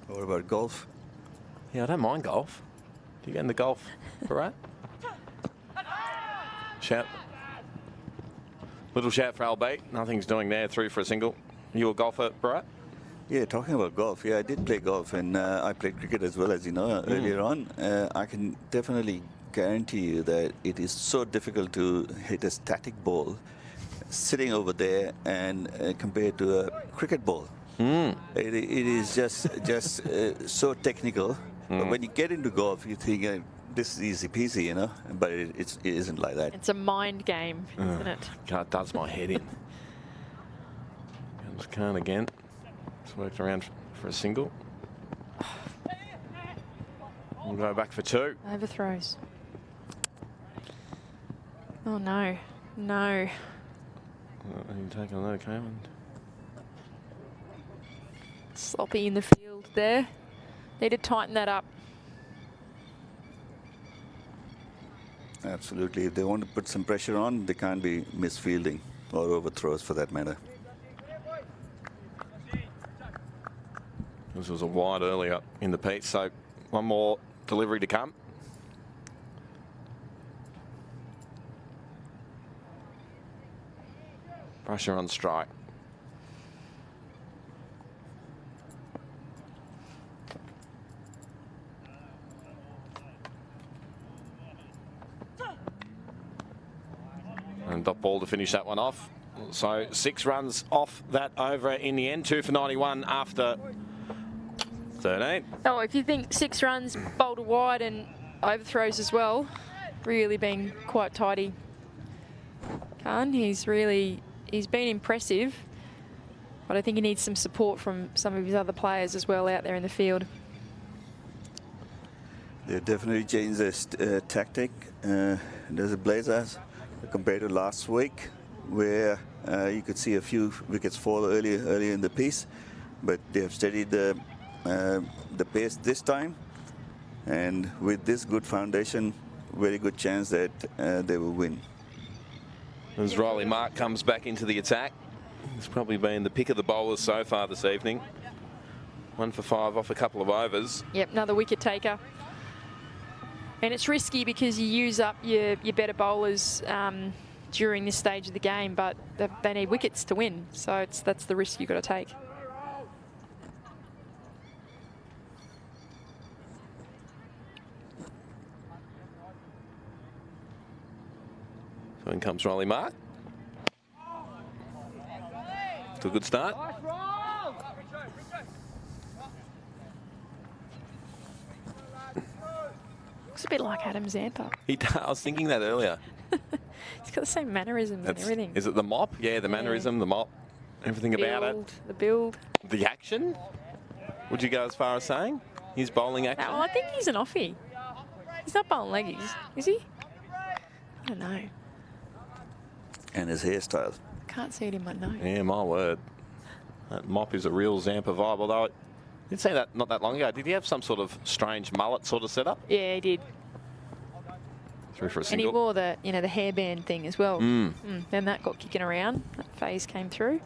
What about golf? Yeah, I don't mind golf. Do you get into golf, Barat? Shout. Little shout for Albate. Nothing's doing there. Through for a single. You a golfer, Barat? Yeah, talking about golf, yeah, I did play golf, and I played cricket as well, as you know, earlier on. I can definitely guarantee you that it is so difficult to hit a static ball sitting over there and compared to a cricket ball. It is just so technical. But when you get into golf, you think this is easy peasy, you know, but it isn't like that. It's a mind game, isn't it? God, it does my head in. Comes Khan again. It's worked around for a single. We'll go back for two. Overthrows. Oh no, no. You taking another Cayman? Sloppy in the field there. Need to tighten that up. Absolutely. If they want to put some pressure on, they can't be misfielding or overthrows for that matter. This was a wide earlier in the piece, so one more delivery to come. Pressure on strike. And dot ball to finish that one off. So 6 runs off that over in the end. 2 for 91 after 13. Oh, if you think 6 runs, bowled wide and overthrows as well, really been quite tidy. Khan, he's been impressive, but I think he needs some support from some of his other players as well out there in the field. They've definitely changed their tactic. There's a Blazers compared to last week, where you could see a few wickets fall earlier in the piece, but they have steadied the pace this time, and with this good foundation, very good chance that they will win. As Riley Mark comes back into the attack, he's probably been the pick of the bowlers so far this evening. 1 for 5 off a couple of overs. Yep, another wicket taker. And it's risky because you use up your better bowlers during this stage of the game, but they need wickets to win. So that's the risk you've got to take. So in comes Riley Mark. To a good start. Looks a bit like Adam Zampa. I was thinking that earlier. He's got the same mannerism and everything. Is it the mop? Yeah, the mannerism, the mop, everything about it. The build. The action? Would you go as far as saying? His bowling action? No, I think he's an offie. He's not bowling leggies, is he? I don't know. And his hairstyle. Can't see it in my nose. Yeah, my word. That mop is a real Zampa vibe, although I did say that not that long ago. Did he have some sort of strange mullet sort of setup? Yeah, he did. Through for a And single. he wore the, the hairband thing as well. Then that got kicking around. That phase came through.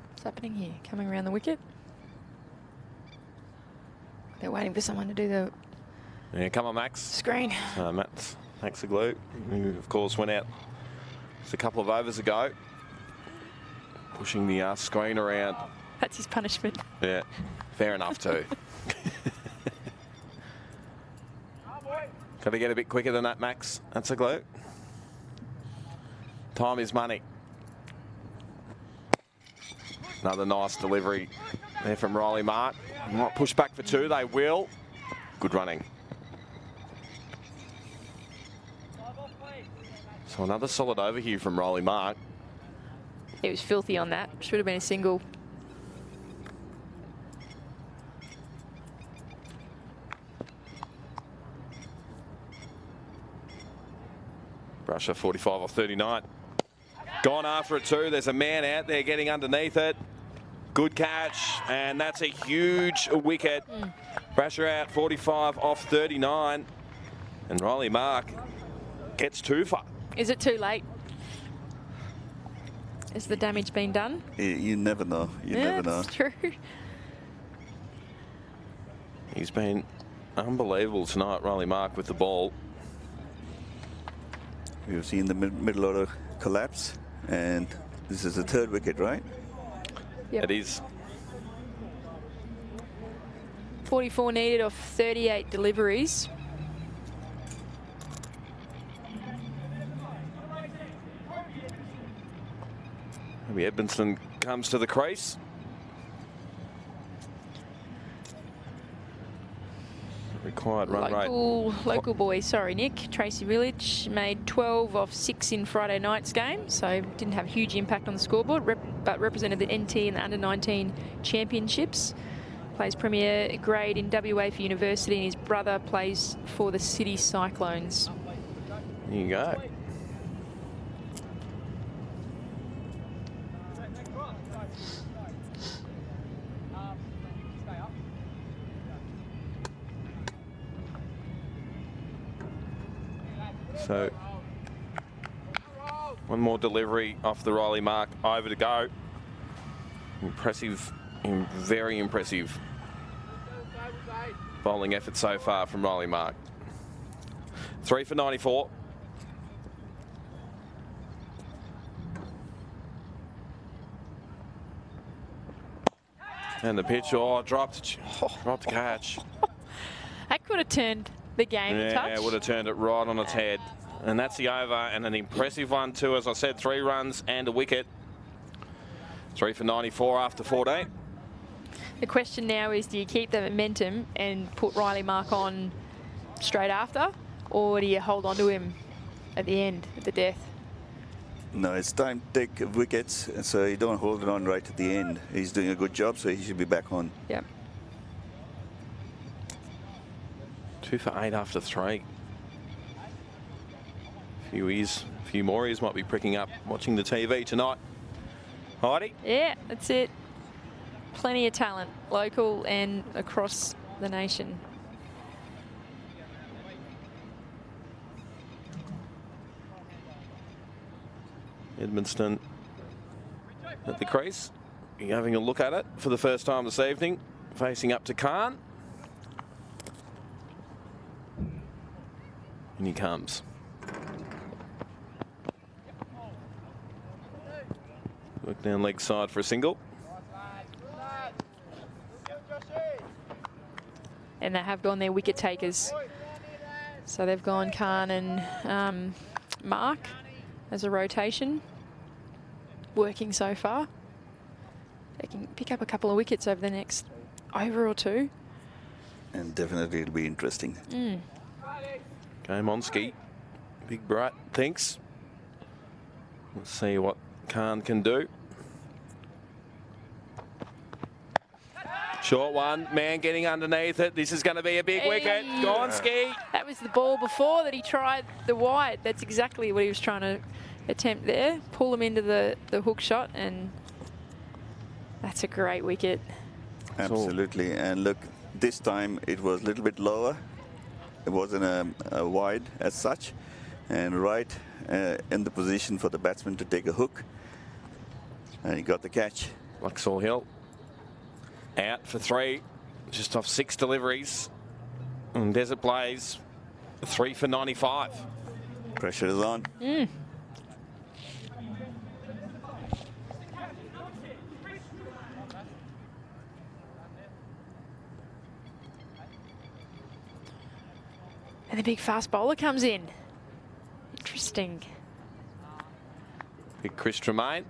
What's happening here? Coming around the wicket. They're We're waiting for someone to do the Yeah, come on, Max. screen. Max the glue, who of course went out just a couple of overs ago, pushing the screen around. That's his punishment. Yeah, fair enough too. Got to get a bit quicker than that, Max. That's a glue. Time is money. Another nice delivery there from Riley Mark. Might push back for 2. They will. Good running. So another solid over here from Riley Mark. He was filthy on that. Should have been a single. Brusher 45 off 39. Gone after it too. There's a man out there getting underneath it. Good catch, and that's a huge wicket. Brasher out 45 off 39. And Riley Mark gets 2 for. Is it too late? Has the damage been done? You never know. You never know. That's true. He's been unbelievable tonight, Riley Mark, with the ball. We've seen the middle order collapse, and this is the 3rd wicket, right? Yep. It is. 44 needed off 38 deliveries. Maybe Edmondson comes to the crease. Required run rate. Local boy, sorry Nick. Tracy Village made 12 off 6 in Friday night's game, so didn't have a huge impact on the scoreboard, but represented the NT in the under-19 championships. Plays Premier grade in WA for university, and his brother plays for the City Cyclones. There you go. So, one more delivery off the Riley Mark, over to go. Impressive, very impressive bowling effort so far from Riley Mark. 3 for 94. And the pitch, dropped catch. That could have turned the game a touch. Yeah, would have turned it right on its head. And that's the over, and an impressive one too. As I said, 3 runs and a wicket. 3 for 94 after 14. The question now is, do you keep the momentum and put Riley Mark on straight after, or do you hold on to him at the end, at the death? No, it's time to take wickets, so you don't hold it on right at the end. He's doing a good job, so he should be back on. Yep. 2 for 8 after 3. A few more ears might be pricking up watching the TV tonight. Heidi? Yeah, that's it. Plenty of talent, local and across the nation. Edmondson at the crease. You're having a look at it for the first time this evening. Facing up to Khan. And he comes. Look down leg side for a single. And they have gone their wicket takers. So they've gone Khan and Mark as a rotation. Working so far. They can pick up a couple of wickets over the next over or 2. And definitely it'll be interesting. Game on ski. Big Bright thinks. Let's see what Khan can do. Short one, man getting underneath it. This is going to be a big wicket. Gone ski. That was the ball before that he tried the wide. That's exactly what he was trying to attempt there. Pull him into the hook shot, and that's a great wicket. Absolutely. And look, this time it was a little bit lower. It wasn't a wide as such, and right in the position for the batsman to take a hook, and he got the catch. Luxor Hill out for 3. just off 6 deliveries. And Desert Blaze, 3 for 95. Pressure is on. And the big fast bowler comes in. Interesting. Big Chris Tremaine.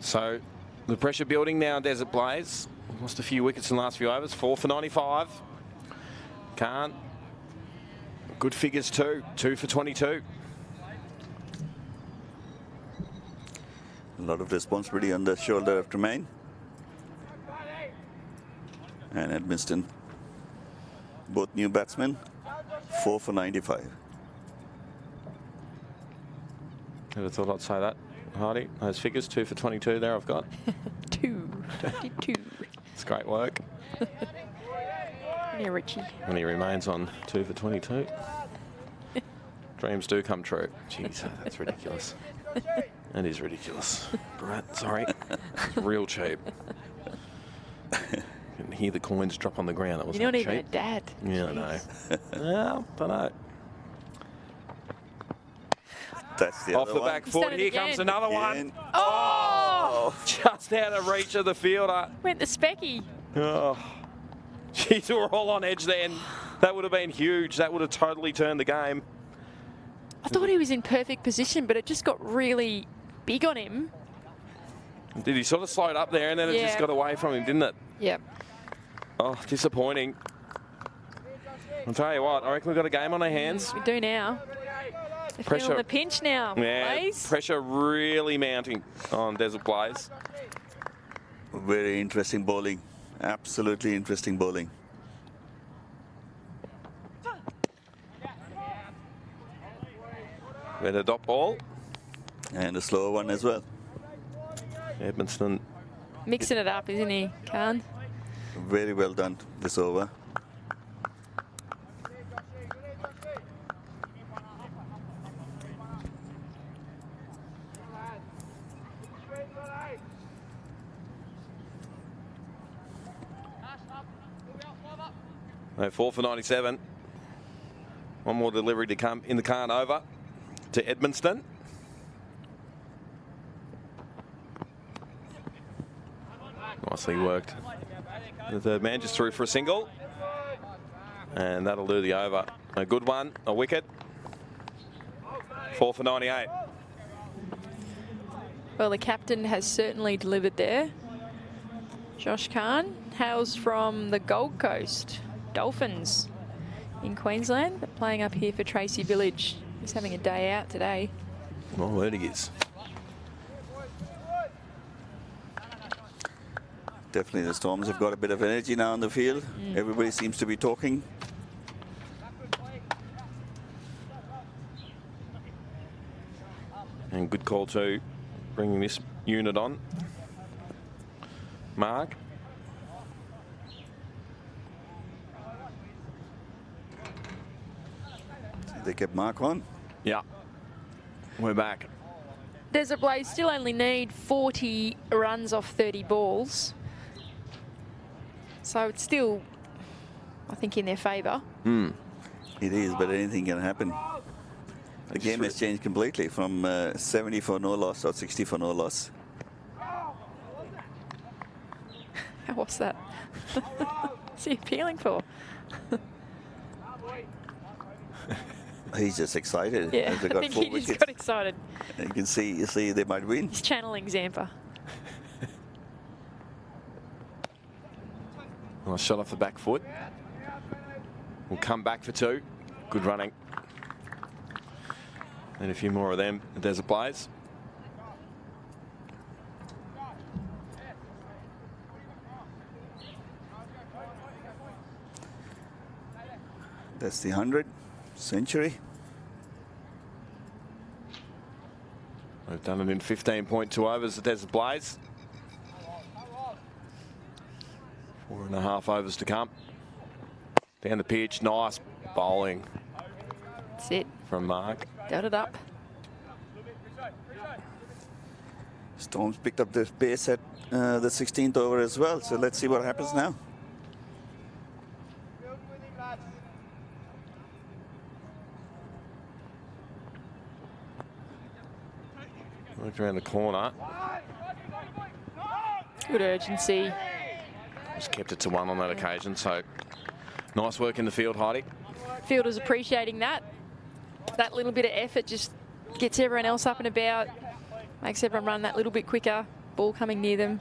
So the pressure building now in Desert Blaze. Lost a few wickets in the last few overs. 4 for 95. Khan. Good figures too. 2 for 22. A lot of responsibility on the shoulder of Tremaine. And Edmiston, both new batsmen, 4 for 95. Never thought I'd say that, Hardy. Those figures, 2 for 22 there I've got. 2:22. It's great work. Yeah, Richie. And he remains on 2 for 22. Dreams do come true. Jeez, that's ridiculous. That is ridiculous. Brett, sorry. Real cheap. You can hear the coins drop on the ground. It was You're not cheap. even a dad. Yeah, I know. Well, don't know. That's the Off other the one. back foot, Started here again. comes another one. Again. Oh! Just out of reach of the fielder. Went the specky. Oh. Geez, we were all on edge then. That would have been huge. That would have totally turned the game. I thought he was in perfect position, but it just got really big on him. Did he sort of slide up there and then it just Yeah. got away from him, didn't it? Yep. Oh, disappointing. I'll tell you what, I reckon we've got a game on our hands. We do now. They're Pressure. feeling the pinch now. Yeah, Blaze. pressure really mounting on Desert Blaze. Very interesting bowling. Absolutely interesting bowling. With a dot ball. And a slower one as well. Edmiston. Mixing it up, isn't he, Khan? Very well done this over. No, 4 for 97. One more delivery to come in the Khan over to Edmiston. Nicely worked. The third man just threw for a single. And that'll do the over. A good one, a wicket. 4 for 98. Well, the captain has certainly delivered there. Josh Khan hails from the Gold Coast Dolphins in Queensland, but playing up here for Tracy Village. He's having a day out today. My word he is. Definitely the Storms have got a bit of energy now on the field. Everybody seems to be talking. And good call too, bringing this unit on. Mark. They kept Mark on. Yeah. We're back. Desert Blaze still only need 40 runs off 30 balls. So it's still, I think, in their favour. It is, but anything can happen. The game has changed completely from 70 for no loss or 60 for no loss. How was that? What's he appealing for? He's just excited. Yeah, as they I got think 4 he wickets. just got excited. You can see they might win. He's channeling Zampa. Nice shot off the back foot. We'll come back for 2. Good running. And a few more of them. The Desert Blaze. That's the 100th century. We've done it in 15.2 overs, the Desert Blaze. 4.5 overs to come. Down the pitch, nice bowling That's it. from Mark. Got it up. Storm's picked up the pace at the 16th over as well. So let's see what happens now. Looked around the corner. Good urgency. Just kept it to 1 on that occasion. So nice work in the field, Heidi. Fielder's appreciating that. That little bit of effort just gets everyone else up and about, makes everyone run that little bit quicker. Ball coming near them.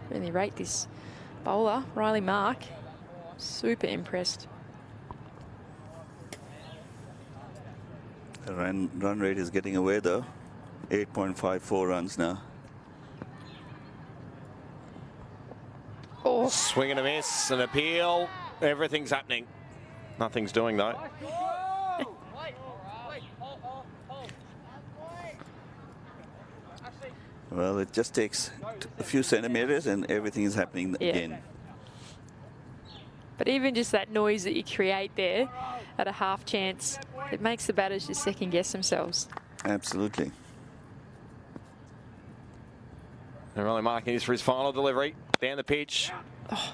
Really rate this bowler, Riley Mark. Super impressed. The run rate is getting away though. 8.54 runs now. Oh, Swing and a miss, an appeal. Everything's happening. Nothing's doing though. Well, it just takes a few centimeters and everything is happening again. but even just that noise that you create there at a half chance, it makes the batters just second guess themselves. Absolutely. They're only marking this for his final delivery. Down the pitch. Oh.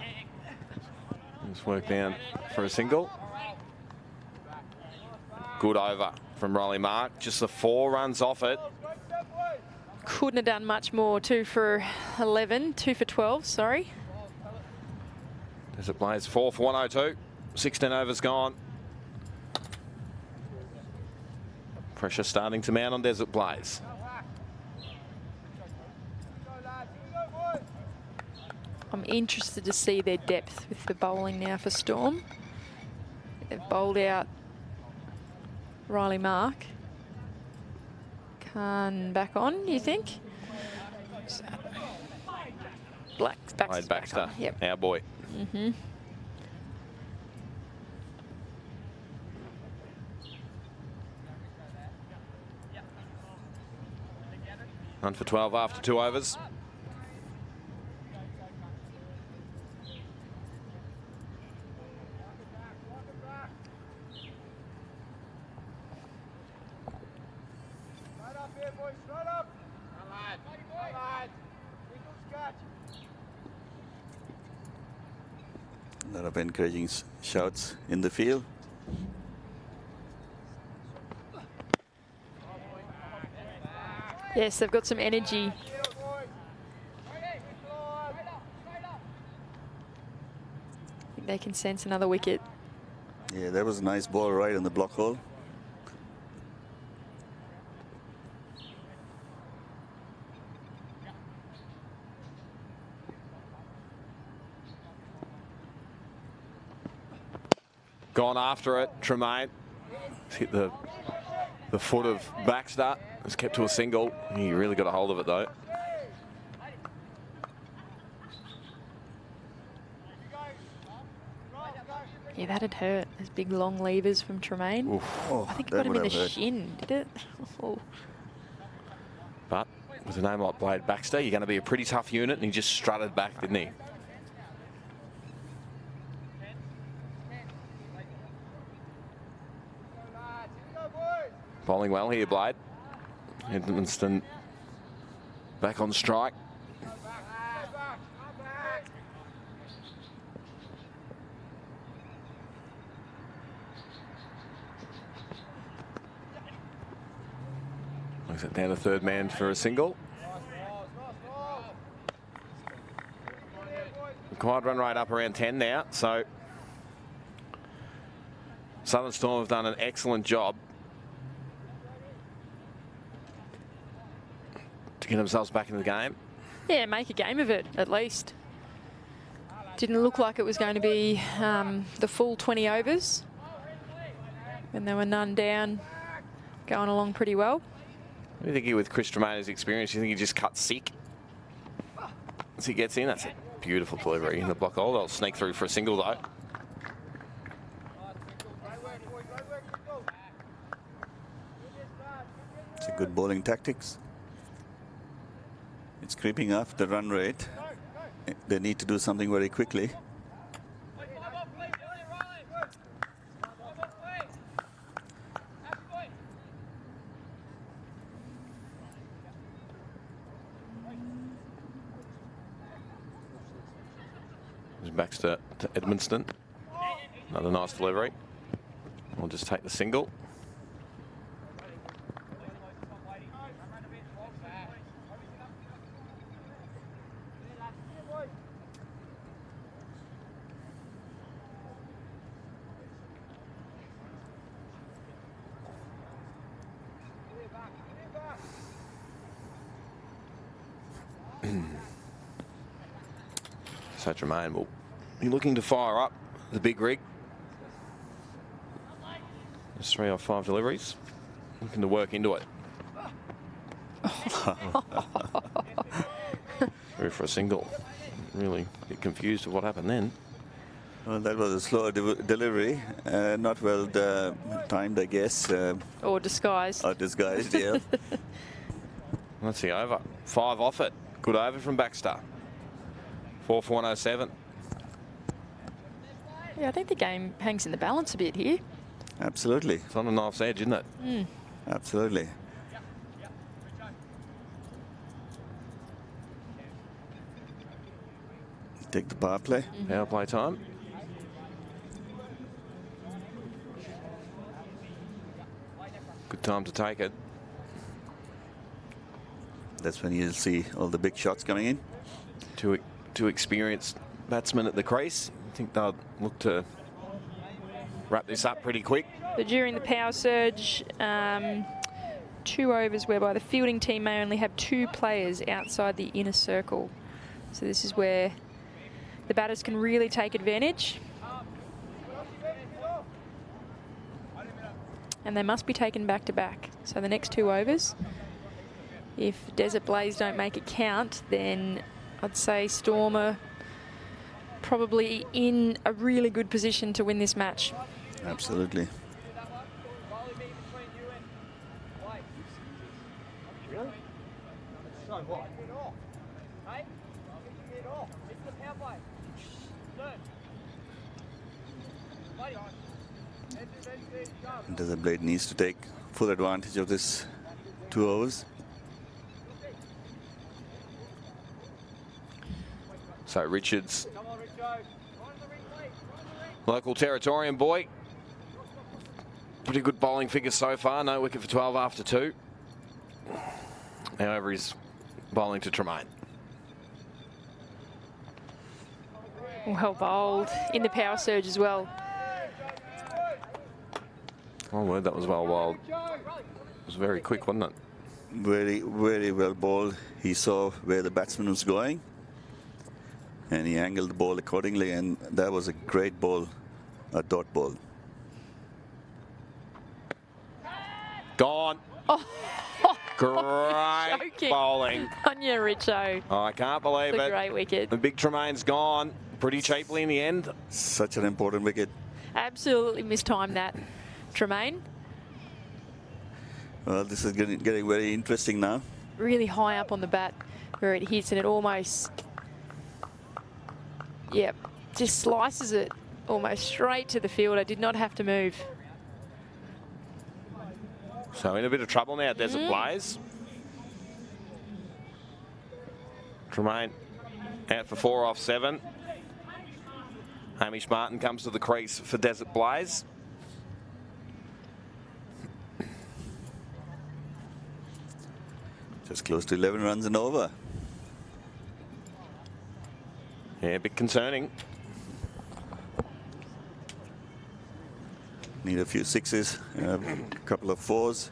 Just work down for a single. Good over from Riley Mark. Just the 4 runs off it. Couldn't have done much more. 2 for 11, 2 for 12, sorry. As it plays 4 for 102. 16 overs gone. Pressure starting to mount on Desert Blaze. I'm interested to see their depth with the bowling now for Storm. They've bowled out Riley Mark. Khan back on, you think? Wade Baxter, Yep. our boy. Mm-hmm. One for 12 after 2 overs. A lot of encouraging shouts in the field. Yes, they've got some energy. I think they can sense another wicket. Yeah, that was a nice ball right in the block hole. Gone after it, Tremaine. He's hit the foot of Baxter. It's kept to a single. He really got a hold of it though. Yeah, that'd hurt. Those big long levers from Tremaine. Oh, I think it got him in the shin, did it? Oh. But with a name like Blade Baxter, you're going to be a pretty tough unit, and he just strutted back, didn't he? Bowling well here, Blade. Edmonton back on strike. Looks it down to 3rd man for a single. Required run rate up around 10 now, so Southern Storm have done an excellent job to get themselves back into the game. Yeah, make a game of it, at least. Didn't look like it was going to be the full 20 overs. When there were none down, going along pretty well. What do you think here with Chris Tremaine's experience? You think he just cuts sick as he gets in? That's a beautiful delivery in the block hole. They'll sneak through for a single though. It's a good bowling tactics. It's creeping up the run rate. They need to do something very quickly. Baxter to Edmundston. Another nice delivery. We'll just take the single. So Tremaine will be looking to fire up the big rig. Just 3 off 5 deliveries. Looking to work into it. Through for a single. Really a bit confused with what happened then. Well, that was a slow delivery. Not well timed, I guess. Or disguised. Or disguised, yeah. That's the over. 5 off it. Good over from Baxter. 4 for 107. Yeah, I think the game hangs in the balance a bit here. Absolutely. It's on a knife's edge, isn't it? Mm. Absolutely. Take the power play. Power play time. Good time to take it. That's when you'll see all the big shots coming in. Two experienced batsmen at the crease. I think they'll look to wrap this up pretty quick. But during the power surge, 2 overs whereby the fielding team may only have 2 players outside the inner circle. So this is where the batters can really take advantage. And they must be taken back to back. So the next 2 overs, if Desert Blaze don't make it count, then I'd say Storm are probably in a really good position to win this match. Absolutely. Desert Blade needs to take full advantage of this 2 overs. So Richards, local Territorian boy. Pretty good bowling figure so far. No wicket for 12 after 2. However, he's bowling to Tremaine. Well bowled in the power surge as well. Oh, word, that was well bowled. It was very quick, wasn't it? Very, very well bowled. He saw where the batsman was going, and he angled the ball accordingly, and that was a great ball, a dot ball. Gone. Oh. Great Joking. bowling. On you, Richo. Oh, I can't believe It's a it. great wicket. The big Tremaine's gone pretty cheaply in the end. Such an important wicket. Absolutely mistimed that, Tremaine. Well, this is getting very interesting now. Really high up on the bat where it hits, and it almost, yep, just slices it almost straight to the fielder. Did not have to move. So in a bit of trouble now, Desert Blaze. Tremaine out for 4 off 7. Hamish Martin comes to the crease for Desert Blaze. Just close to 11 runs and over. Yeah, a bit concerning. Need a few sixes, a couple of 4s.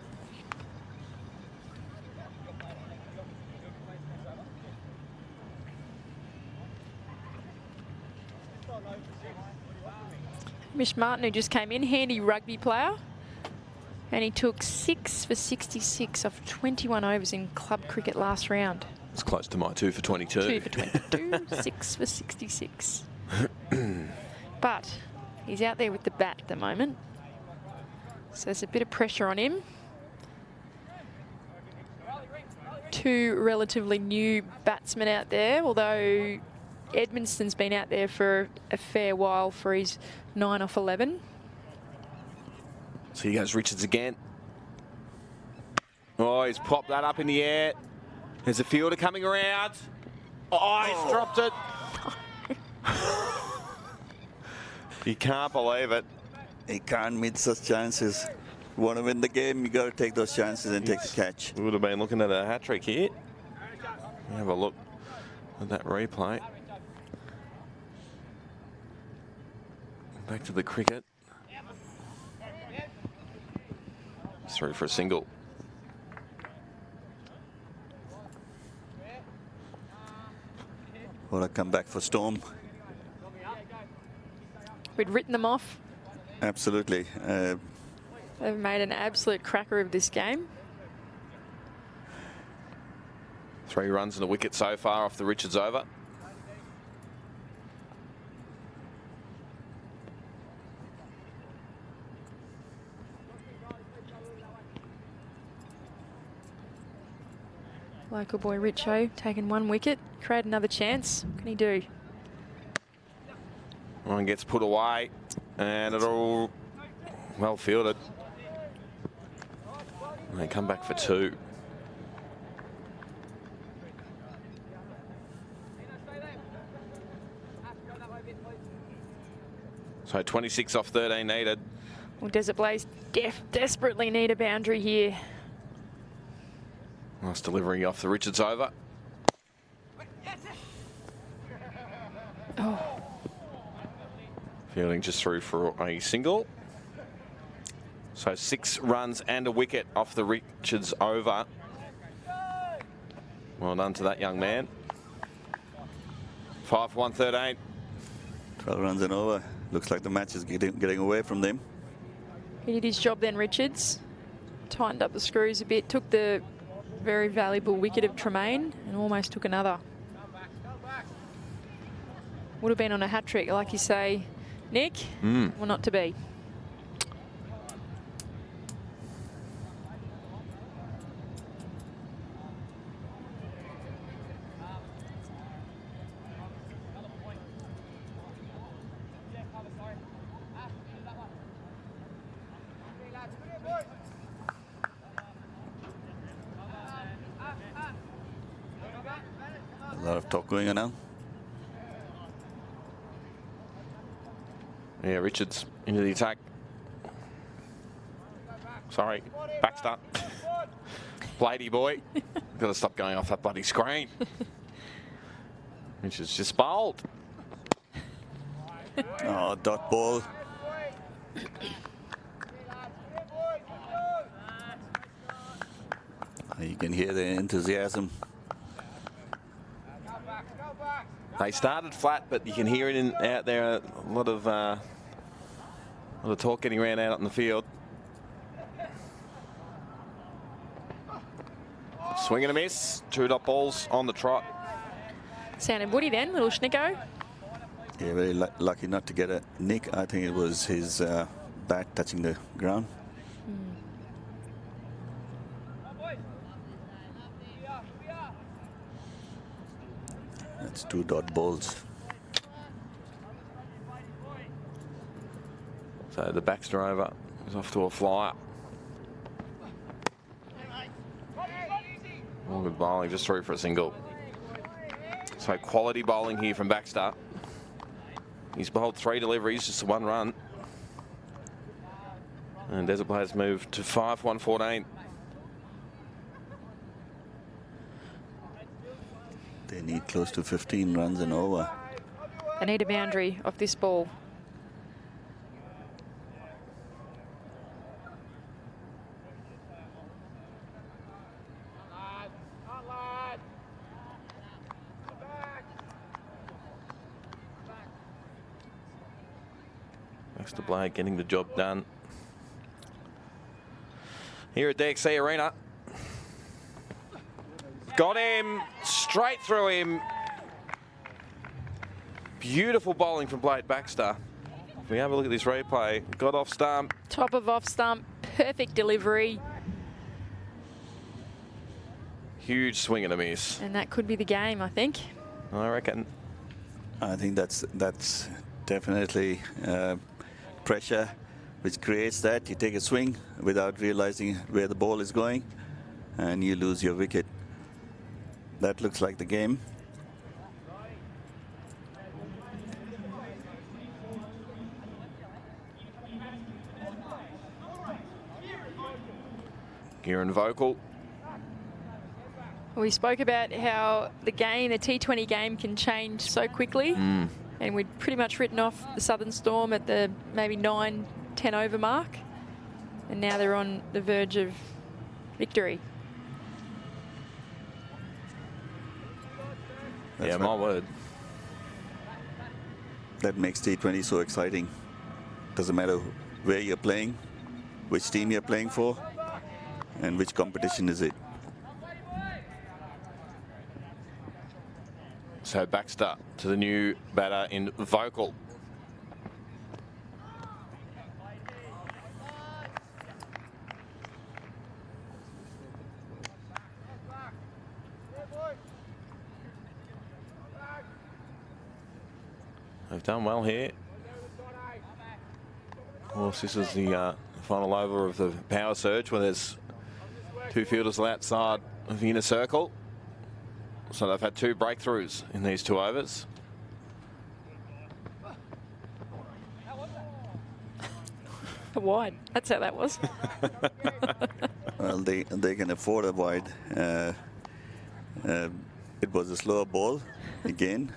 Mish Martin, who just came in, handy rugby player. And he took 6 for 66 off 21 overs in club cricket last round. It's close to my 2 for 22. 2 for 22, 6 for 66. But he's out there with the bat at the moment. So there's a bit of pressure on him. 2 relatively new batsmen out there, although Edmundston's been out there for a fair while for his 9 off 11. So here goes Richards again. Oh, he's popped that up in the air. There's a fielder coming around. Oh, he's dropped it. You can't believe it. He can't miss such chances. You want to win the game, you got to take those chances and take the catch. We would have been looking at a hat trick here. Have a look at that replay. Back to the cricket. Through for a single. What a comeback for Storm. We'd written them off. Absolutely. They've made an absolute cracker of this game. 3 runs and a wicket so far off the Richards over. Local boy Richo taking 1 wicket, create another chance. What can he do? One gets put away and it all well fielded. And they come back for 2. So 26 off 13 needed. Well, Desert Blaze desperately need a boundary here. Nice delivery off the Richards over. Oh, Fielding just through for a single. So 6 runs and a wicket off the Richards over. Well done to that young man. 5 113. 12 runs and over. Looks like the match is getting away from them. he did his job then, Richards. Tightened up the screws a bit, took the very valuable wicket of Tremaine and almost took another. Would have been on a hat trick, like you say, Nick. Well, not to be. A lot of talk going on now. Yeah, Richards into the attack. Sorry, Baxter. Blady boy. Got to stop going off that bloody screen. Richards just bowled. Oh, dot ball. You can hear the enthusiasm. They started flat, but you can hear it out there. A lot of talk getting around out in the field. Swing and a miss. 2 dot balls on the trot. Sounded woody then, little schnicko. Yeah, very lucky not to get a nick. I think it was his bat touching the ground. That's 2 dot balls. So the Baxter over is off to a flyer. All good bowling, just through for a single. So quality bowling here from Baxter. He's bowled 3 deliveries, just 1 run. And Desert Players move to 5 114. They need close to 15 runs and over. They need a boundary off this ball. Baxter Blade getting the job done here at DXC Arena. Got him, straight through him. Beautiful bowling from Blade Baxter. If we have a look at this replay, got off stump. Top of off stump, perfect delivery. Huge swing and a miss. And that could be the game, I think. I reckon. I think that's definitely pressure which creates that. You take a swing without realizing where the ball is going and you lose your wicket. That looks like the game. here in Vocal. We spoke about how the T20 game can change so quickly. And we'd pretty much written off the Southern Storm at the maybe 9-10 over mark. And now they're on the verge of victory. Yeah, my word. That makes T20 so exciting. Doesn't matter where you're playing, which team you're playing for, and which competition is it. So Baxter to the new batter in Vocal. They've done well here. Of course, this is the final over of the power surge where there's two fielders outside of the inner circle. So they've had 2 breakthroughs in these 2 overs. Wide. That's how that was. Well, they can afford a wide. It was a slower ball, again,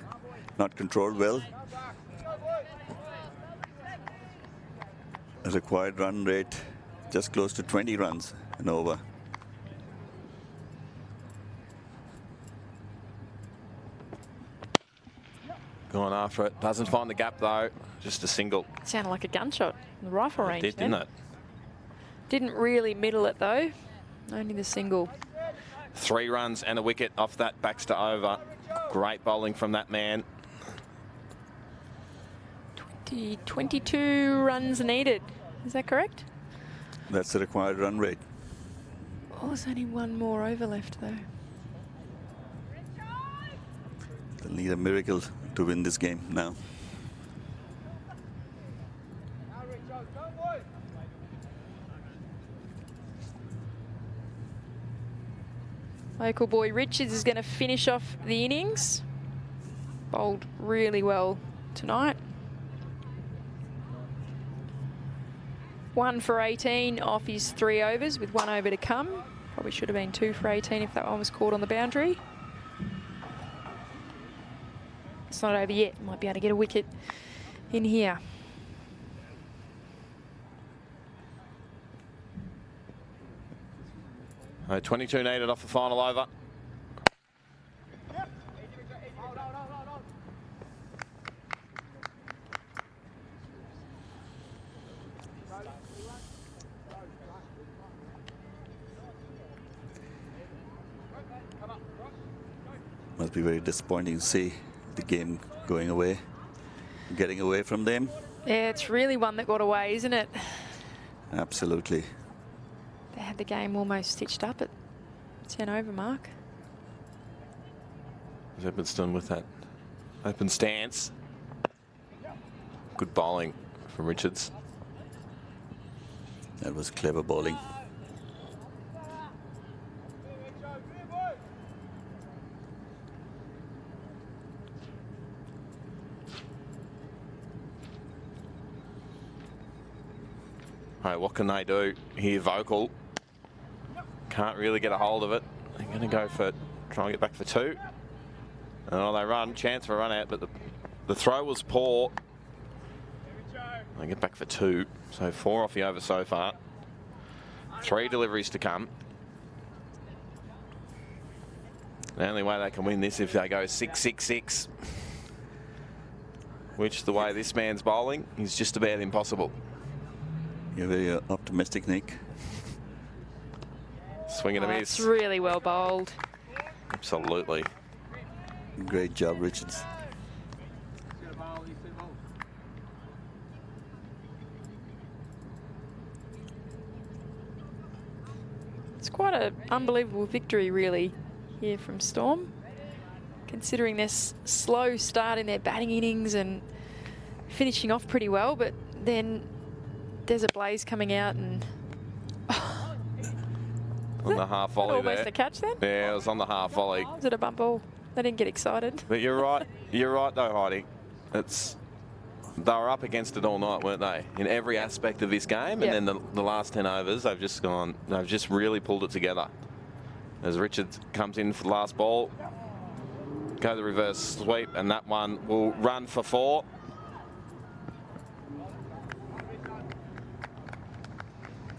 not controlled well. A required run rate just close to 20 runs an over. Going after it. Doesn't find the gap, though. Just a single. Sounded like a gunshot in the rifle range. It did, didn't it? Didn't really middle it, though. Only the single. 3 runs and a wicket off that Baxter over. Great bowling from that man. 22 runs needed. Is that correct? That's the required run rate. Oh, there's only 1 more over left, though. They'll need a miracle to win this game now. Local boy Richards is going to finish off the innings. Bowled really well tonight. 1 for 18 off his 3 overs with 1 over to come. Probably should have been 2 for 18 if that one was caught on the boundary. It's not over yet. Might be able to get a wicket in here. Oh, 22 needed off the final over. Must be very disappointing to see the game going away, getting away from them. Yeah, it's really one that got away, isn't it? Absolutely. They had the game almost stitched up at 10 over mark. Edmonton with that open stance. Good bowling from Richards. That was clever bowling. Right, what can they do here? Vocal can't really get a hold of it. They're going to go for try and get back for 2. And oh, they run, chance for a run out, but the throw was poor. They get back for 2, so 4 off the over so far. 3 deliveries to come. The only way they can win this if they go 6-6-6, which the way this man's bowling is just about impossible. You're very optimistic, Nick. Swing and a miss. That's really well bowled. Absolutely. Great job, Richards. It's quite an unbelievable victory, really, here from Storm. Considering this slow start in their batting innings and finishing off pretty well, but then there's a blaze coming out and on the half volley almost there. a catch then? Yeah, it was on the half volley. Was it a bump ball? They didn't get excited. But you're right. You're right though, Heidi. It's they were up against it all night, weren't they? In every aspect of this game. Yep. And then the last 10 overs, they've just really pulled it together. As Richard comes in for the last ball, go the reverse sweep, and that one will run for 4.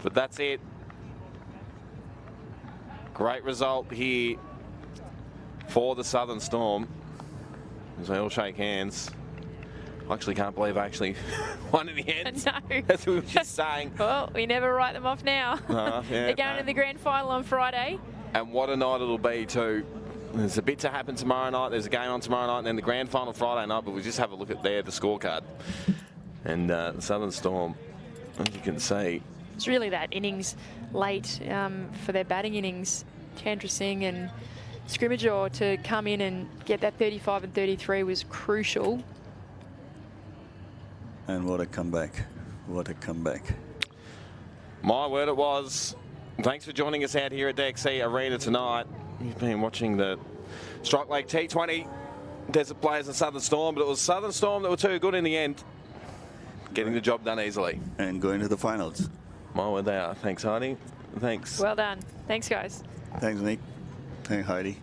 But that's it. Great result here for the Southern Storm. As they all shake hands. I actually can't believe I actually won in the end. No. As we were just saying. Well, we never write them off now. Yeah, They're going to the grand final on Friday. And what a night it'll be too. There's a bit to happen tomorrow night. There's a game on tomorrow night and then the grand final Friday night. But we'll just have a look at the scorecard. And the Southern Storm, as you can see. It's really that innings late for their batting innings. Chandra Singh and Scrimmager to come in and get that 35 and 33 was crucial. And what a comeback. What a comeback. My word it was. Thanks for joining us out here at DXC Arena tonight. You've been watching the Strike League T20 Desert Players and Southern Storm, but it was Southern Storm that were too good in the end. Getting the job done easily. And going to the finals. My word they are. Thanks, Heidi. Thanks. Well done. Thanks, guys. Thanks, Nick. Thanks, Heidi.